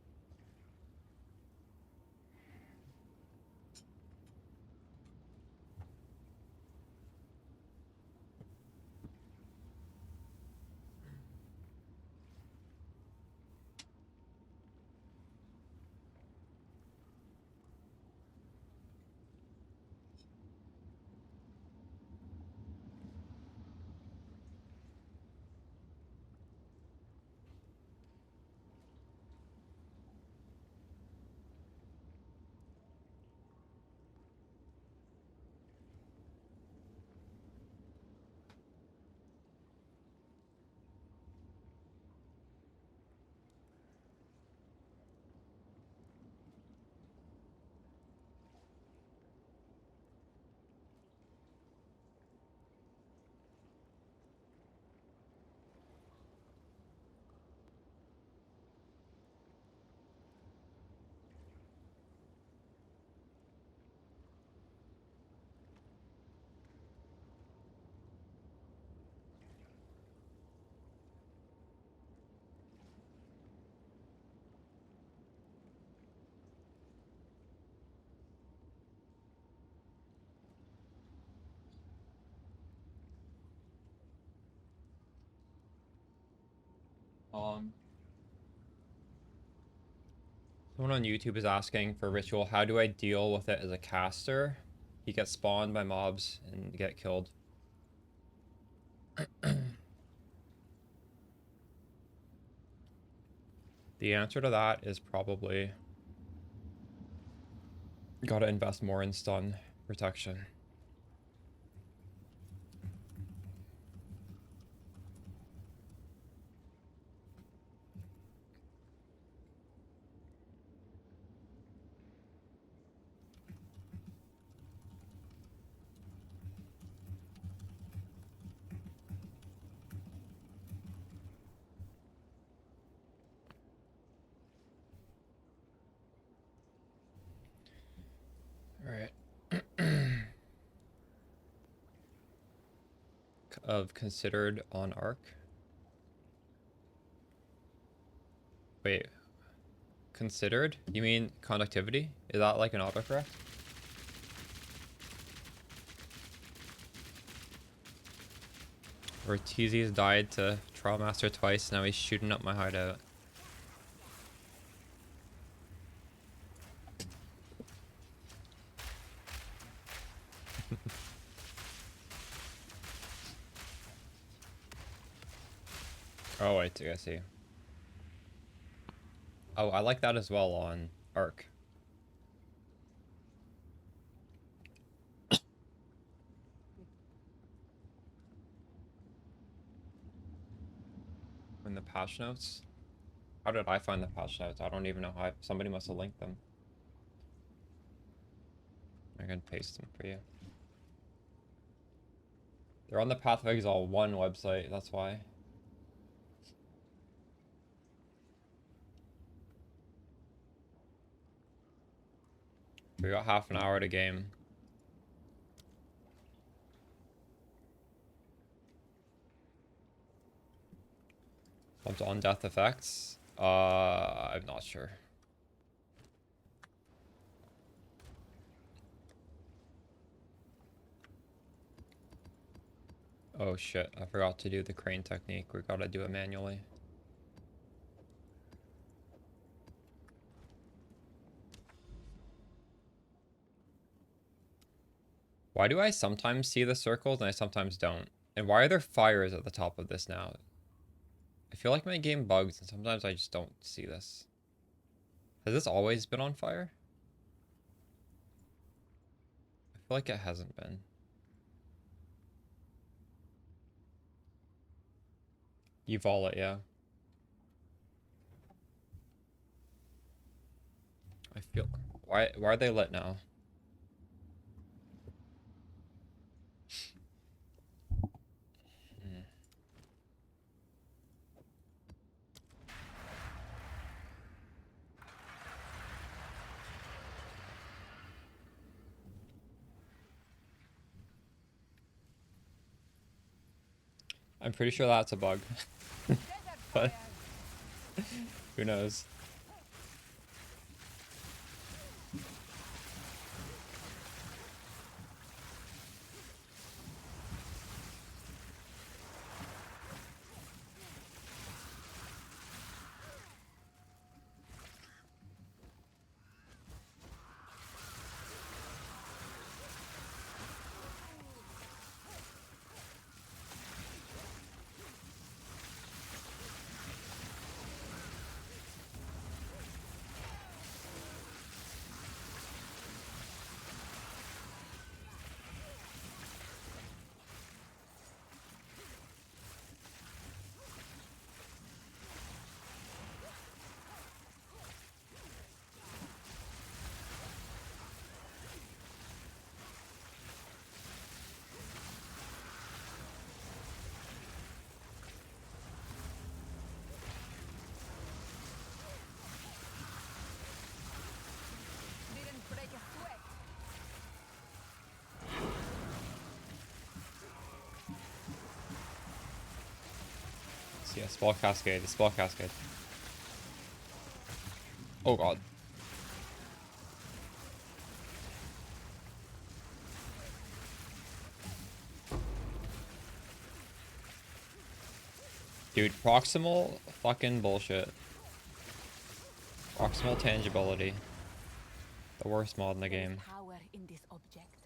Someone on YouTube is asking for ritual, how do I deal with it as a caster? he gets spawned by mobs and get killed. The answer to that is probably gotta invest more in stun protection. Alright. Of considered on arc. Wait. Considered? You mean conductivity? Is that like an autocorrect? Or TZ's died to Trial Master twice, now he's shooting up my hideout. Oh, wait, I see. Oh, I like that as well on arc. In the patch notes? How did I find the patch notes? I don't even know how somebody must have linked them. I can paste them for you. They're on the Path of Exile 1 website, that's why. We got half an hour to game. Bumped on death effects. I'm not sure. Oh shit, I forgot to do the crane technique. We gotta do it manually. Why do I sometimes see the circles and I sometimes don't? And why are there fires at the top of this now? I feel like my game bugs and sometimes I just don't see this. Has this always been on fire? I feel like it hasn't been. You vol it, yeah. I feel... Why are they lit now? I'm pretty sure that's a bug. But who knows? Didn't break a sweat. Yeah, spell cascade, spell cascade. Oh god. Dude, proximal fucking bullshit. Proximal tangibility. The worst mod in the game. Power in this object.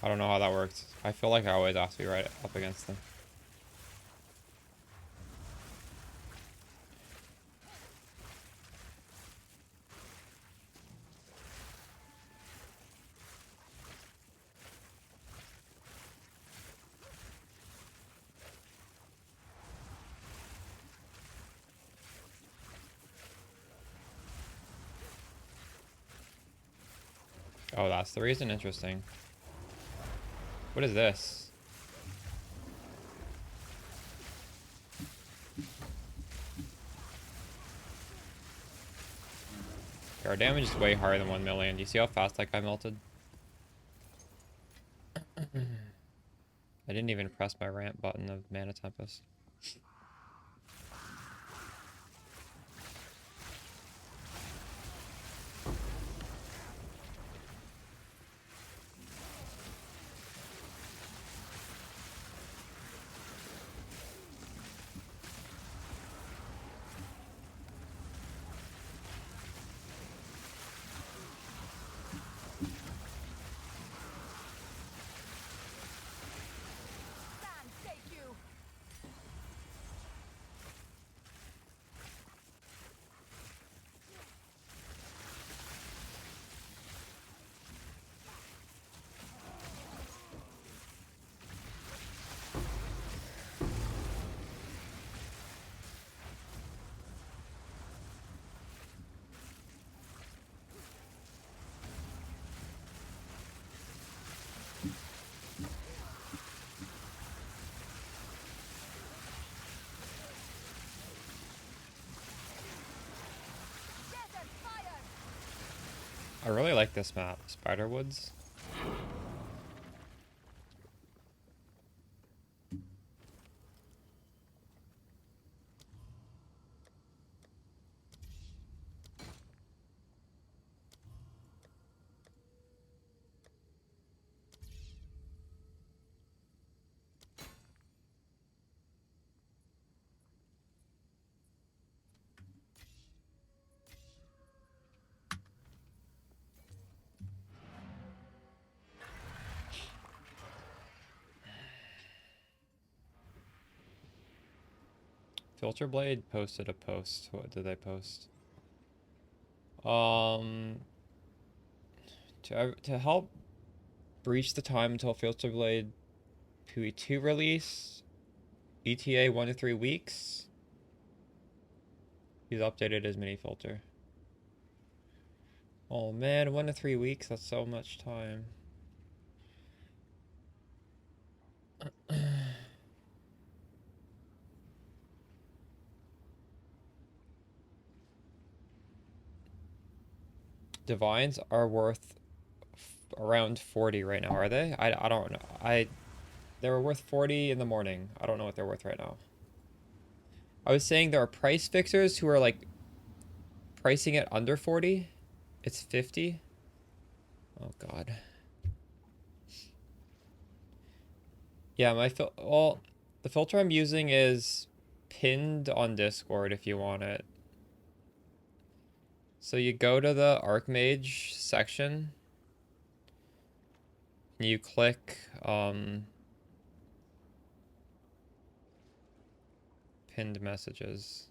I don't know how that works. I feel like I always have to be right up against them. Oh, that's the reason? Interesting. What is this? Okay, our damage is way higher than 1 million. Do you see how fast that guy melted? I didn't even press my ramp button of Mana Tempest. Stand, take you. Desert fire. I really like this map, Spiderwoods. Filter Blade posted a post. What did they post? To help breach the time until Filter Blade PoE 2 release, ETA 1 to 3 weeks. He's updated his mini filter. Oh man, 1 to 3 weeks, that's so much time. Divines are worth around 40 right now, are they? I don't know. They were worth 40 in the morning. I don't know what they're worth right now. I was saying there are price fixers who are like pricing it under 40. It's 50. Oh god. Yeah, well, the filter I'm using is pinned on Discord if you want it. So you go to the Archmage section. And you click pinned messages.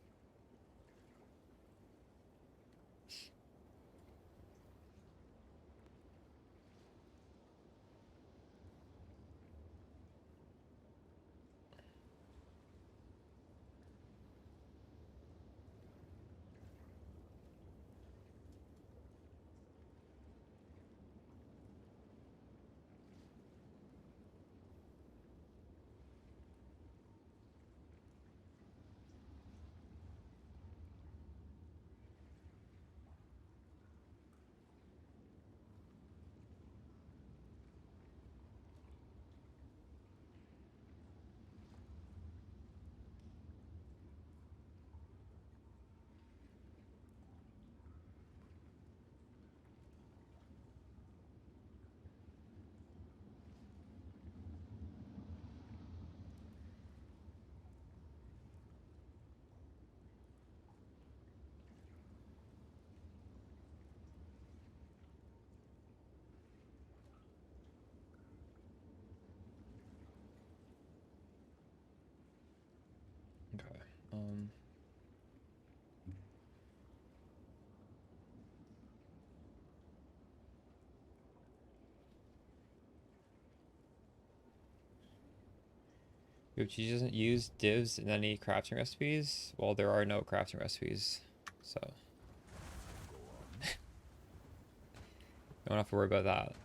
Gucci doesn't use divs in any crafting recipes. Well, there are no crafting recipes, so don't have to worry about that.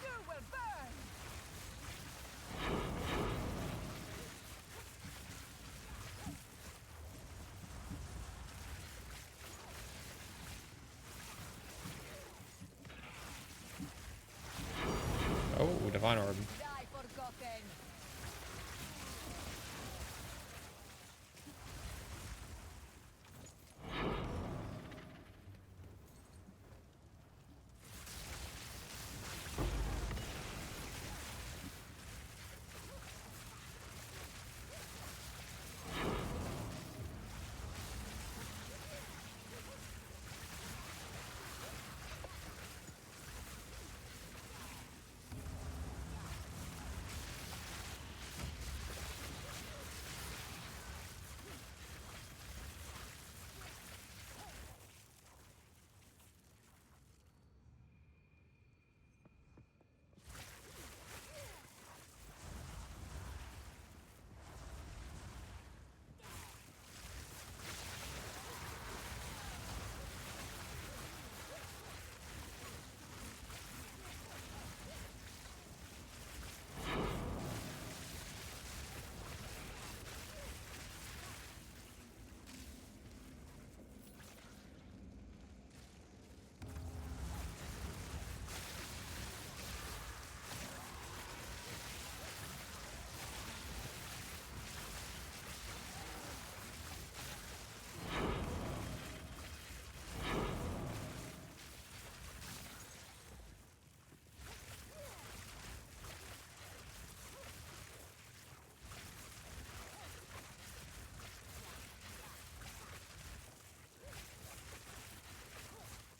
You will burn! Oh, divine orb. Die forgotten!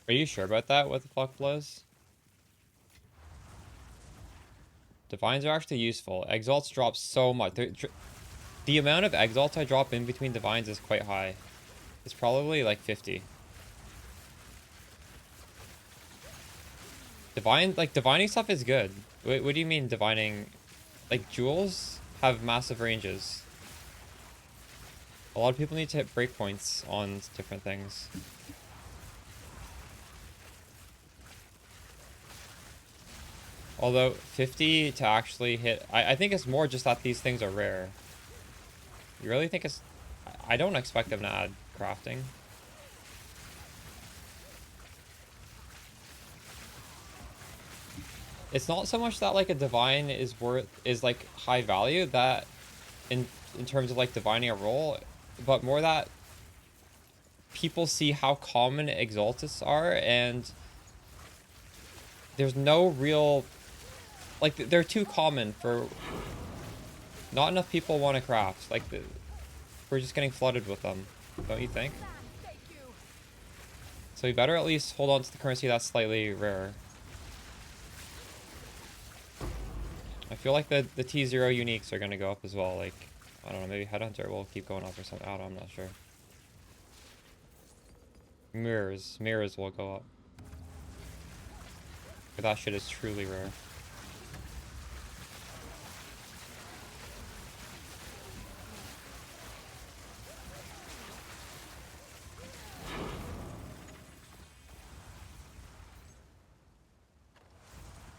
Are you sure about that? What the fuck, Blizz? Divines are actually useful. Exalts drop so much. The amount of exalts I drop in between divines is quite high. It's probably like 50. Divining stuff is good. What do you mean divining? Like, jewels have massive ranges. A lot of people need to hit breakpoints on different things. Although 50 to actually hit, I think it's more just that these things are rare. You really think it's... I don't expect them to add crafting. It's not so much that like a divine is like high value that in terms of like divining a role, but more that people see how common exaltists are and there's no real like they're too common for not enough people want to craft. Like we're just getting flooded with them, don't you think? Take you! So you better at least hold on to the currency that's slightly rarer. I feel like the T0 uniques are gonna go up as well. Like, I don't know, maybe Headhunter will keep going up or something. I don't know, I'm not sure. Mirrors will go up. But that shit is truly rare.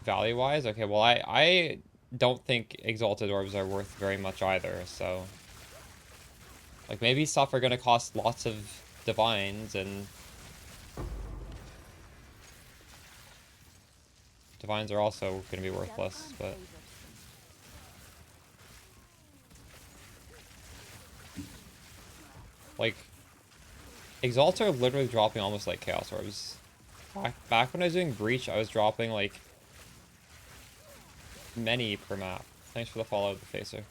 Value-wise? Okay, well, I don't think Exalted Orbs are worth very much either, so... Like, maybe stuff are gonna cost lots of divines, and divines are also going to be worthless, but like exalts are literally dropping almost like chaos orbs. Back when I was doing breach, I was dropping like many per map. Thanks for the follow, the facer.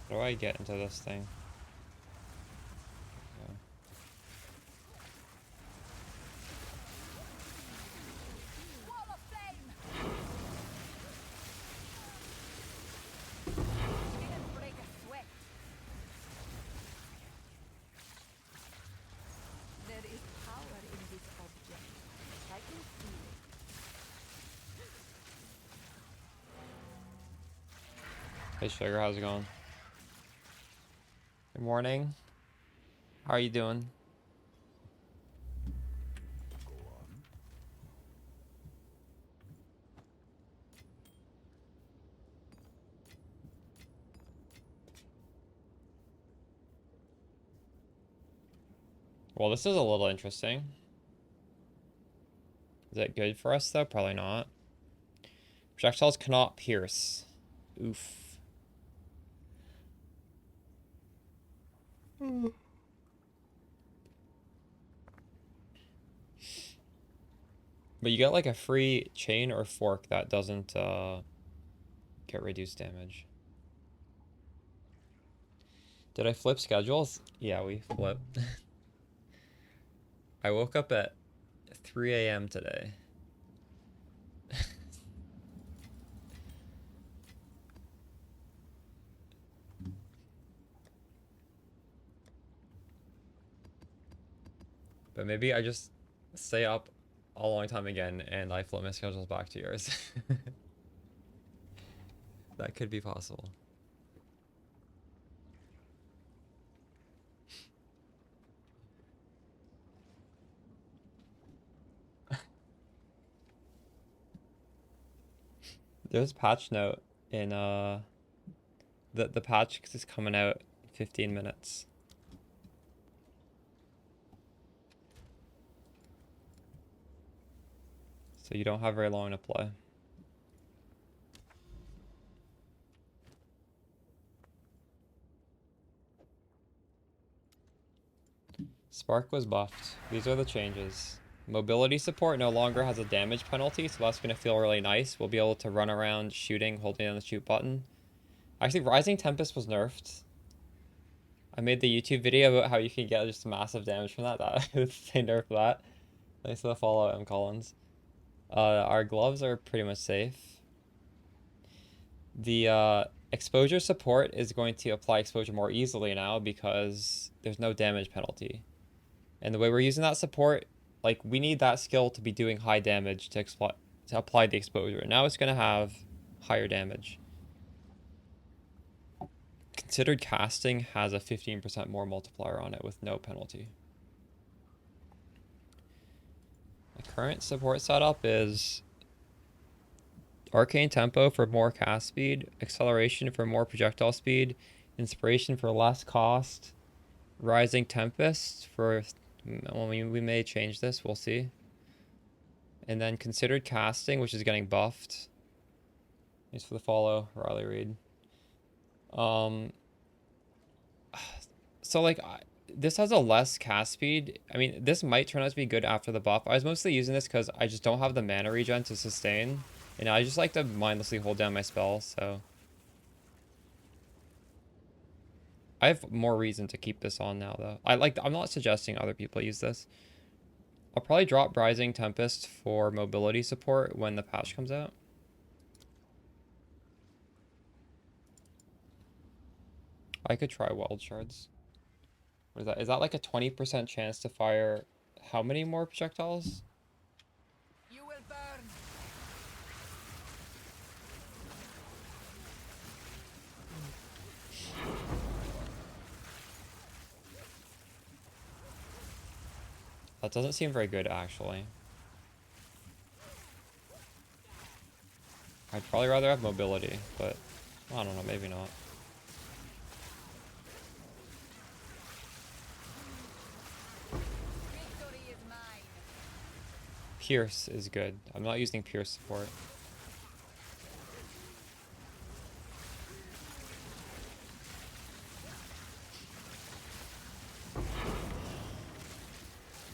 How do I get into this thing? Yeah. Wall of flame! Didn't break a sweat. There is power in this object. I can feel it. Hey Sugar, how's it going? Good morning. How are you doing? Well, this is a little interesting. Is that good for us though? Probably not. Projectiles cannot pierce. Oof. But you get like a free chain or fork that doesn't get reduced damage. Did I flip schedules? Yeah, we flipped. I woke up at 3 a.m. today. But maybe I just stay up a long time again and I flip my schedules back to yours. That could be possible. There's a patch note in the patch is coming out in 15 minutes. So you don't have very long to play. Spark was buffed. These are the changes. Mobility support no longer has a damage penalty, so that's going to feel really nice. We'll be able to run around shooting, holding down the shoot button. Actually, Rising Tempest was nerfed. I made the YouTube video about how you can get just massive damage from that. They nerfed that. Thanks for the follow, M. Collins. Our gloves are pretty much safe. The exposure support is going to apply exposure more easily now because there's no damage penalty. And the way we're using that support, like, we need that skill to be doing high damage to apply the exposure. Now it's going to have higher damage. Considered casting has a 15% more multiplier on it with no penalty. The current support setup is Arcane Tempo for more cast speed, Acceleration for more projectile speed, Inspiration for less cost, Rising Tempest for... Well, we may change this, we'll see. And then Considered Casting, which is getting buffed. Thanks for the follow, Riley Reed. So like this has a less cast speed. I mean, this might turn out to be good after the buff. I was mostly using this because I just don't have the mana regen to sustain. And I just like to mindlessly hold down my spells, so I have more reason to keep this on now though. I'm not suggesting other people use this. I'll probably drop Rising Tempest for mobility support when the patch comes out. I could try Wild Shards. What is that? Is that like a 20% chance to fire how many more projectiles? You will burn. That doesn't seem very good, actually. I'd probably rather have mobility, but I don't know, maybe not. Victory is mine. Pierce is good. I'm not using Pierce support.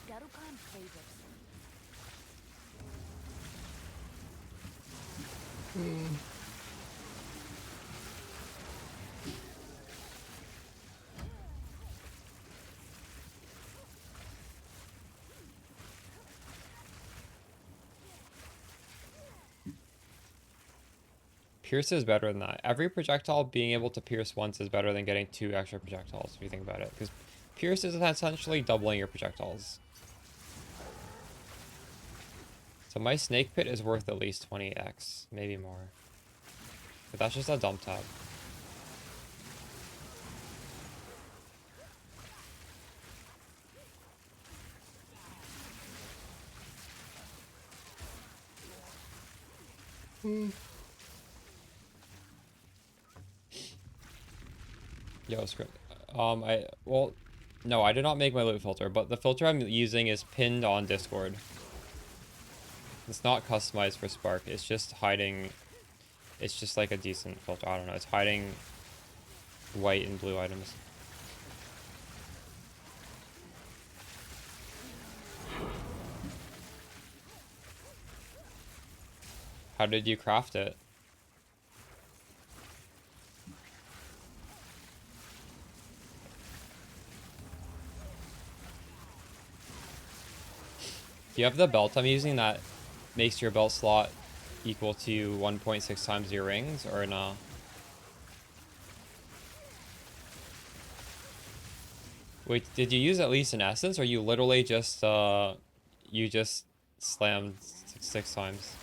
Garukan favors. Pierce is better than that. Every projectile being able to pierce once is better than getting 2 extra projectiles, if you think about it. Because Pierce is essentially doubling your projectiles. So my Snake Pit is worth at least 20x, maybe more. But that's just a dump tab. Yo, script. Well, no, I did not make my loot filter, but the filter I'm using is pinned on Discord. It's not customized for Spark. It's just hiding. It's just like a decent filter. I don't know. It's hiding white and blue items. How did you craft it? Do you have the belt I'm using that makes your belt slot equal to 1.6 times your rings, or no? Wait, did you use at least an essence, or you literally just you just slammed six times?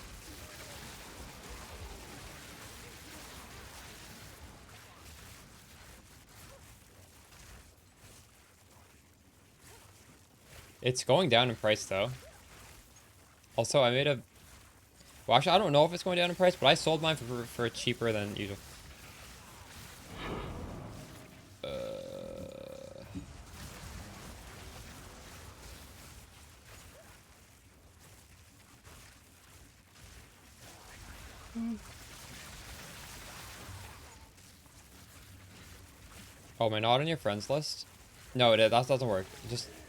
It's going down in price though. Also, I made a. Well, actually, I don't know if it's going down in price, but I sold mine for cheaper than usual. Oh, am I not on your friends list? No, that doesn't work.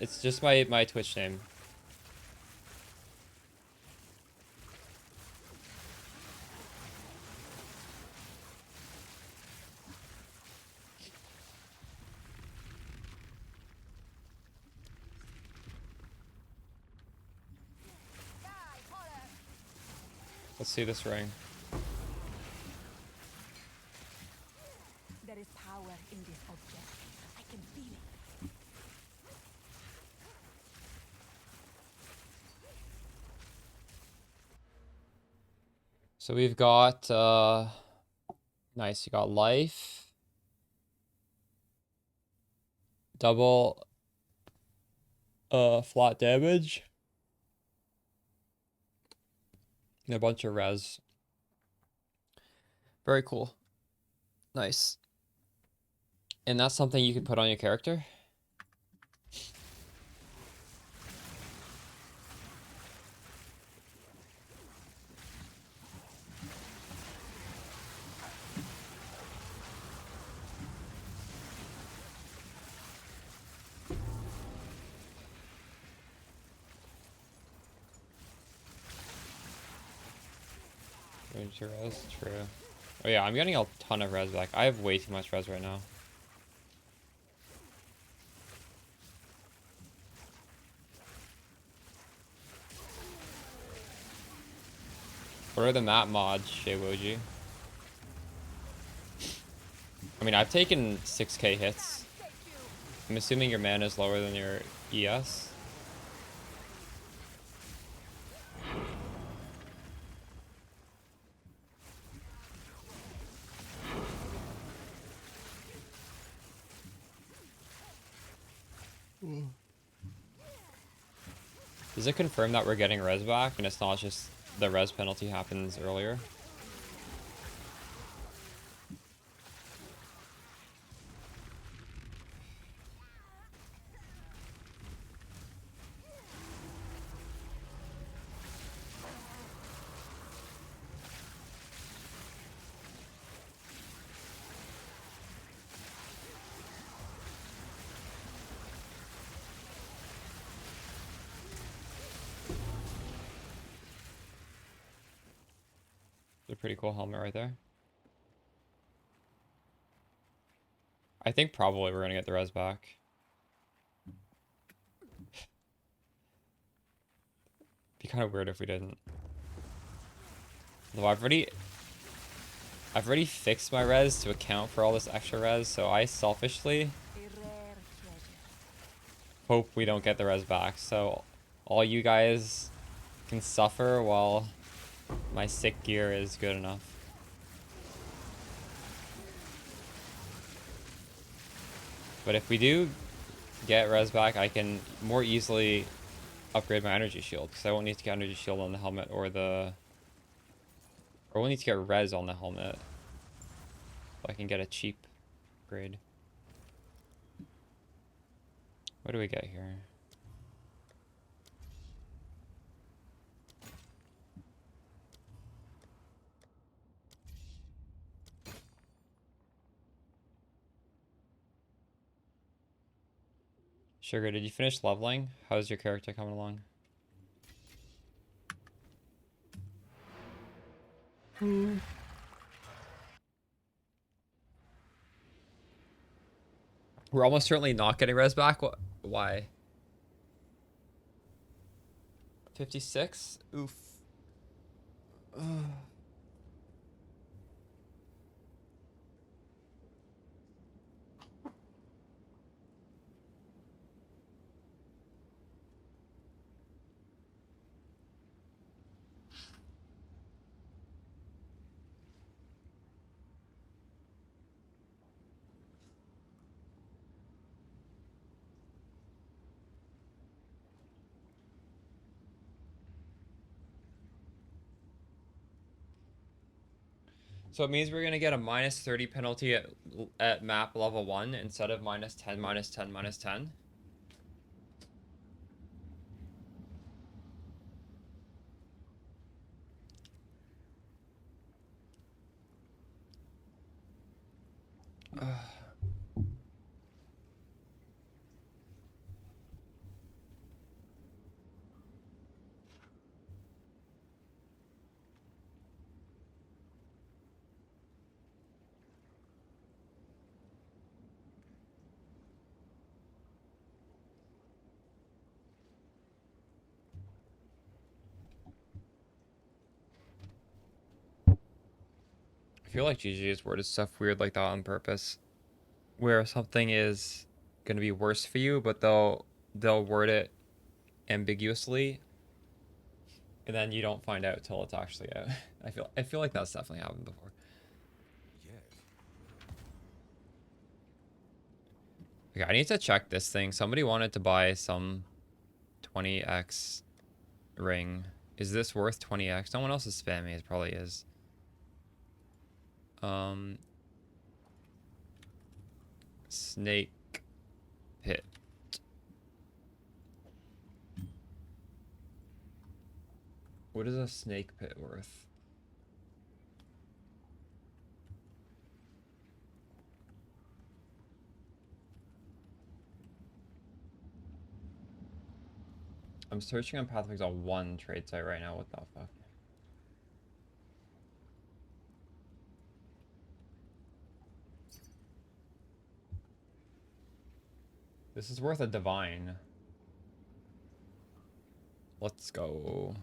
It's just my Twitch name. Let's see this ring. There is power in this object. I can feel it. So we've got nice. You got life, double flat damage, and a bunch of res. Very cool. Nice. And that's something you can put on your character. To res, true. Oh yeah, I'm getting a ton of res back. I have way too much res right now. What are the map mods, Shaywoji? I mean, I've taken 6k hits. I'm assuming your mana is lower than your ES. Does it confirm that we're getting res back and it's not just the res penalty happens earlier? It's a pretty cool helmet right there. I think probably we're gonna get the res back. Be kind of weird if we didn't. Though I've already fixed my res to account for all this extra res, so I selfishly hope we don't get the res back. So all you guys can suffer while my sick gear is good enough. But if we do get res back, I can more easily upgrade my energy shield, because I won't need to get energy shield on the helmet or we'll need to get res on the helmet. So I can get a cheap upgrade. What do we get here? Sugar, did you finish leveling? How's your character coming along? We're almost certainly not getting res back. Why? 56? Oof. So it means we're gonna get a minus 30 penalty at map level 1 instead of minus 10, minus 10, minus 10. I feel like GG's worded stuff weird like that on purpose, where something is gonna be worse for you, but they'll word it ambiguously, and then you don't find out till it's actually out. I feel like that's definitely happened before. Okay, I need to check this thing. Somebody wanted to buy some 20x ring. Is this worth 20x? Someone else is spamming. It probably is. Snake pit. What is a snake pit worth? I'm searching on Pathfinder on one trade site right now. What the fuck? This is worth a divine. Let's go.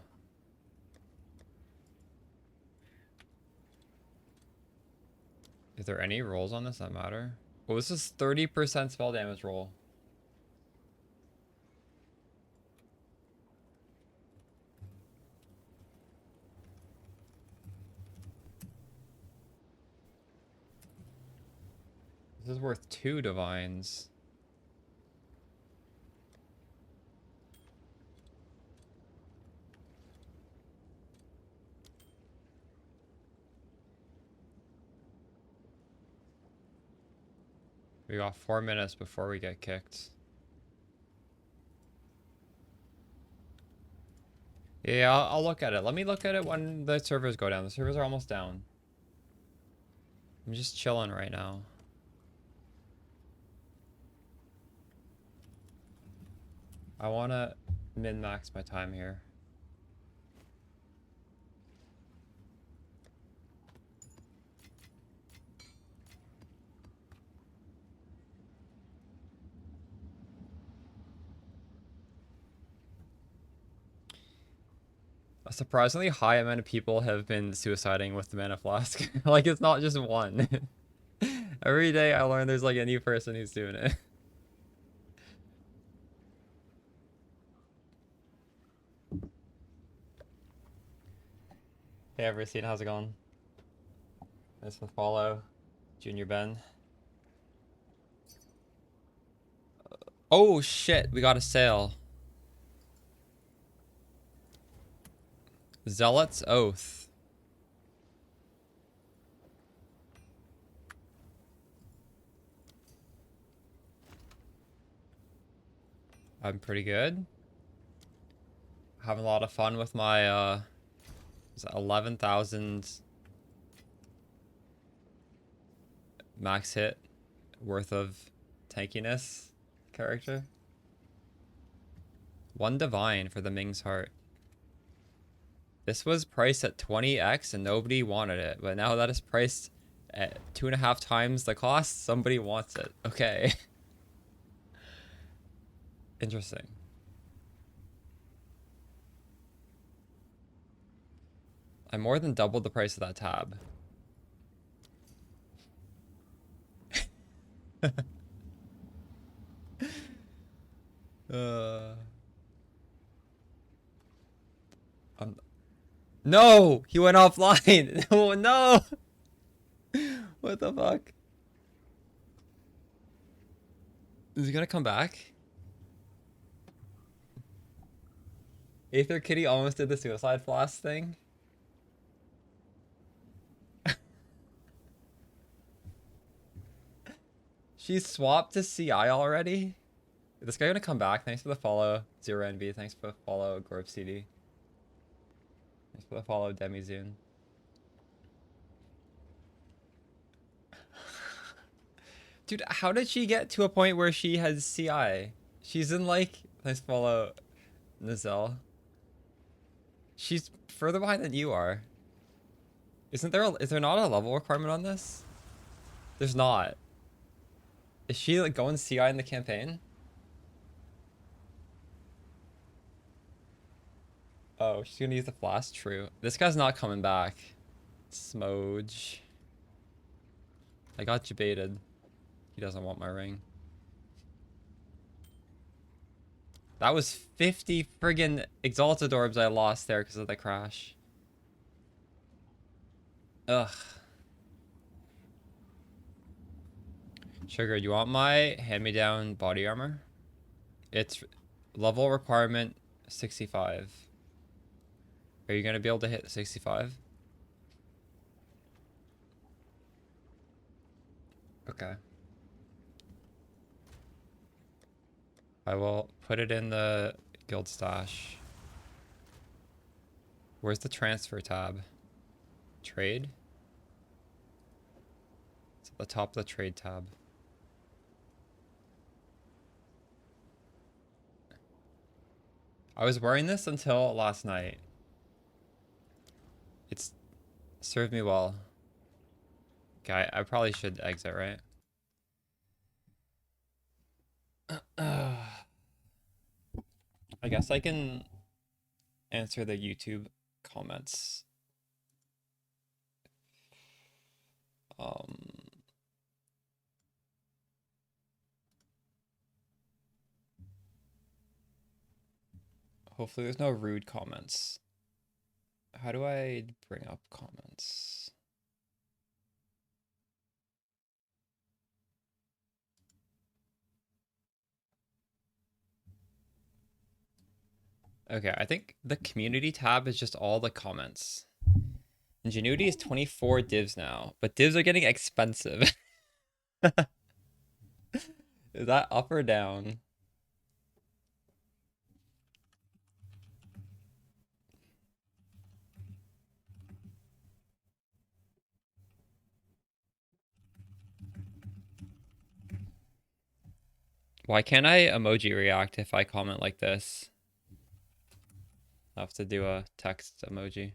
Is there any rolls on this that matter? Well, this is 30% spell damage roll. This is worth 2 divines. We got 4 minutes before we get kicked. Yeah, I'll look at it. Let me look at it when the servers go down. The servers are almost down. I'm just chilling right now. I want to min-max my time here. A surprisingly high amount of people have been suiciding with the mana flask. Like, it's not just one. Every day I learn there's like a new person who's doing it. Hey, Everseen, how's it going? Nice to follow. Junior Ben. Oh shit, we got a sale. Zealot's Oath. I'm pretty good. Having a lot of fun with my 11,000 max hit worth of tankiness character. 1 divine for the Ming's Heart. This was priced at 20x and nobody wanted it, but now that it's priced at 2.5 times the cost, somebody wants it. Okay. Interesting. I more than doubled the price of that tab. No! He went offline! Oh no! What the fuck? Is he gonna come back? Aether Kitty almost did the suicide floss thing. She's swapped to CI already? Is this guy gonna come back? Thanks for the follow, Zero NB. Thanks for the follow, Gorb CD. Thanks for the follow, Demizoon. Dude, how did she get to a point where she has CI? She's in like, thanks for follow, Nizelle. She's further behind than you are. Is there not a level requirement on this? There's not. Is she like going CI in the campaign? Oh, she's gonna use the flash. True. This guy's not coming back. Smoge. I got you baited. He doesn't want my ring. That was 50 friggin' Exalted Orbs I lost there because of the crash. Ugh. Sugar, you want my hand-me-down body armor? It's level requirement 65. Are you gonna be able to hit 65? Okay. I will put it in the guild stash. Where's the transfer tab? Trade? It's at the top of the trade tab. I was wearing this until last night. It's served me well. Okay, I probably should exit, right? I guess I can answer the YouTube comments. Um, Hopefully there's no rude comments. How do I bring up comments? Okay, I think the community tab is just all the comments. Ingenuity is 24 divs now, but divs are getting expensive. Is that up or down? Why can't I emoji react if I comment like this? I have to do a text emoji.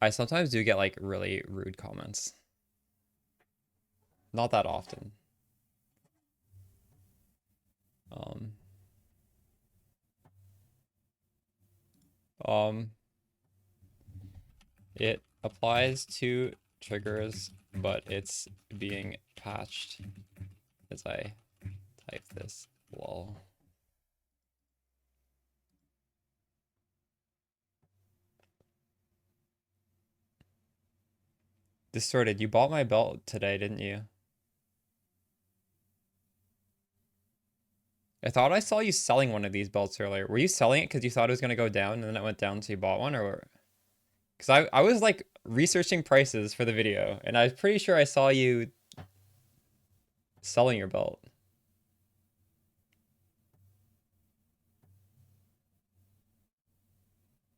I sometimes do get like really rude comments. Not that often. Um, um, it applies to triggers, but it's being patched as I type this. Lol. Distorted, you bought my belt today, didn't you? I thought I saw you selling one of these belts earlier. Were you selling it because you thought it was going to go down and then it went down so you bought one? Or because I was like researching prices for the video and I was pretty sure I saw you selling your belt.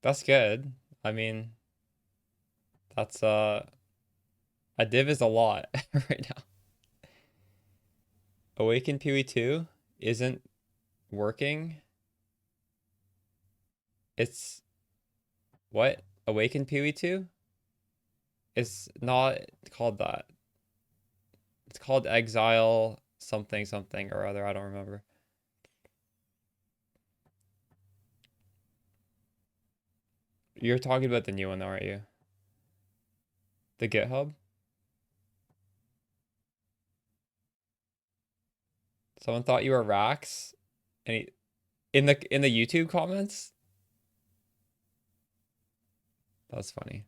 That's good. I mean, that's a div is a lot right now. Awaken PoE 2 isn't working. It's what? Awaken PoE 2? It's not called that. It's called Exile something something or other. I don't remember. You're talking about the new one though, aren't you? The GitHub? Someone thought you were Rax, and in the YouTube comments. That's funny.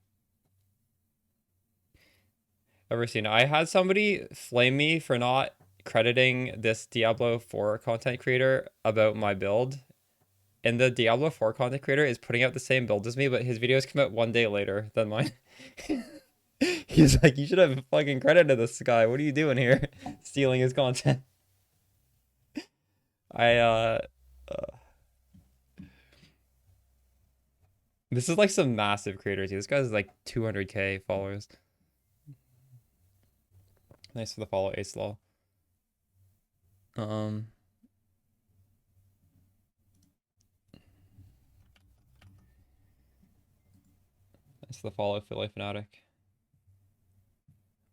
Ever seen? I had somebody flame me for not crediting this Diablo 4 content creator about my build, and the Diablo 4 content creator is putting out the same build as me, but his videos come out one day later than mine. He's like, you should have fucking credited this guy. What are you doing here? Stealing his content. I This is like some massive creator too. This guy's like 200k followers. Nice for the follow, Ace Law. Um, nice for the follow, Philly Fanatic.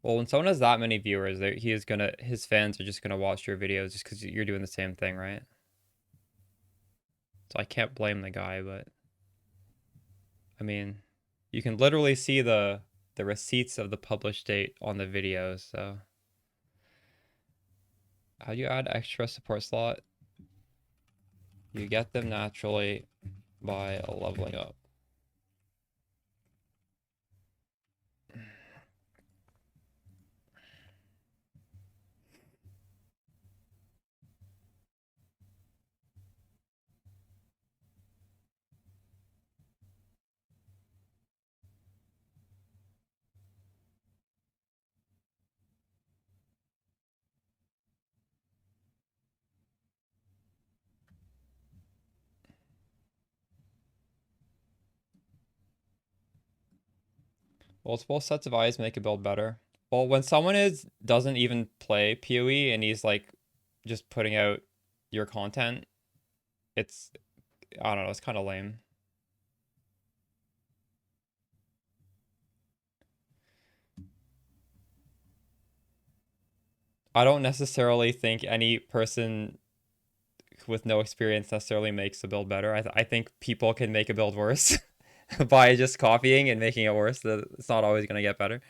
Well, when someone has that many viewers, his fans are just gonna watch your videos just because you're doing the same thing, right? So I can't blame the guy, but I mean, you can literally see the receipts of the published date on the videos. So how do you add extra support slot? You get them naturally by leveling up. Multiple sets of eyes make a build better. Well, when someone doesn't even play PoE and he's like just putting out your content, it's I don't know, it's kind of lame. I don't necessarily think any person with no experience necessarily makes a build better. I think people can make a build worse by just copying and making it worse. It's not always going to get better.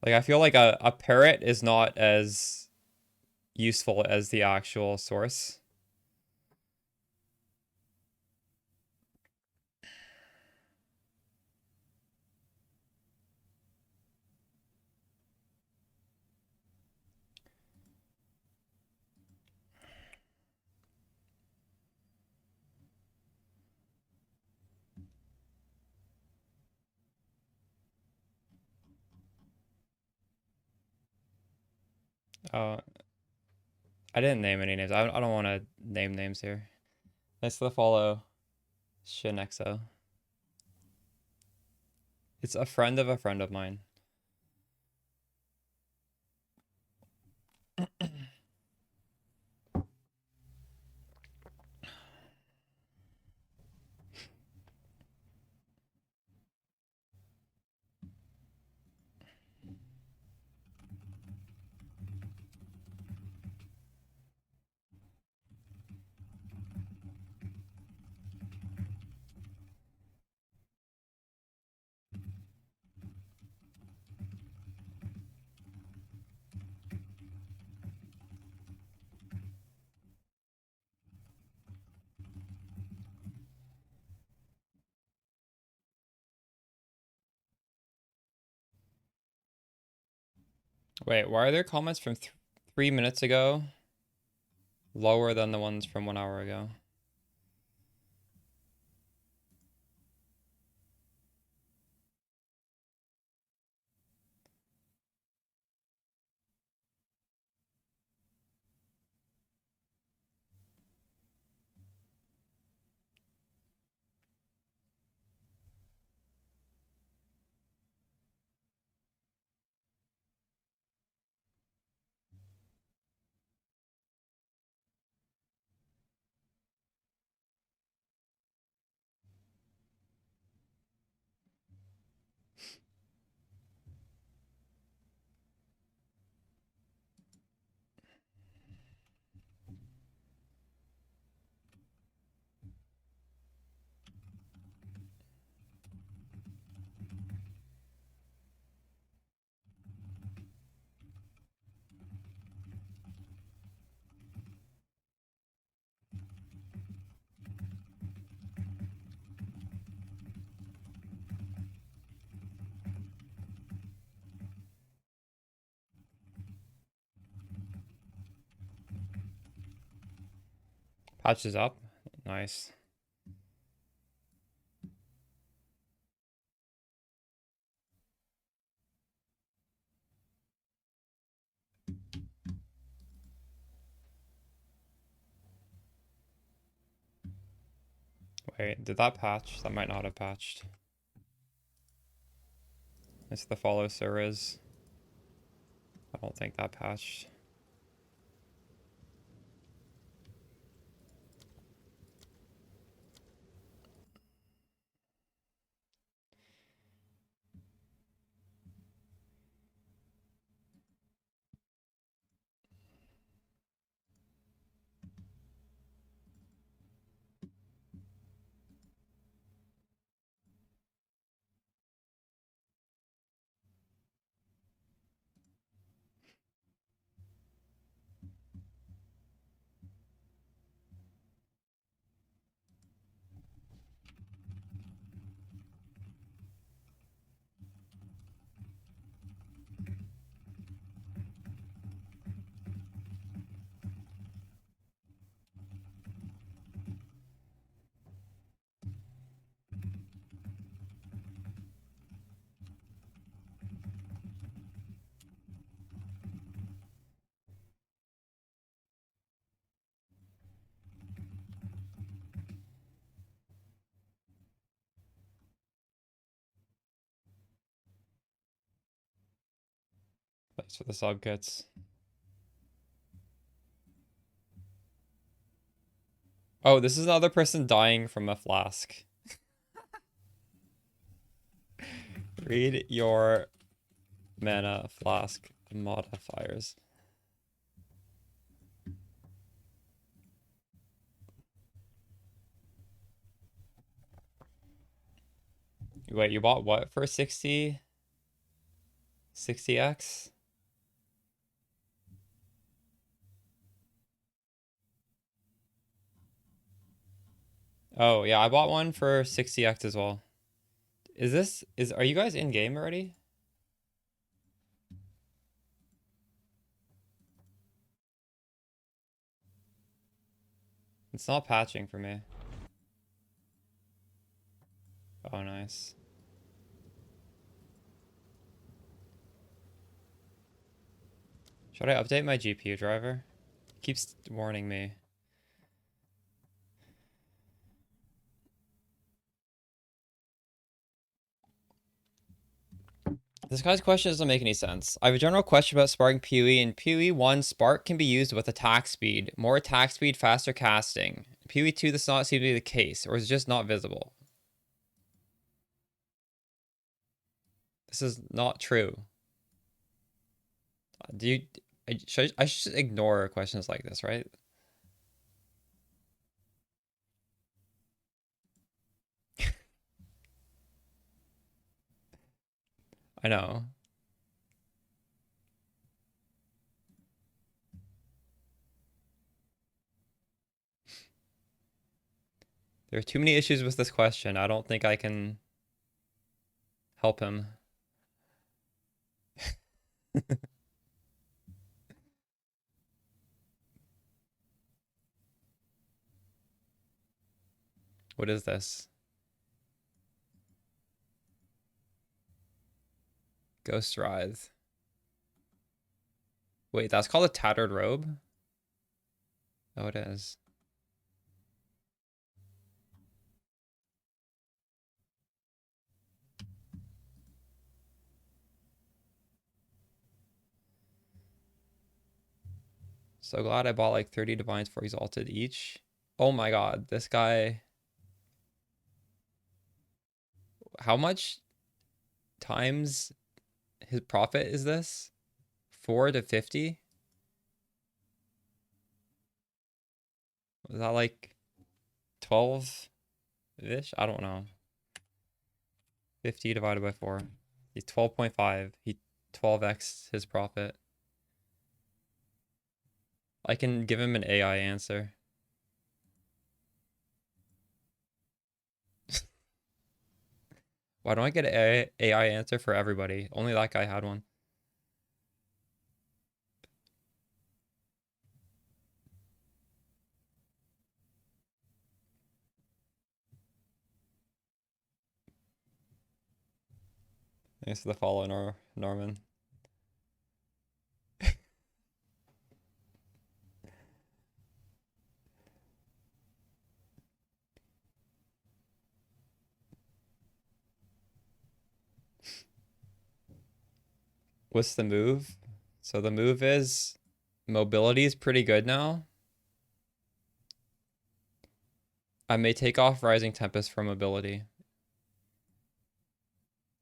Like, I feel like a parrot is not as useful as the actual source. Uh, I didn't name any names. I don't want to name names here. Thanks for the follow, Shinexo. It's a friend of mine. Wait, why are there comments from 3 minutes ago lower than the ones from 1 hour ago? Patches up. Nice. Wait, did that patch? That might not have patched. It's the follow Suriz. I don't think that patched. Thanks for the sub kits. Oh, this is another person dying from a flask. Read your mana flask modifiers. Wait, you bought what for 60x? Oh, yeah, I bought one for 60x as well. Are you guys in game already? It's not patching for me. Oh, nice. Should I update my GPU driver? It keeps warning me. This guy's question doesn't make any sense. I have a general question about sparking PoE. In PoE 1, spark can be used with attack speed. More attack speed, faster casting. PoE 2, this does not seem to be the case, or is it just not visible? This is not true. Do you... I should ignore questions like this, right? I know. There are too many issues with this question. I don't think I can help him. What is this? Ghost Writhe. Wait, that's called a tattered robe? Oh, it is. So glad I bought like 30 divines for exalted each. Oh my god, this guy. How much times his profit is this? 4 to 50? Was that like 12-ish? I don't know. 50 divided by 4. He's 12.5. He 12x his profit. I can give him an AI answer. Why don't I get an AI answer for everybody? Only that guy had one. Thanks for the follow, Norman. What's the move? So the move is mobility is pretty good now. I may take off Rising Tempest for mobility.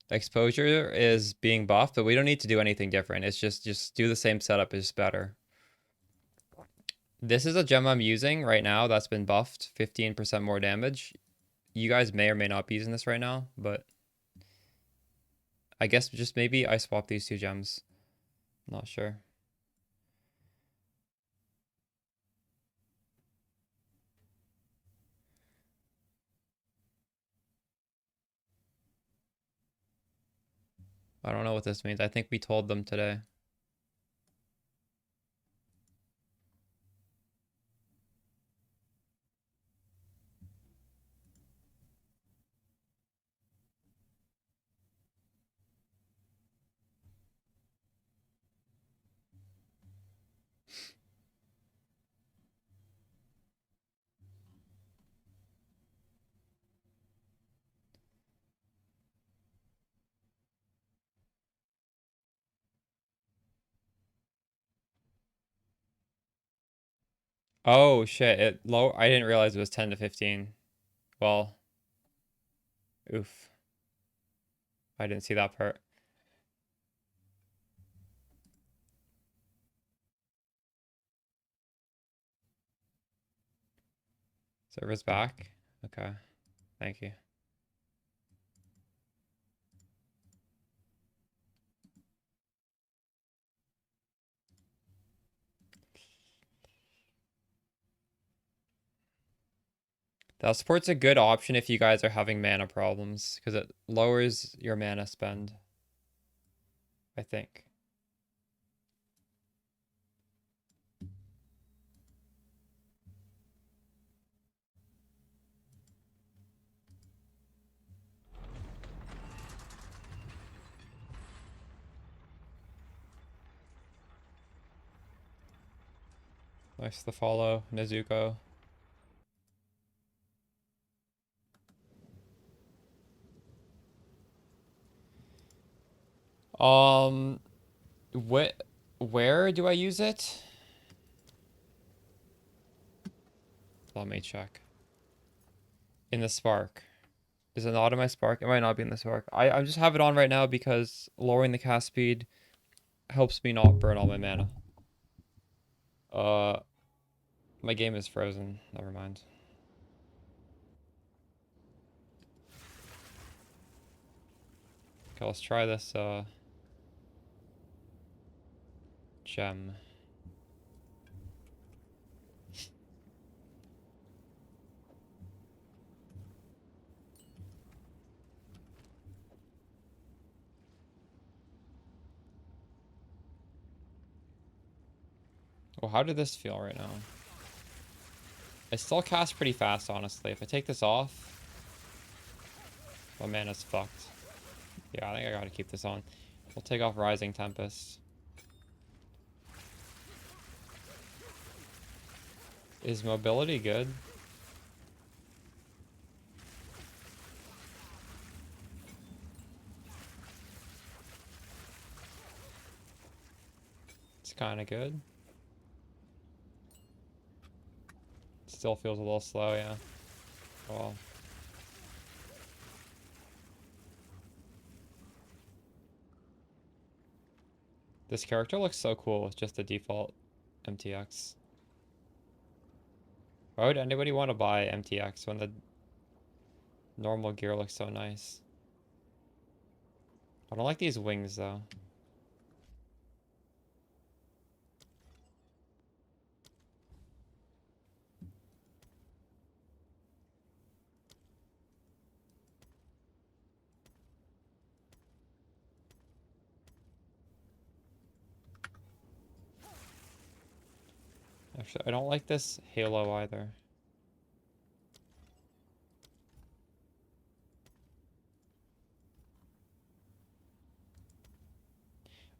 Exposure is being buffed, but we don't need to do anything different. It's just do the same setup, is better. This is a gem I'm using right now that's been buffed, 15% more damage. You guys may or may not be using this right now, but I guess just maybe I swap these two gems. Not sure. I don't know what this means. I think we told them today. Oh shit, I didn't realize it was 10 to 15. Well, oof. I didn't see that part. Server's back. Okay. Thank you. That support's a good option if you guys are having mana problems, because it lowers your mana spend, I think. Nice the follow, Nezuko. Um, what, where do I use it? Let me check. In the Spark. Is it not in my Spark? It might not be in the Spark. I just have it on right now because lowering the cast speed helps me not burn all my mana. Uh, my game is frozen. Never mind. Okay, let's try this, gem. Well, how did this feel right now? I still cast pretty fast, honestly. If I take this off, my mana's fucked. Yeah, I think I gotta keep this on. We'll take off Rising Tempest. Is mobility good? It's kind of good. Still feels a little slow, yeah. Well, this character looks so cool with just the default MTX. Why would anybody want to buy MTX when the normal gear looks so nice? I don't like these wings, though. Actually, I don't like this halo either.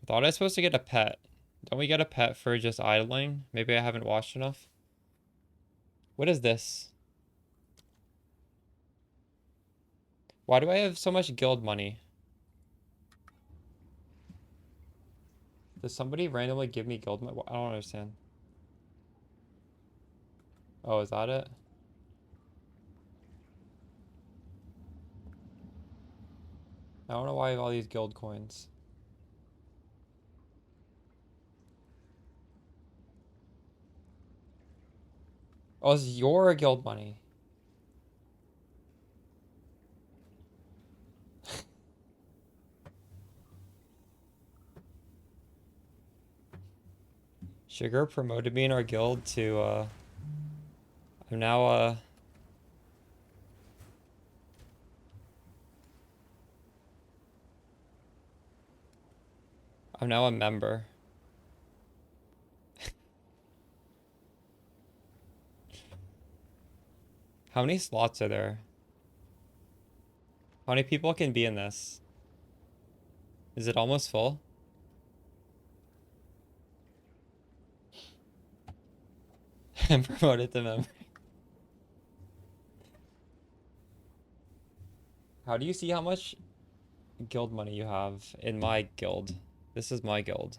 I thought I was supposed to get a pet. Don't we get a pet for just idling? Maybe I haven't watched enough. What is this? Why do I have so much guild money? Does somebody randomly give me guild money? I don't understand. Oh, is that it? I don't know why I have all these guild coins. Oh, it's your guild money. Sugar promoted me in our guild to, I'm now, I'm now a member. How many slots are there? How many people can be in this? Is it almost full? I'm promoted to member. How do you see how much guild money you have in my guild? This is my guild.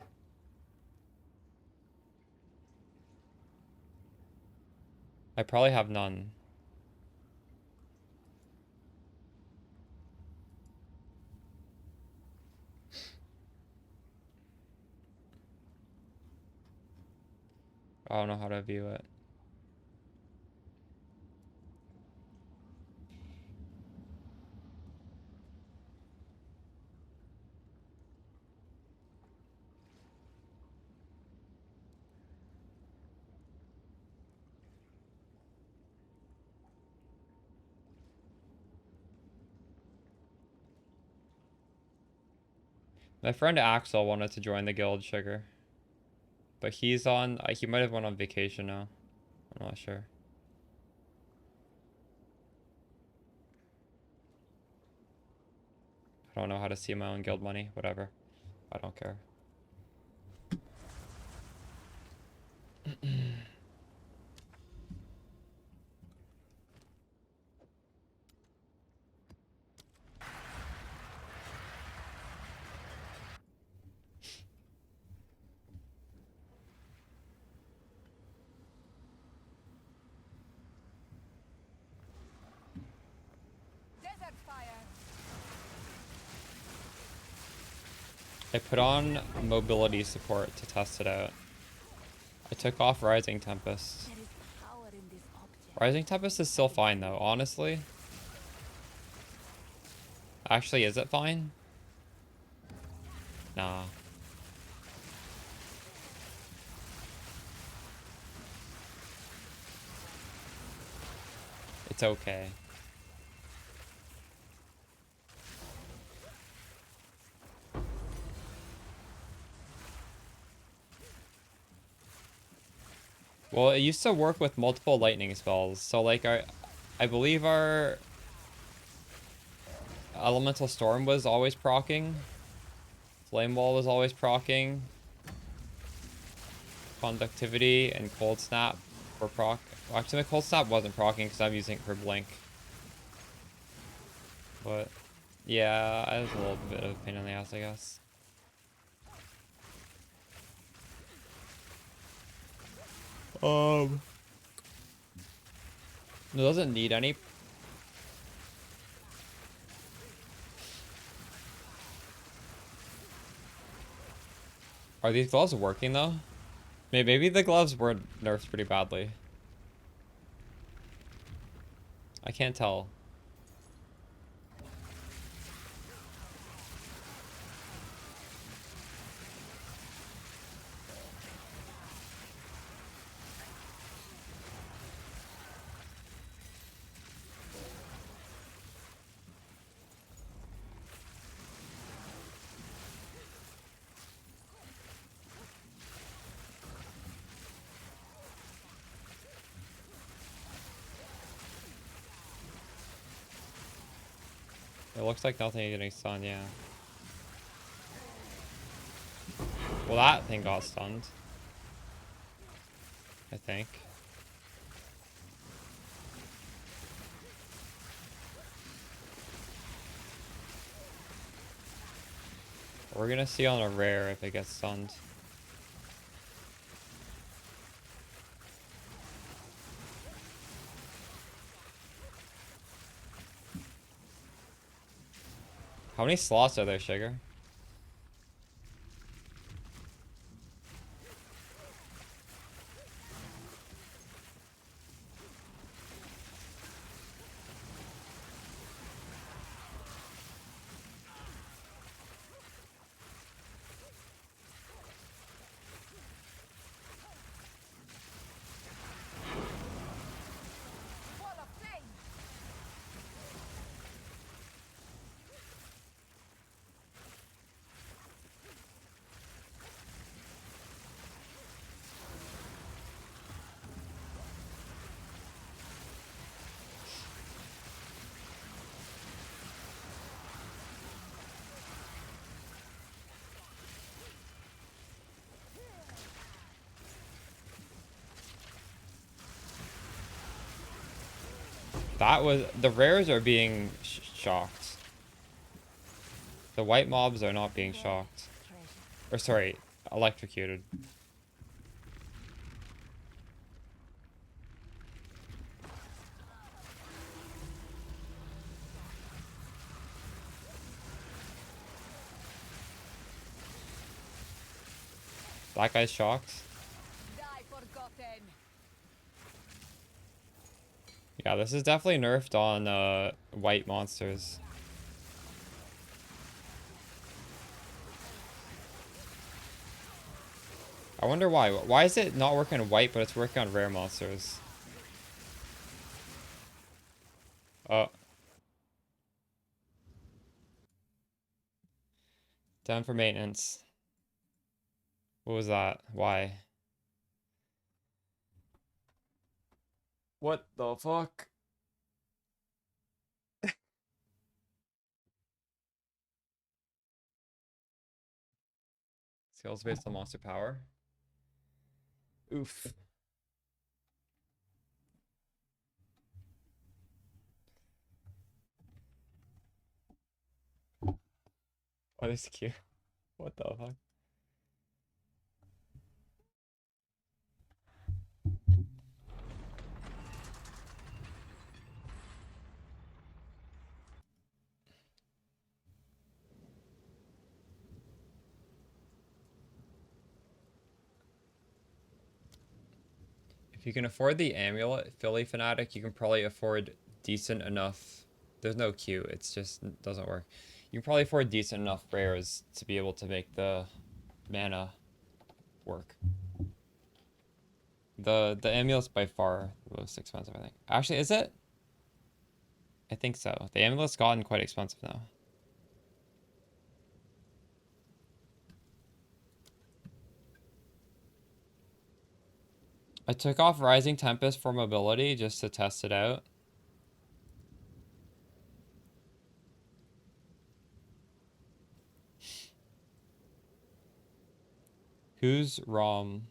I probably have none. I don't know how to view it. My friend Axel wanted to join the guild, Sugar. But he's on... he might have went on vacation now. I'm not sure. I don't know how to see my own guild money. Whatever. I don't care. Desert fire. I put on mobility support to test it out. I took off Rising Tempest. There is power in this object. Rising Tempest is still fine though, honestly. Actually, is it fine? Nah. It's okay. Well, it used to work with multiple lightning spells. So like I believe our Elemental Storm was always proccing. Flame Wall was always proccing. Conductivity and Cold Snap were proc. Well, actually, the Cold Snap wasn't proccing because I'm using it for Blink. But yeah, it was a little bit of a pain in the ass, I guess. It doesn't need any. Are these gloves working though? Maybe the gloves were nerfed pretty badly. I can't tell. It looks like nothing is getting stunned, yeah. Well, that thing got stunned. I think. We're gonna see on a rare if it gets stunned. How many slots are there, Sugar? Wall of flame. That was... The rares are being shocked. The white mobs are not being shocked. Treasure. Or sorry, electrocuted. That guy's shocked. Die forgotten. Yeah, this is definitely nerfed on white monsters. I wonder why. Why is it not working on white, but it's working on rare monsters? Oh, down for maintenance. What was that? Why? What the fuck? Skills based on monster power? Oof. Oh, this is cute. What the fuck? If you can afford the amulet, Philly Fanatic, you can probably afford decent enough. There's no Q, it's just doesn't work. You can probably afford decent enough rares to be able to make the mana work. The amulet's by far the most expensive, I think. Actually, is it? I think so. The amulet's gotten quite expensive now. I took off Rising Tempest for mobility just to test it out. Who's ROM?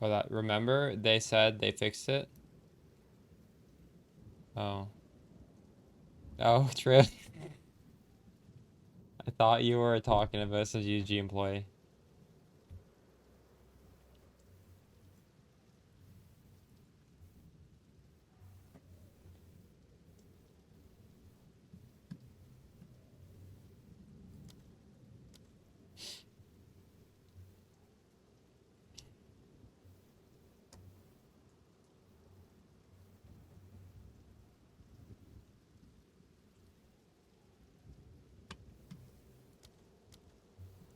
Oh, that. Remember they said they fixed it? Oh. Oh, true. I thought you were talking about this as a UG employee.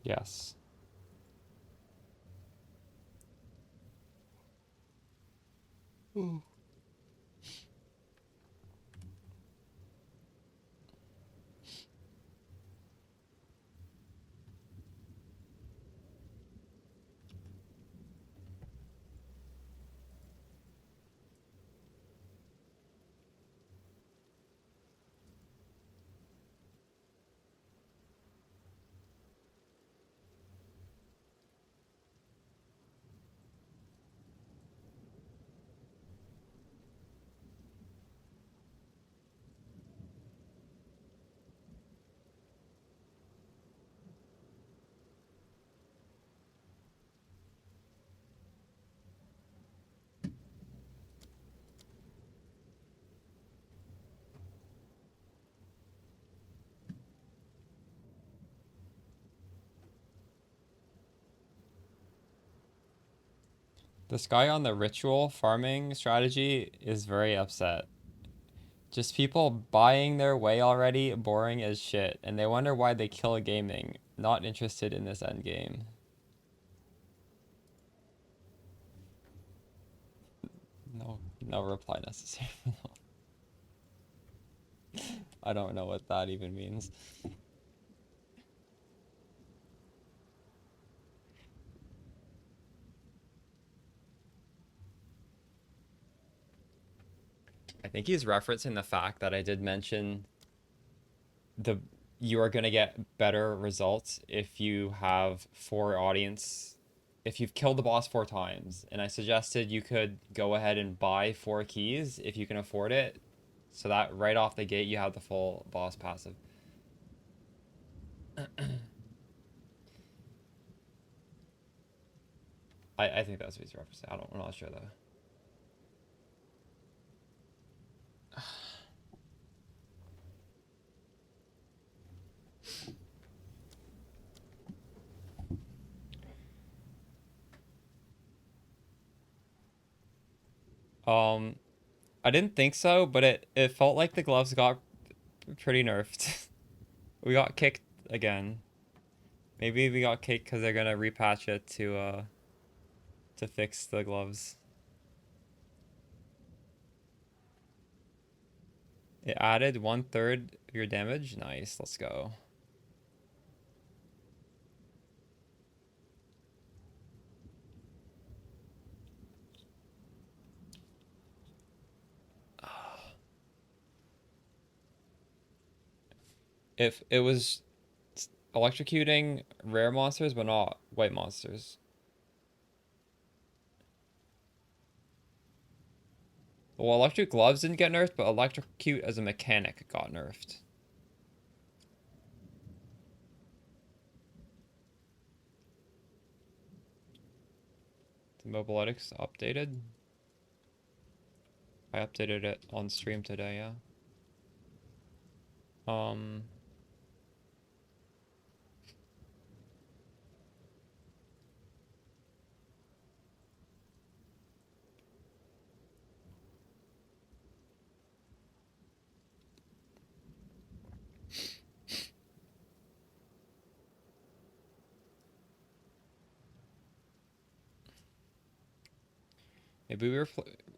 Yes. This guy on the ritual farming strategy is very upset. Just people buying their way already, boring as shit, and they wonder why they kill gaming. Not interested in this end game. No, no reply necessary. I don't know what that even means. I think he's referencing the fact that I did mention the you are going to get better results if you have if you've killed the boss 4 times, and I suggested you could go ahead and buy 4 keys if you can afford it, so that right off the gate you have the full boss passive. I think that's what he's referencing. I'm not sure though. Um, I didn't think so, but it felt like the gloves got pretty nerfed. We got kicked again. Maybe we got kicked because they're gonna repatch it to fix the gloves. It added 1/3 of your damage. Nice, let's go. If it was electrocuting rare monsters, but not white monsters. Well, electric gloves didn't get nerfed, but electrocute as a mechanic got nerfed. The mobiletics updated. I updated it on stream today, yeah. Um, maybe we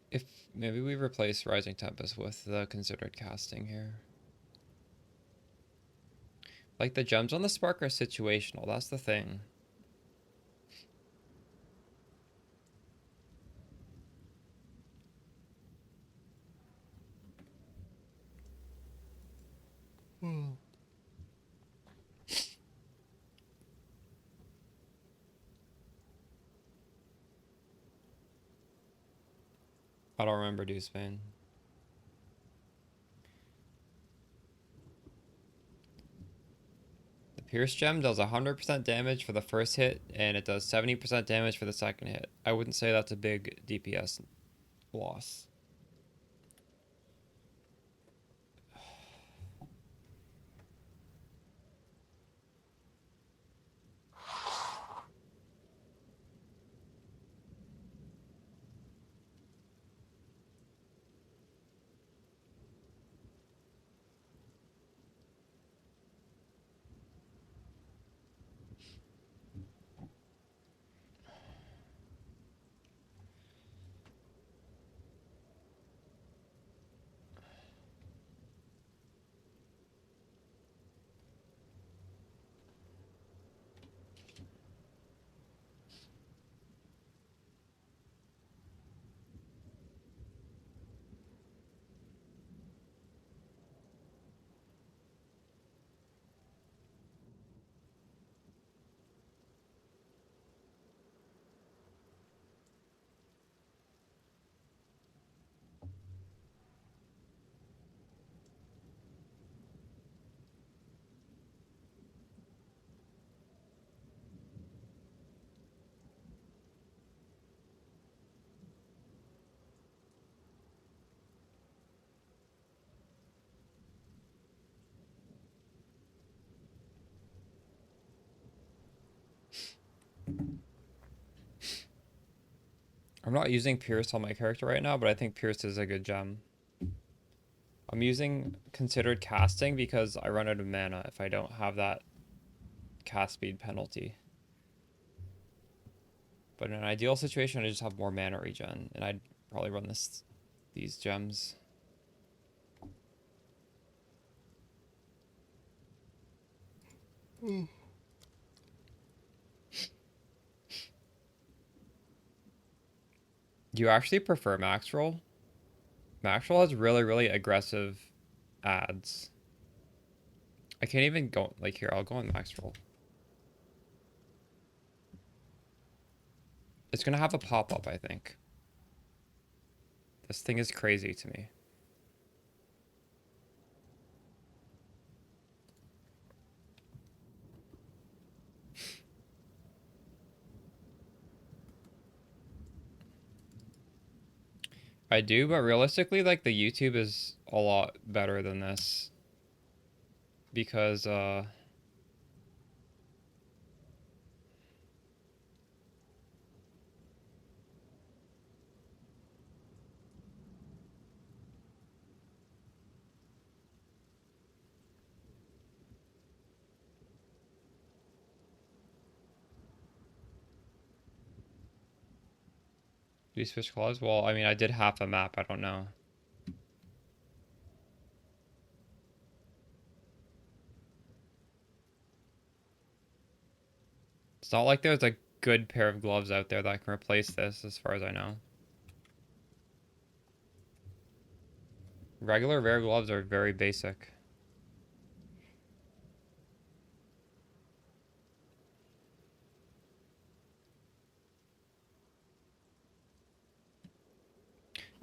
if maybe we replace Rising Tempest with the considered casting here. Like the gems on the spark are situational. That's the thing. I don't remember Deuceman. The Pierce gem does 100% damage for the first hit, and it does 70% damage for the second hit. I wouldn't say that's a big DPS loss. I'm not using Pierce on my character right now, but I think Pierce is a good gem. I'm using considered casting because I run out of mana if I don't have that cast speed penalty. But in an ideal situation, I just have more mana regen, and I'd probably run these gems. Do you actually prefer max roll? Max roll has really, really aggressive ads. I can't even go, like here, I'll go on max roll. It's gonna have a pop-up, I think. This thing is crazy to me. I do, but realistically, like, the YouTube is a lot better than this. Because, You switch gloves? Well, I mean, I did half a map. I don't know. It's not like there's a good pair of gloves out there that can replace this, as far as I know. Regular rare gloves are very basic.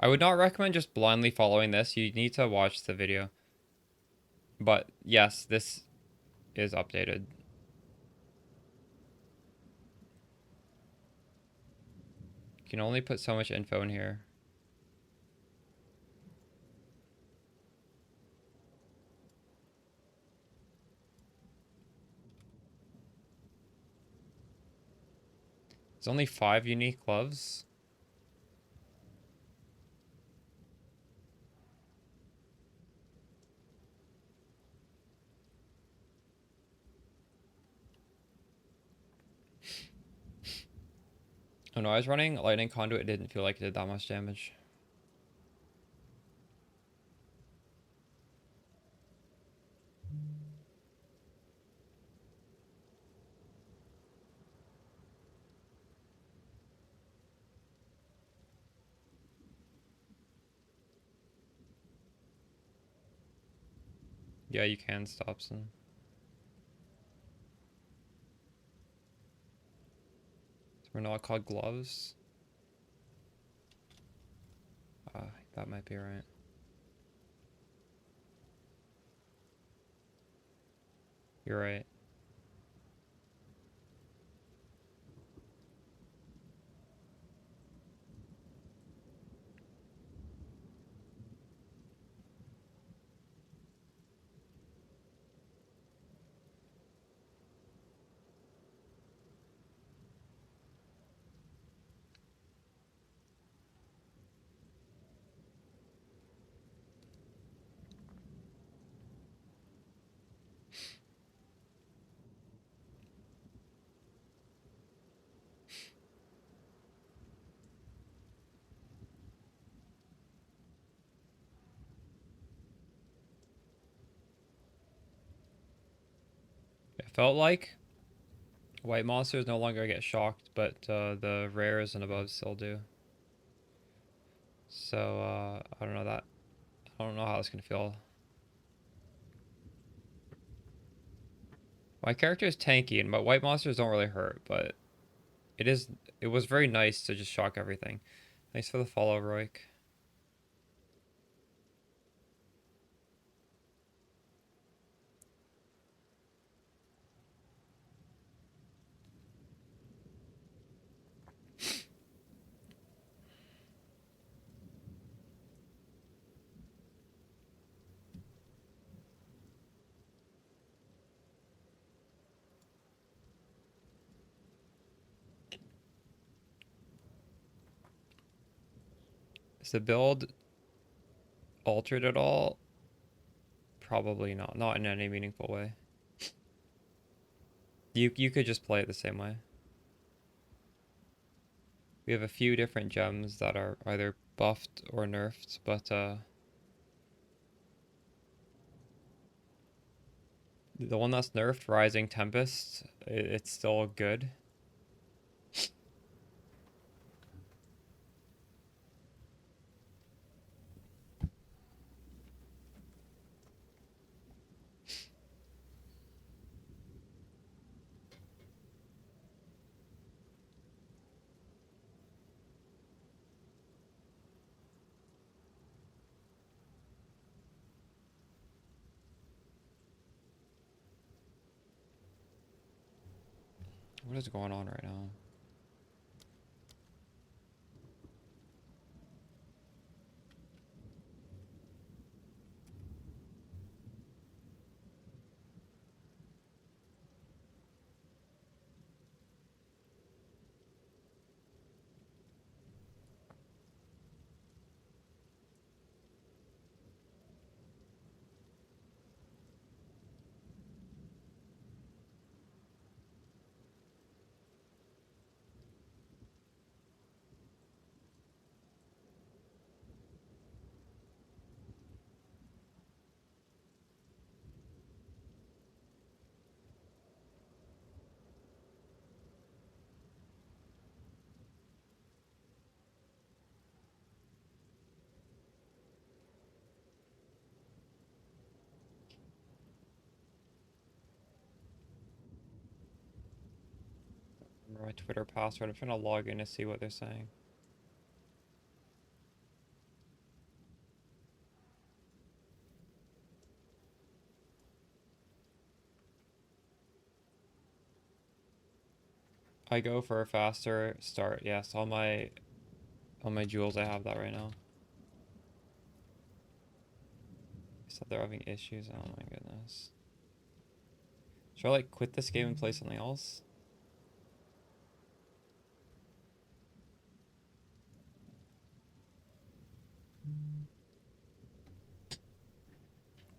I would not recommend just blindly following this. You need to watch the video. But yes, this is updated. You can only put so much info in here. There's only 5 unique gloves. Oh no, I was running lightning conduit. It didn't feel like it did that much damage. Yeah, you can stop some. We're not called gloves. That might be right. You're right. It felt like white monsters no longer get shocked, but the rares and above still do. So I don't know that. I don't know how it's gonna feel. My character is tanky, and my white monsters don't really hurt, but it was very nice to just shock everything. Thanks for the follow, Roik. Is the build altered at all? Probably not. Not in any meaningful way. You could just play it the same way. We have a few different gems that are either buffed or nerfed, but the one that's nerfed, Rising Tempest, it's still good. What is going on right now? my Twitter password. I'm trying to log in to see what they're saying. I go for a faster start. Yes, on my jewels I have that right now. So they're having issues. Oh my goodness. Should I like quit this game and play something else?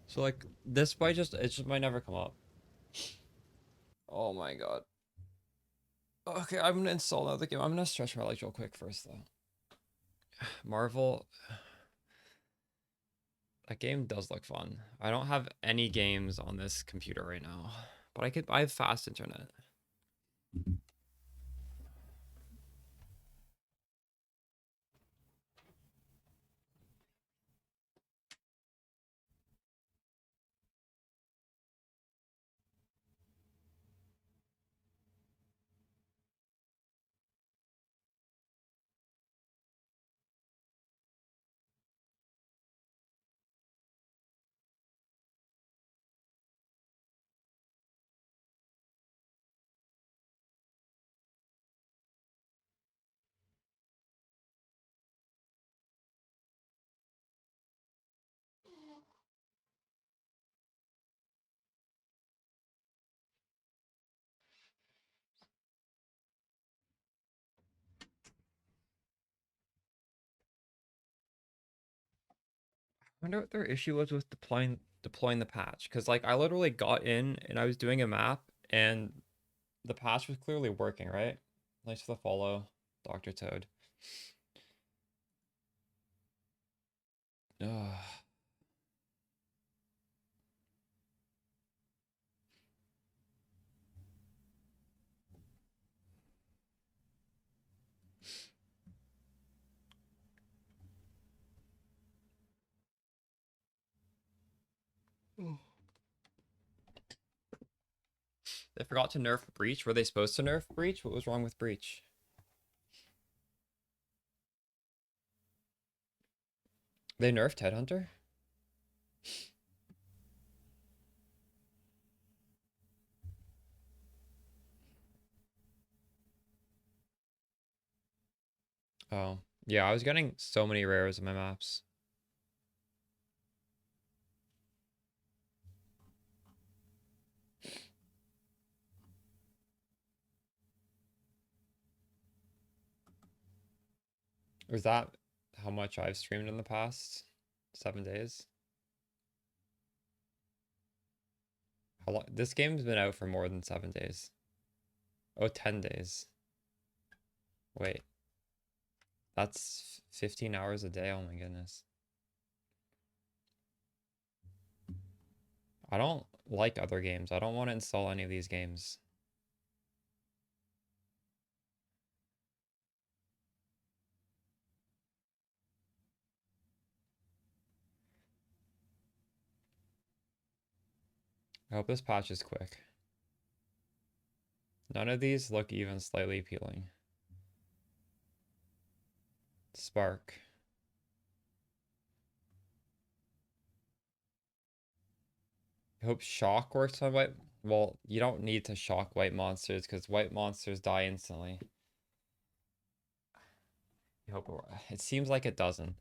So like this might just it just might never come up. Oh my god. Okay, I'm gonna install another game. I'm gonna stretch my legs real quick first though. Marvel, that game does look fun. I don't have any games on this computer right now, but I have fast internet. I wonder what their issue was with deploying the patch, because like I literally got in and I was doing a map and the patch was clearly working, right? Thanks for the follow, Dr. Toad. Ugh. They forgot to nerf Breach. Were they supposed to nerf Breach? What was wrong with Breach? They nerfed Headhunter? Oh. Yeah, I was getting so many rares in my maps. Was that how much I've streamed in the past 7 days? How long? This game's been out for more than 7 days. Oh, 10 days. Wait, that's 15 hours a day. Oh my goodness. I don't like other games. I don't want to install any of these games. I hope this patch is quick. None of these look even slightly appealing. Spark. I hope shock works on white. Well, you don't need to shock white monsters because white monsters die instantly. I hope it seems like it doesn't.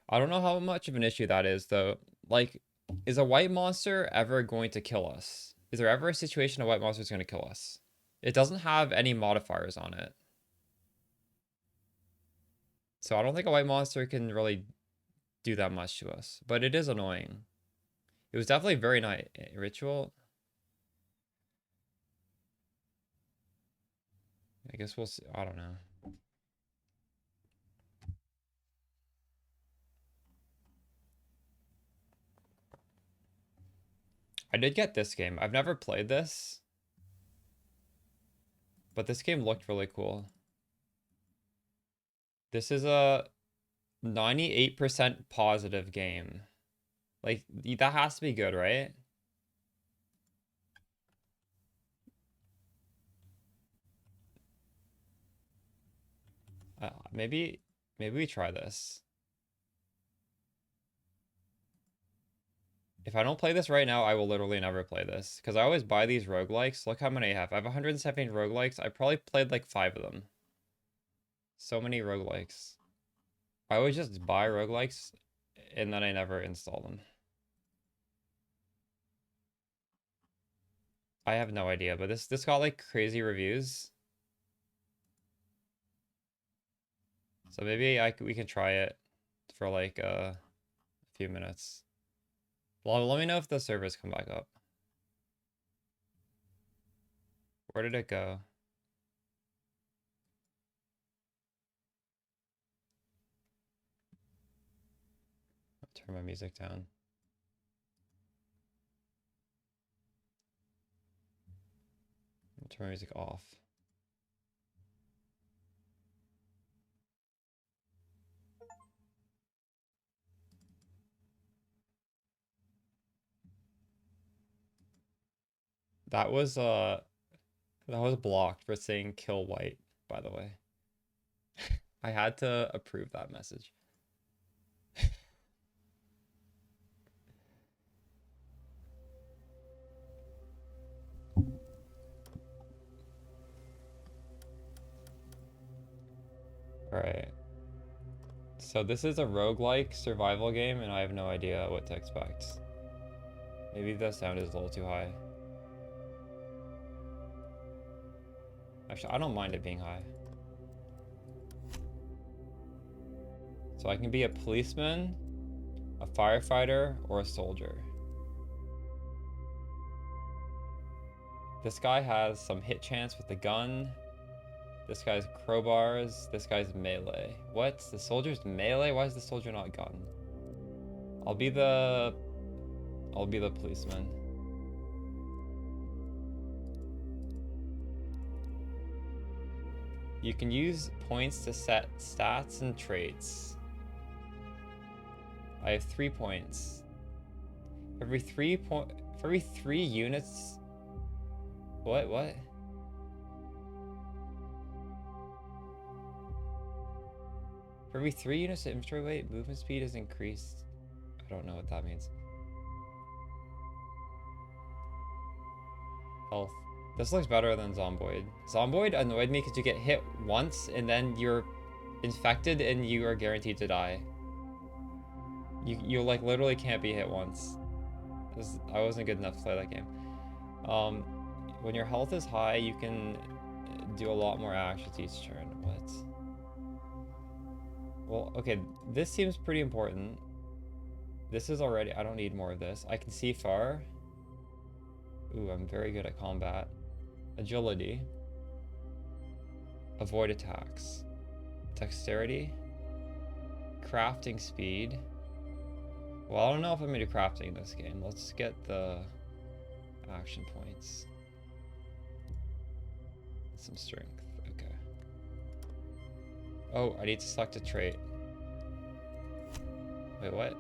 I don't know how much of an issue that is though. Like, is a white monster ever going to kill us? Is there ever a situation a white monster is going to kill us? It doesn't have any modifiers on it. So I don't think a white monster can really do that much to us. But it is annoying. It was definitely very nice. Ritual. I guess we'll see. I don't know. I did get this game. I've never played this. But this game looked really cool. This is a 98% positive game. Like, that has to be good, right? Maybe we try this. If I don't play this right now, I will literally never play this. Because I always buy these roguelikes. Look how many I have. I have 117 roguelikes. I probably played like 5 of them. So many roguelikes. I always just buy roguelikes and then I never install them. I have no idea, but this got like crazy reviews. So maybe we can try it for like a few minutes. Well, let me know if the servers come back up. Where did it go? Turn my music down. Turn my music off. That was blocked for saying kill white, by the way. I had to approve that message. Alright. So this is a roguelike survival game and I have no idea what to expect. Maybe the sound is a little too high. Actually, I don't mind it being high. So I can be a policeman, a firefighter, or a soldier. This guy has some hit chance with the gun. This guy's crowbars. This guy's melee. What? The soldier's melee? Why is the soldier not gun? I'll be the policeman. You can use points to set stats and traits. I have 3 points. For every 3 units. What? For every 3 units of inventory weight, movement speed is increased. I don't know what that means. Health. This looks better than Zomboid. Zomboid annoyed me because you get hit once and then you're infected and you are guaranteed to die. You like literally can't be hit once. I wasn't good enough to play that game. When your health is high, you can do a lot more actions each turn. What? Well, okay, this seems pretty important. This is already, I don't need more of this. I can see far. Ooh, I'm very good at combat. Agility. Avoid attacks. Dexterity. Crafting speed. Well, I don't know if I'm gonna do crafting in this game. Let's get the action points. Some strength, okay. Oh, I need to select a trait. Wait, what?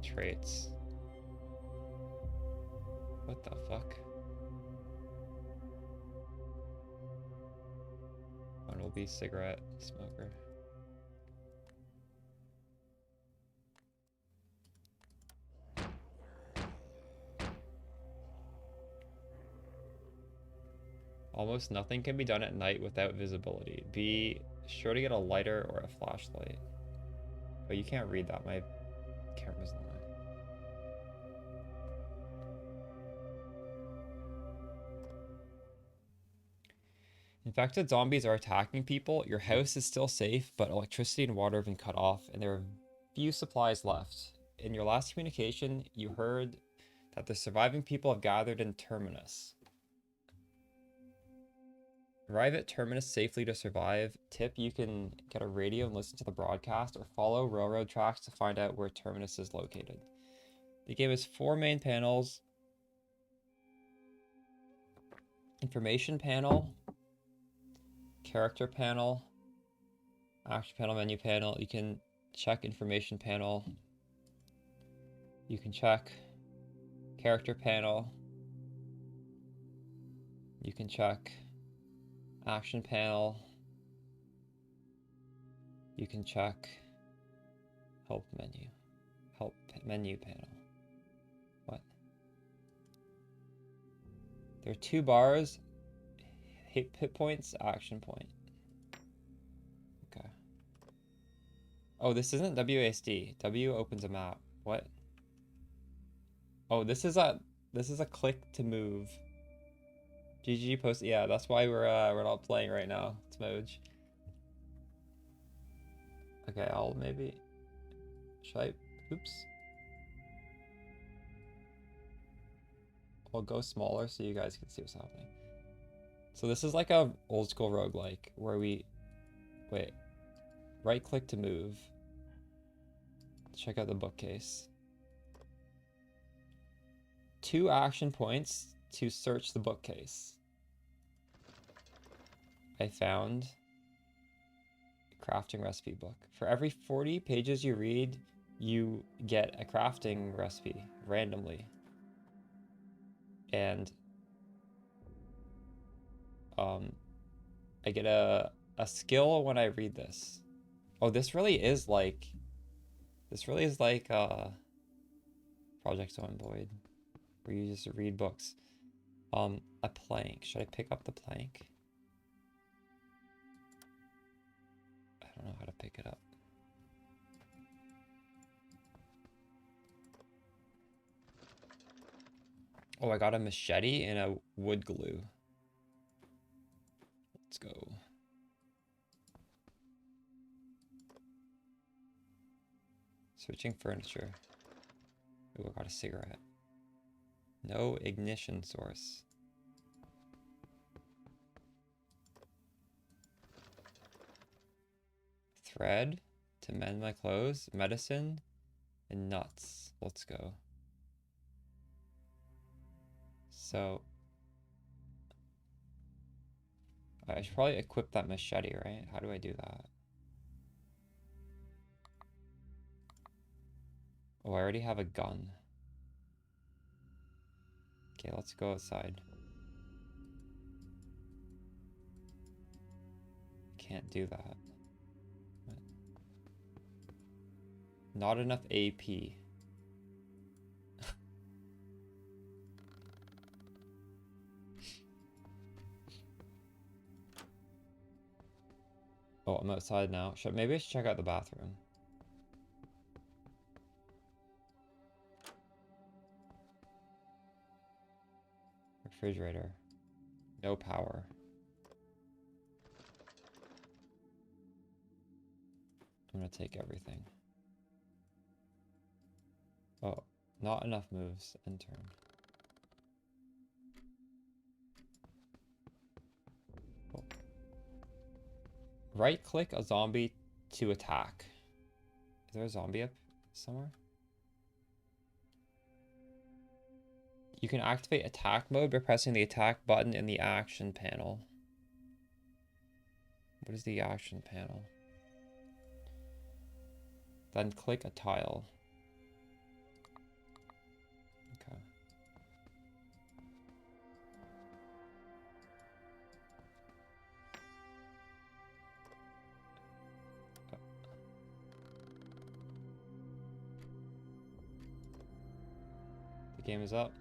Traits. What the fuck? One will be cigarette smoker. Almost nothing can be done at night without visibility. Be sure to get a lighter or a flashlight. Oh, you can't read that. My camera's not on. Infected zombies are attacking people. Your house is still safe, but electricity and water have been cut off, and there are few supplies left. In your last communication, you heard that the surviving people have gathered in Terminus. Arrive at Terminus safely to survive. Tip, you can get a radio and listen to the broadcast, or follow railroad tracks to find out where Terminus is located. The game has 4 main panels. Information panel. Character panel. Action panel, menu panel. You can check information panel. You can check character panel. You can check action panel. You can check help menu. Help menu panel. What? There are 2 bars. Hit points, action point. Okay. Oh, this isn't WASD. W opens a map. What? Oh, this is a click to move. GG post. Yeah, that's why we're not playing right now. It's Moj. Okay, I'll maybe. Should I? Oops. I'll go smaller so you guys can see what's happening. So this is like a old school roguelike where we wait. Right click to move. Check out the bookcase. 2 action points to search the bookcase. I found a crafting recipe book. For every 40 pages you read, you get a crafting recipe randomly. And I get a skill when I read this. Oh, this really is like Project Zomboid, where you just read books. A plank. Should I pick up the plank? I don't know how to pick it up. Oh, I got a machete and a wood glue. Let's go. Switching furniture. Ooh, I got a cigarette. No ignition source. Thread to mend my clothes, medicine, and nuts. Let's go. So I should probably equip that machete, right? How do I do that? Oh, I already have a gun. Okay, let's go outside. Can't do that. What? Not enough AP. Oh, I'm outside now. Maybe I should check out the bathroom. Refrigerator. No power. I'm gonna take everything. Oh, not enough moves. End turn. Oh. Right click a zombie to attack. Is there a zombie up somewhere? You can activate attack mode by pressing the attack button in the action panel. What is the action panel? Then click a tile. Okay. The game is up.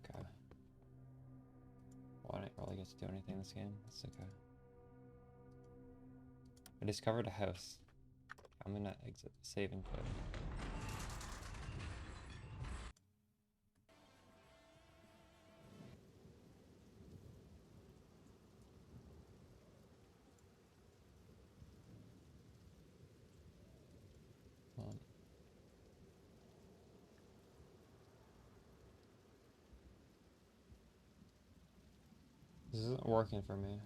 Okay. Well, I didn't really get to do anything this game. That's okay. I discovered a house. I'm gonna exit, save and quit. This isn't working for me.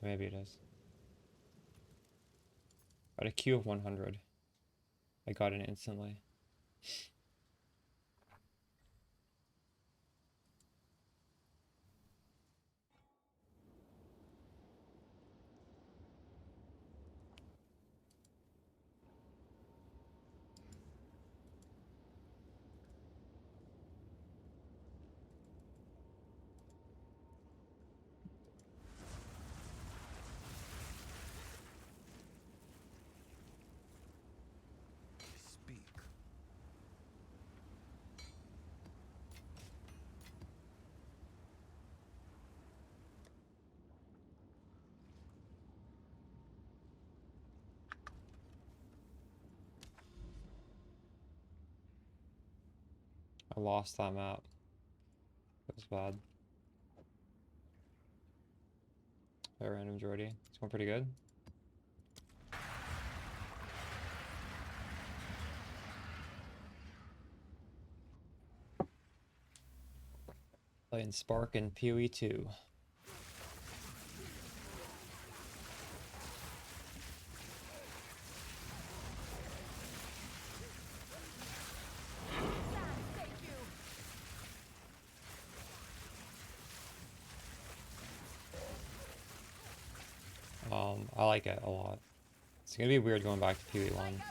Maybe it is. At a queue of 100. I got it instantly. I lost that map. It was bad. By random Jordy. It's going pretty good. Playing Spark and PoE 2. Thank you. I like it a lot. It's gonna be weird going back to PoE 1.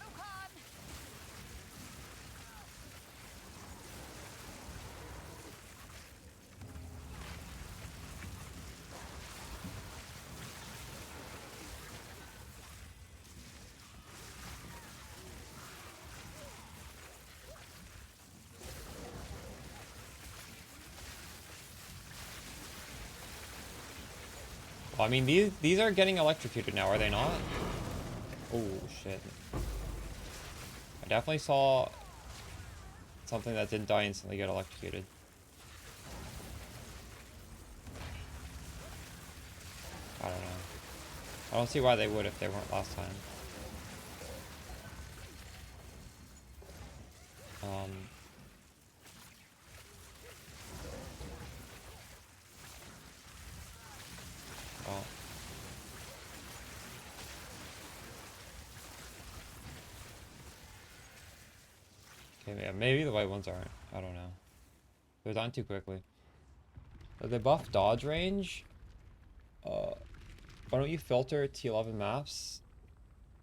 Well, I mean, these are getting electrocuted now, are they not? Oh, shit. I definitely saw something that didn't die instantly get electrocuted. I don't know. I don't see why they would if they weren't last time. Well. Okay, yeah, maybe the white ones aren't. I don't know. They're done too quickly. They buff dodge range. Why don't you filter T11 maps?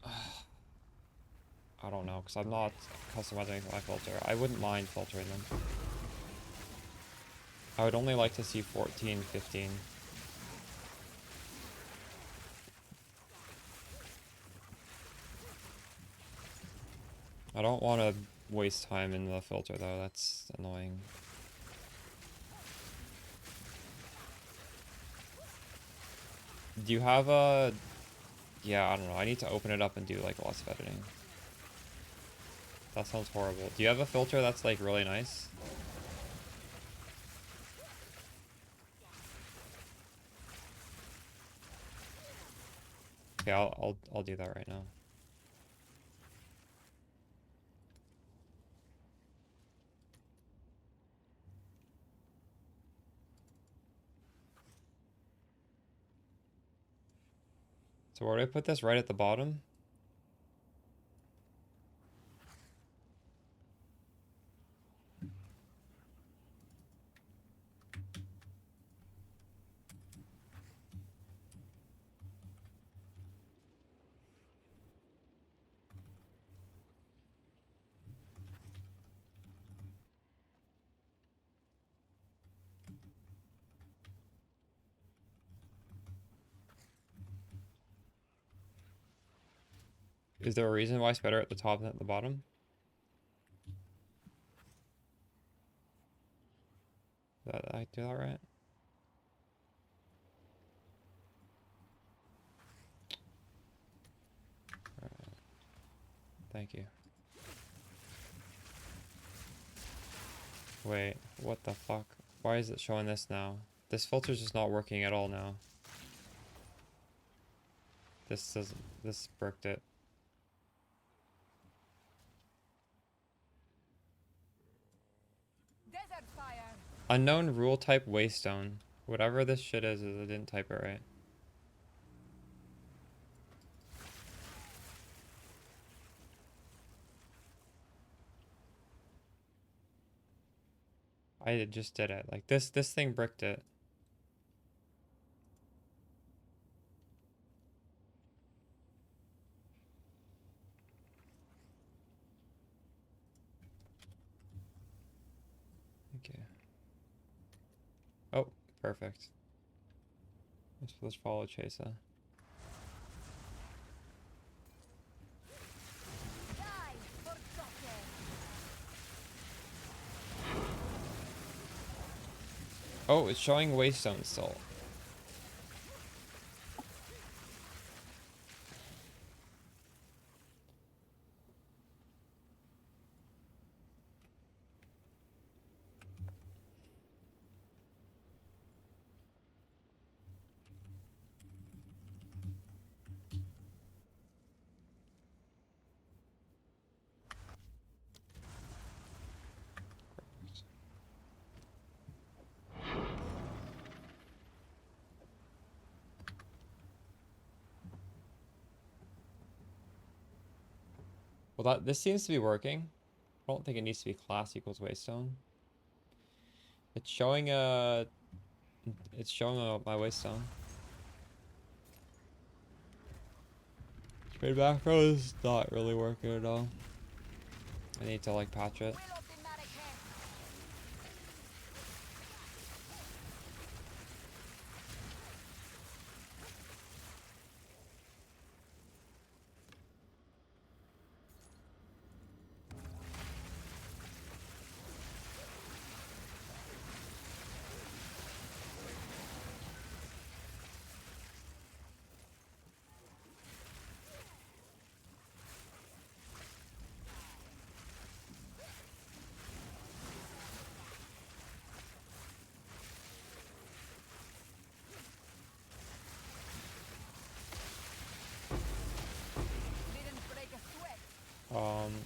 I don't know, because I'm not customizing my filter. I wouldn't mind filtering them. I would only like to see 14, 15. I don't want to waste time in the filter, though. That's annoying. Do you have a... Yeah, I don't know. I need to open it up and do, like, lots of editing. That sounds horrible. Do you have a filter that's, like, really nice? Okay, I'll do that right now. So where do I put this? Right at the bottom? Is there a reason why it's better at the top than at the bottom? Did I do that right? Thank you. Wait, what the fuck? Why is it showing this now? This filter's just not working at all now. This bricked it. Desert fire. Unknown rule type waystone. Whatever this shit is I didn't type it right. I just did it. Like this thing bricked it. Okay. Oh, perfect. Let's follow Chesa. Die, forgotten. Oh, it's showing waystone still. Well, this seems to be working. I don't think it needs to be class equals waystone. It's showing my waystone. Trade macro is not really working at all. I need to like patch it.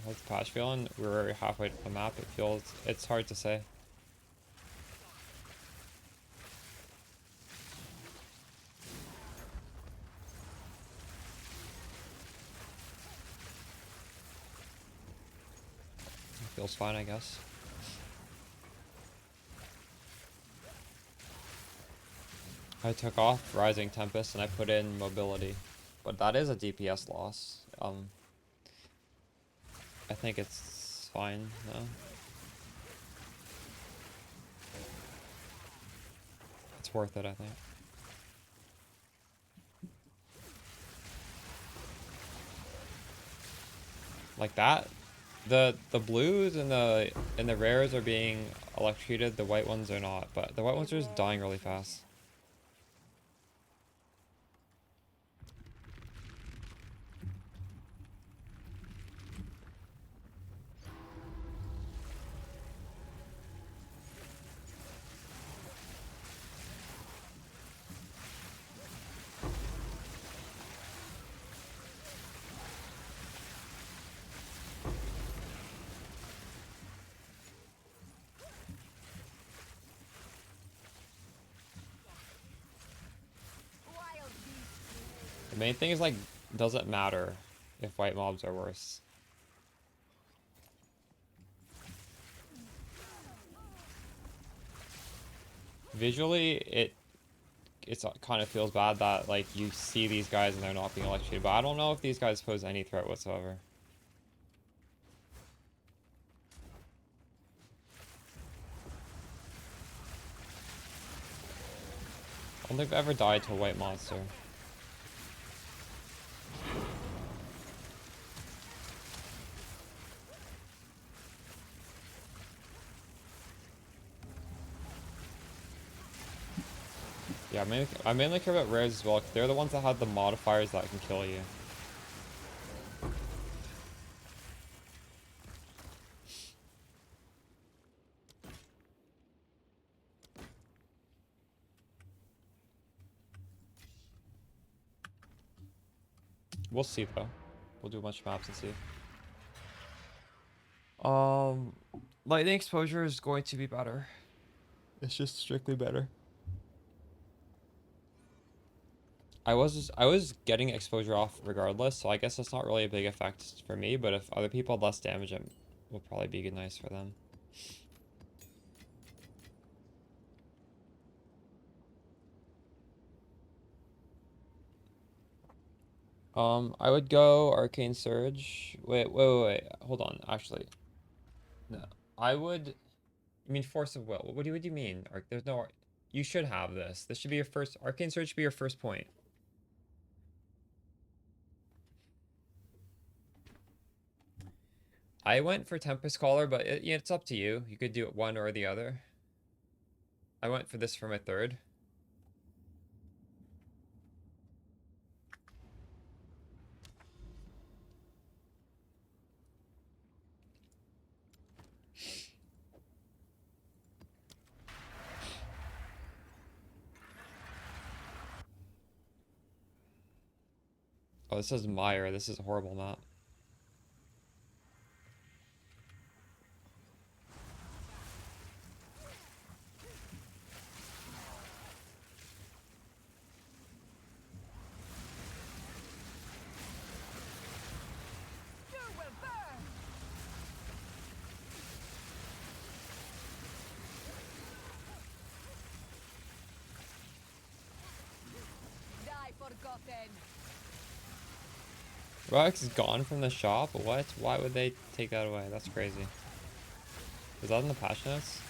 How's the patch feeling? We're halfway to the map. It's hard to say. It feels fine, I guess. I took off Rising Tempest and I put in Mobility, but that is a DPS loss. I think it's fine though. It's worth it, I think. Like that, the blues and the rares are being electrocuted. The white ones are not, but the white ones are just dying really fast. The main thing is like, doesn't matter if white mobs are worse. Visually, it kind of feels bad that like you see these guys and they're not being electrocuted, but I don't know if these guys pose any threat whatsoever. I don't think I've ever died to a white monster. Yeah, I mainly care about rares as well, 'cause they're the ones that have the modifiers that can kill you. We'll see though. We'll do a bunch of maps and see. Um, lightning exposure is going to be better. It's just strictly better. I was getting exposure off regardless, so I guess that's not really a big effect for me, but if other people had less damage, it will probably be nice for them. I would go Arcane Surge. Wait. Hold on, actually. No. I would... I mean, Force of Will. What do you mean? There's no... You should have this. This should be your first... Arcane Surge should be your first point. I went for Tempest Caller, but it's up to you. You could do it one or the other. I went for this for my third. Oh, this is Mire. This is a horrible map. then. Rox is gone from the shop? What? Why would they take that away? That's crazy. Is that in the patch notes?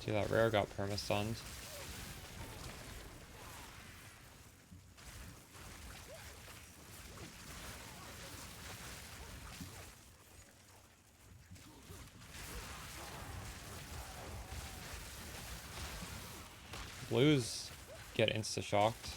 Dude, that rare got perma-stunned. Blues get insta-shocked.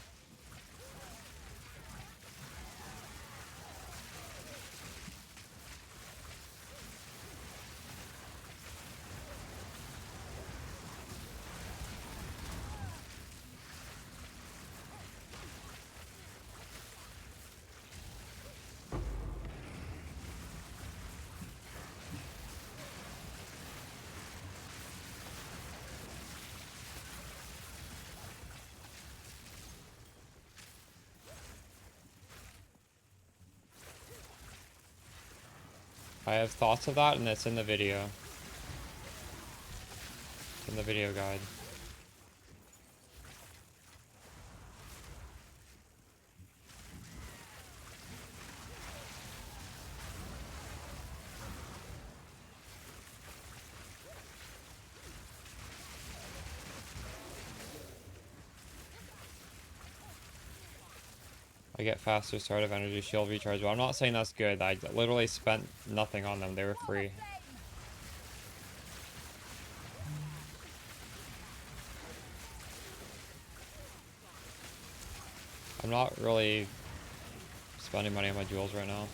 I have thoughts of that, and it's in the video. It's in the video guide. I get faster start of energy shield recharge, but I'm not saying that's good. I literally spent nothing on them. They were free. I'm not really spending money on my jewels right now.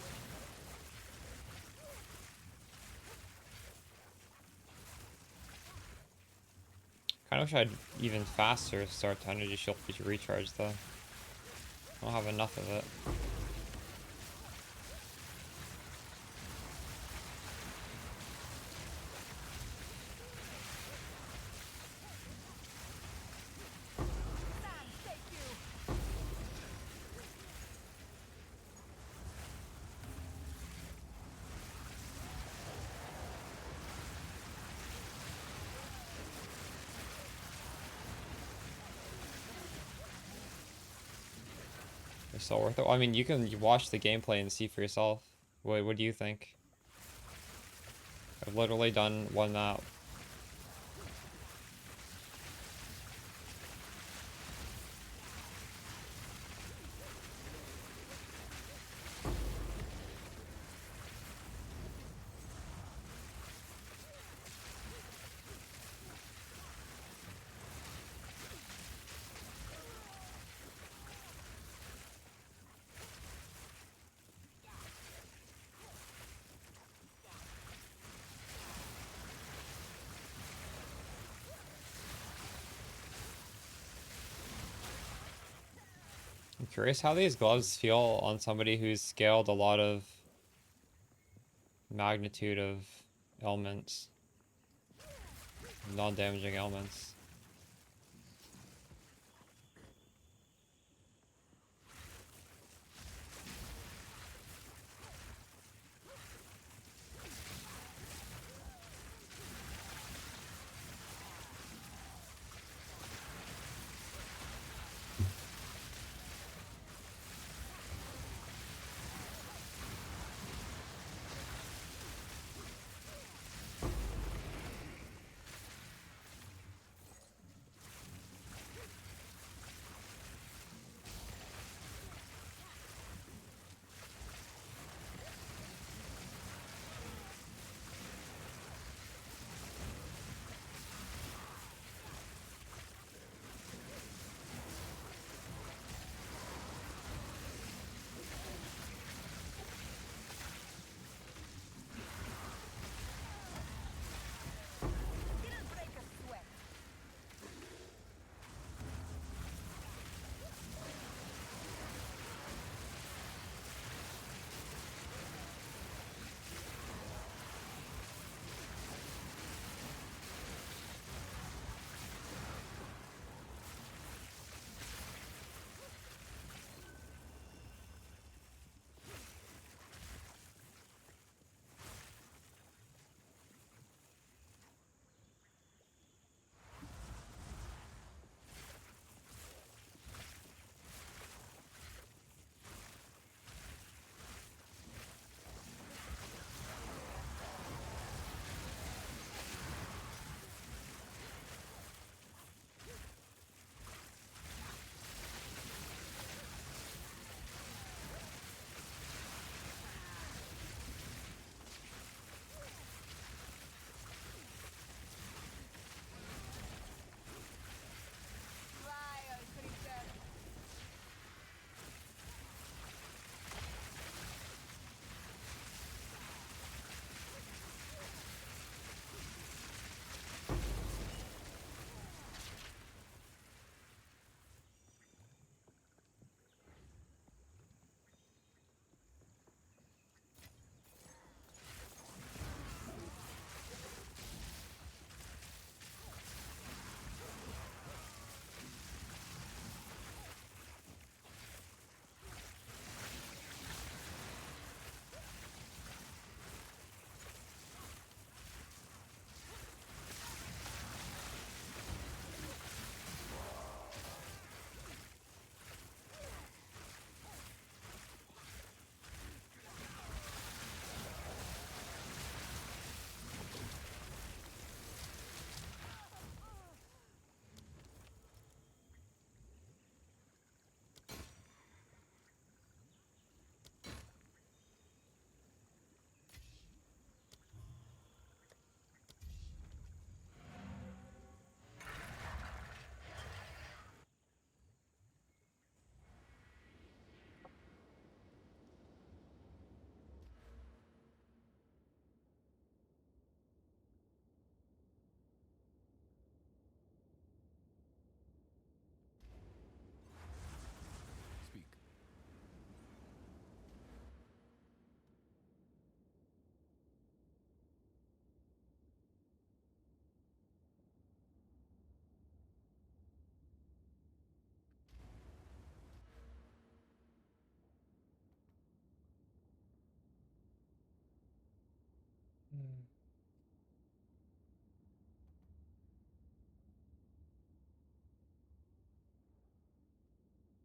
Kinda wish I had even faster start to energy shield recharge though. I don't have enough of it. It's still worth it. I mean, you can watch the gameplay and see for yourself. What do you think? I've literally done one map. I'm curious how these gloves feel on somebody who's scaled a lot of magnitude of elements, non-damaging elements.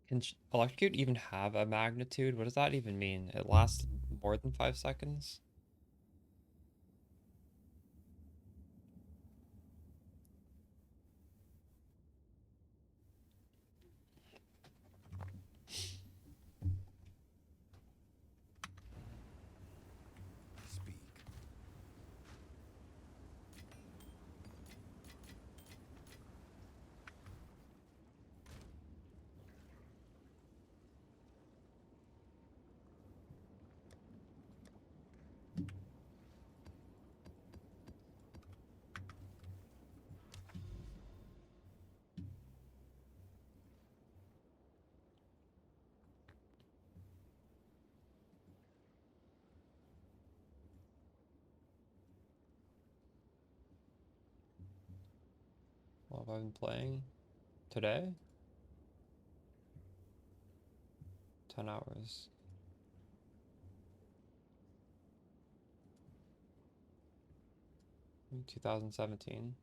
Can electrocute even have a magnitude? What does that even mean? It lasts more than 5 seconds? Speak. What have I been playing today? 10 hours. 2017.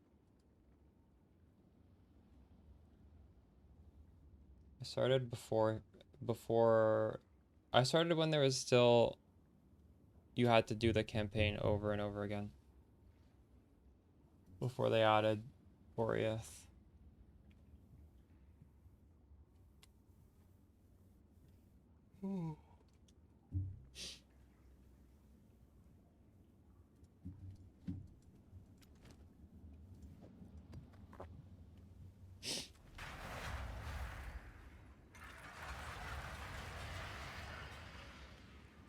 I started before I started when there was still you had to do the campaign over and over again before they added Boreath.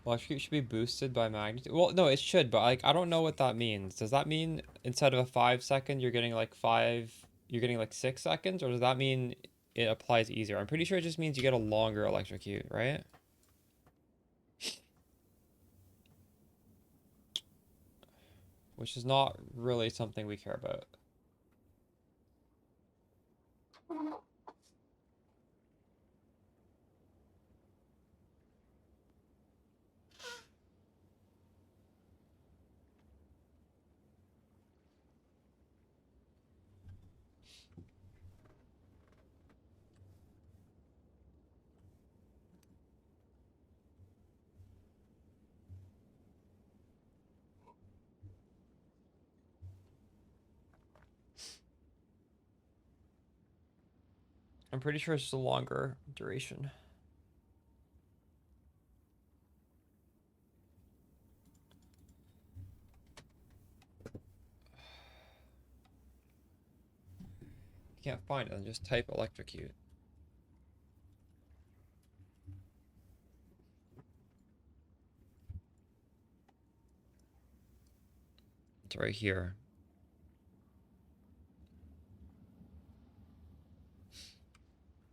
Electrocute should be boosted by magnitude. Well, no, it should, but like I don't know what that means. Does that mean instead of a 5 second, you're getting like 6 seconds, or does that mean it applies easier? I'm pretty sure it just means you get a longer electrocute, right? Which is not really something we care about. I'm pretty sure it's just a longer duration. You can't find it, then just type electrocute. It's right here.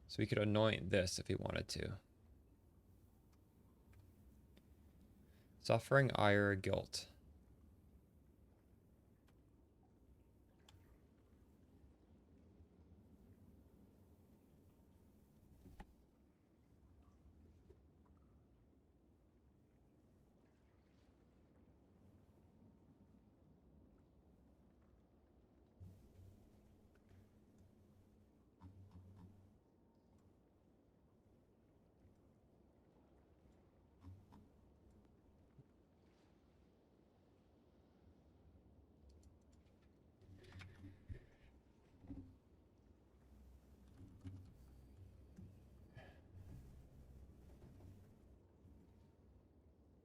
So we could anoint this if we wanted to. Suffering, ire, guilt.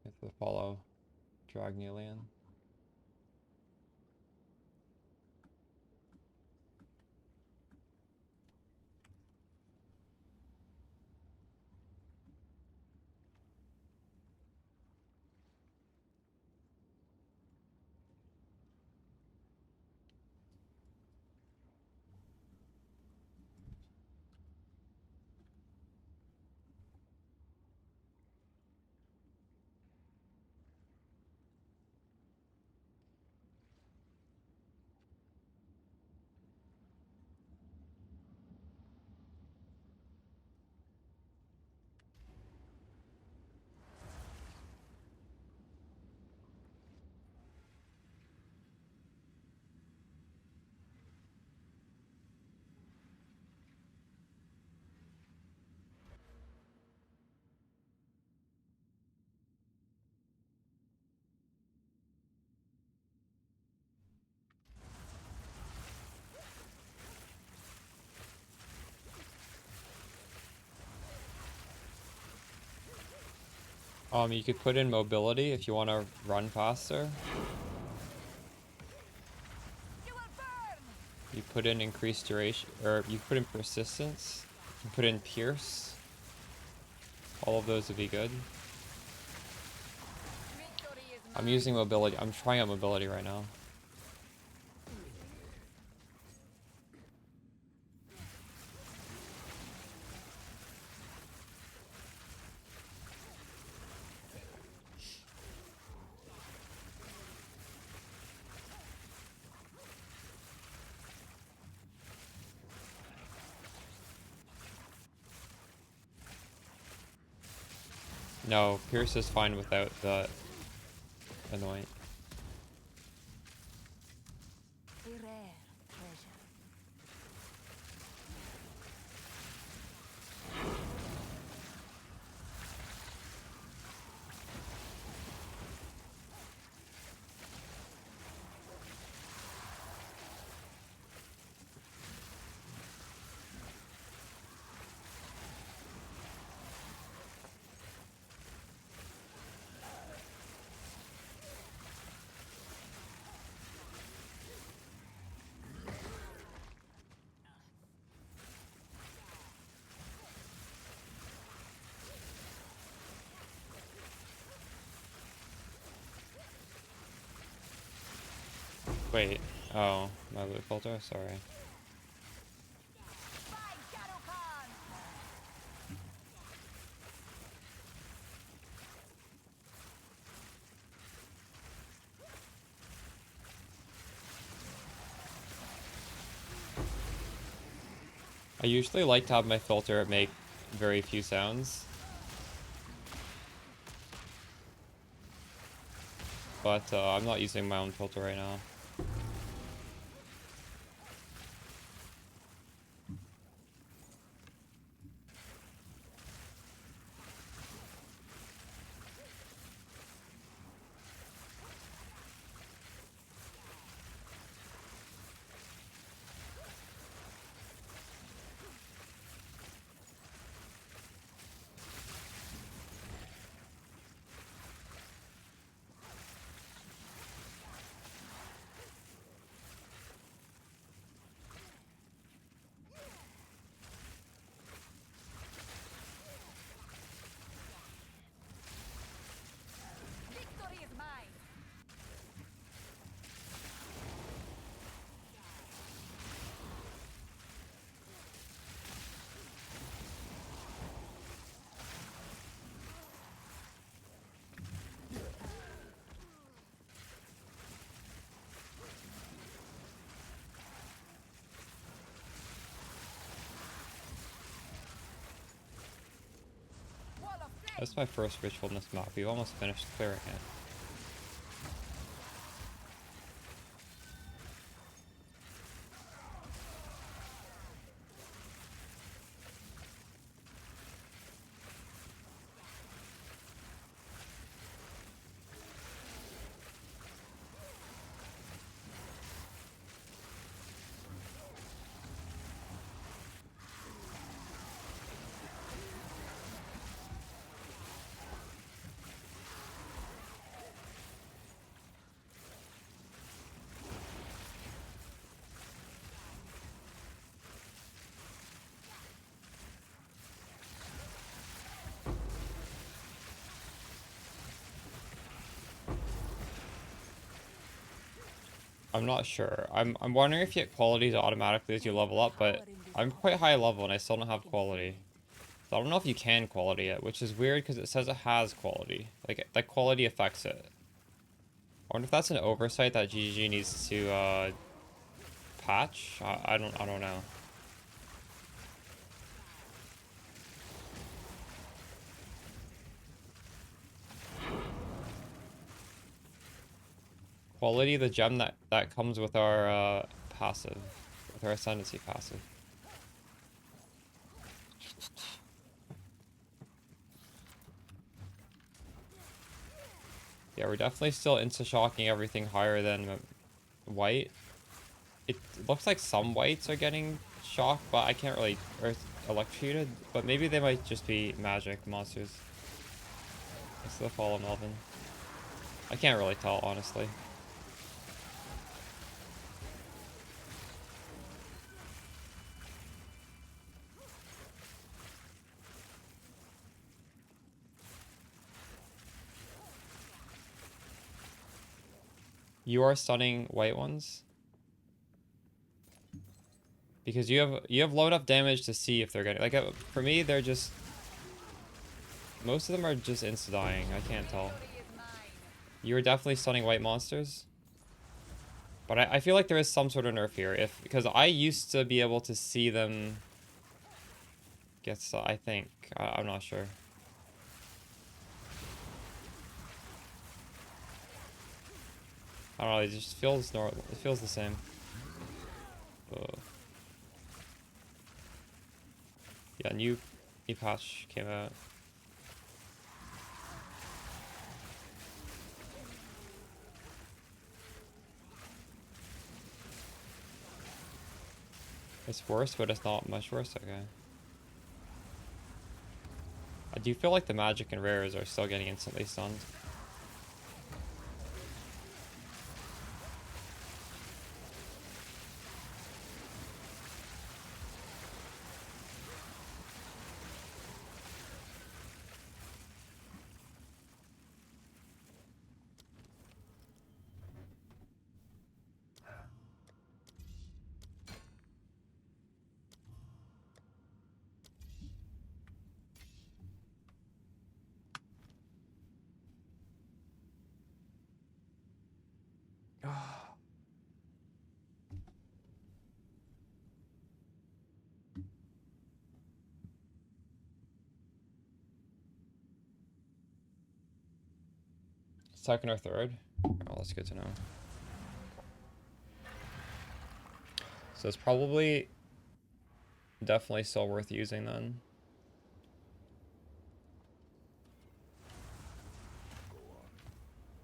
We have to follow Dragnelian. You could put in mobility if you want to run faster. You will burn! You put in increased duration, or you put in persistence. You put in pierce. All of those would be good. Victory is I'm mine. using mobility. I'm trying out mobility right now. No, pierce is fine without the anoint. A rare treasure. Wait. Oh, my loot filter? Sorry. By Shadowcan! I usually like to have my filter make very few sounds. But I'm not using my own filter right now. Victory is mine! Wall of flame! That's my first ritual in this map. We almost finished clearing it. I'm not sure. I'm wondering if you get qualities automatically as you level up, but I'm quite high level and I still don't have quality. So I don't know if you can quality it, which is weird because it says it has quality. Like, that quality affects it. I wonder if that's an oversight that GG needs to patch. I don't know. Quality, the gem that comes with our passive, with our ascendancy passive. Yeah, we're definitely still insta-shocking everything higher than white. It looks like some whites are getting shocked, but I can't really earth electrocuted. But maybe they might just be magic monsters. It's the Fallen Elven. I can't really tell, honestly. You are stunning white ones? Because you have low enough damage to see if they're getting, like, for me they're just, most of them are just insta-dying. I can't tell. You are definitely stunning white monsters. But I feel like there is some sort of nerf here, because I used to be able to see them get, I think. I'm not sure. I don't know, it just feels normal. It feels the same. Ugh. Yeah, new patch came out. It's worse, but it's not much worse. Okay. I do feel like the magic and rares are still getting instantly stunned. Second or third? Oh, that's good to know. So it's probably definitely still worth using then.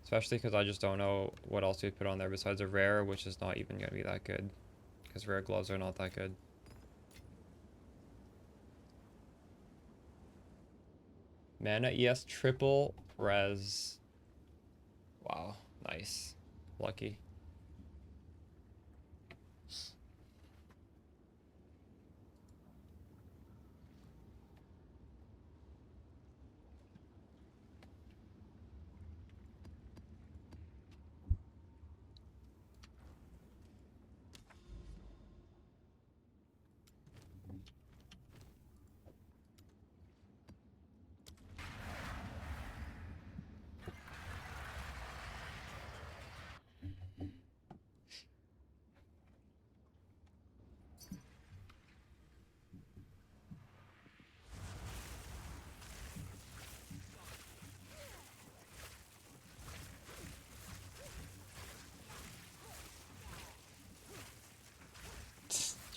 Especially because I just don't know what else we put on there besides a rare, which is not even going to be that good. Because rare gloves are not that good. Mana ES triple res. Wow, nice. Lucky.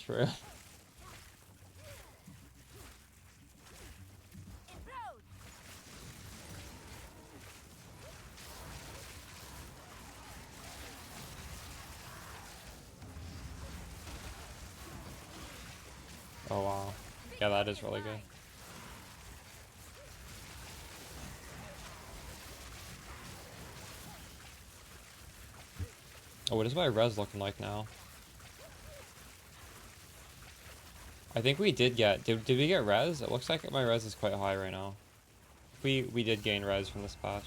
True. Oh wow. Yeah, that is really good. Oh, what is my res looking like now? I think we did get... Did we get res? It looks like my res is quite high right now. We did gain res from this patch.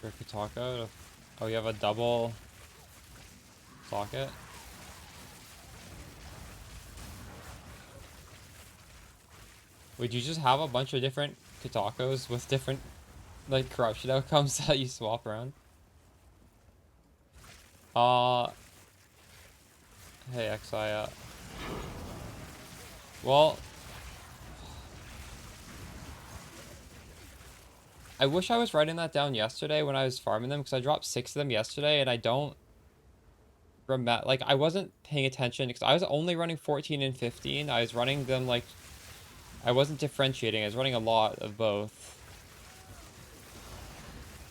Your Kataka. Oh, you have a double socket? Would you just have a bunch of different Katakos with different, like, corruption outcomes that you swap around? Hey, XI, well, I wish I was writing that down yesterday when I was farming them, because I dropped 6 of them yesterday, and I don't remember, like, I wasn't paying attention, because I was only running 14 and 15. I was running them, like, I wasn't differentiating. I was running a lot of both.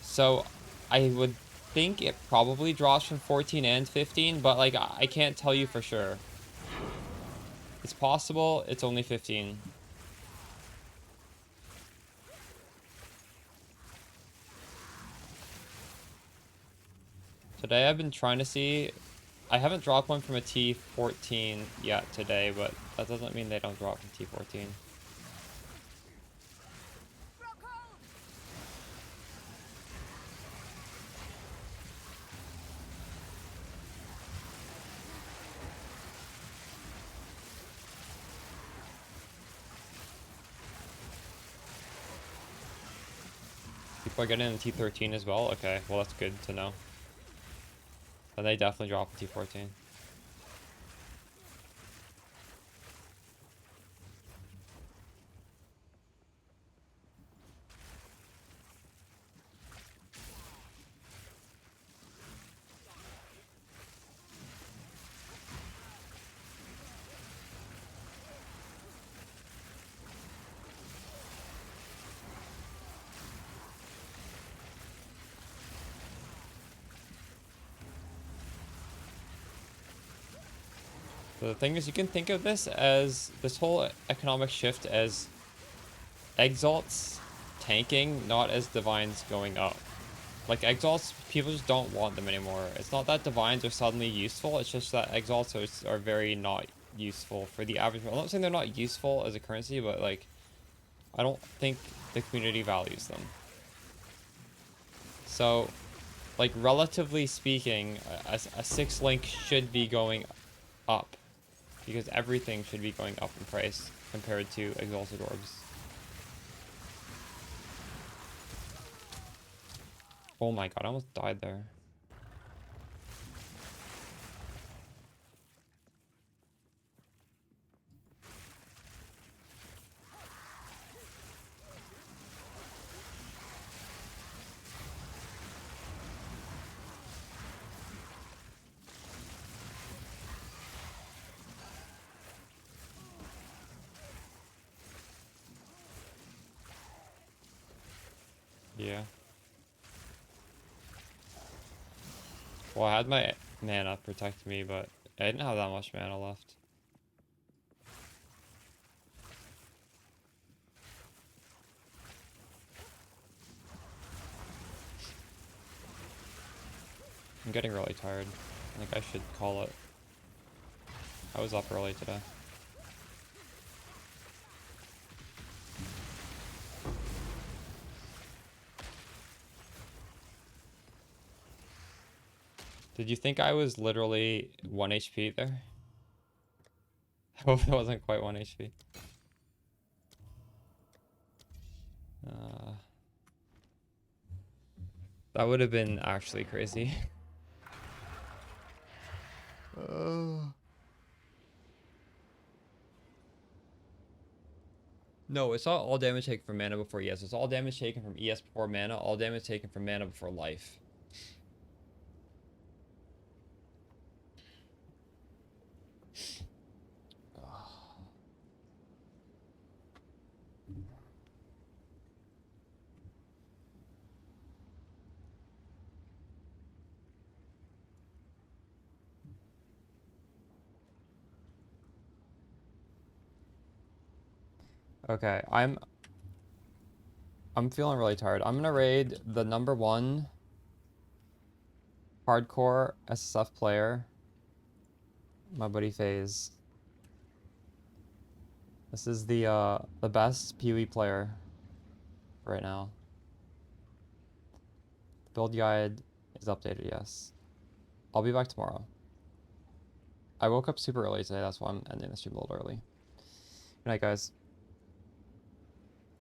So, I would think it probably drops from 14 and 15, but, like, I can't tell you for sure. It's possible, it's only 15. Today I've been trying to see, I haven't dropped one from a T14 yet today, but that doesn't mean they don't drop from T14. People are getting in T13 as well? Okay, well that's good to know. Then they definitely drop in T14. The thing is, you can think of this as, this whole economic shift as exalts tanking, not as divines going up. Like, exalts, people just don't want them anymore. It's not that divines are suddenly useful, it's just that exalts are very not useful for the average. I'm not saying they're not useful as a currency, but, like, I don't think the community values them. So, like, relatively speaking, a 6 link should be going up, because everything should be going up in price compared to exalted orbs. Oh my god, I almost died there. Yeah. Well, I had my mana protect me, but I didn't have that much mana left. I'm getting really tired. I think I should call it. I was up early today. Did you think I was literally 1 HP there? I hope it wasn't quite 1 HP. That would have been actually crazy. No, it's not all damage taken from mana before ES. It's all damage taken from ES before mana, all damage taken from mana before life. Okay, I'm feeling really tired. I'm gonna raid the #1 hardcore SSF player, my buddy FaZe. This is the best PoE player right now. Build guide is updated, yes. I'll be back tomorrow. I woke up super early today, that's why I'm ending the stream a little early. Good night, guys.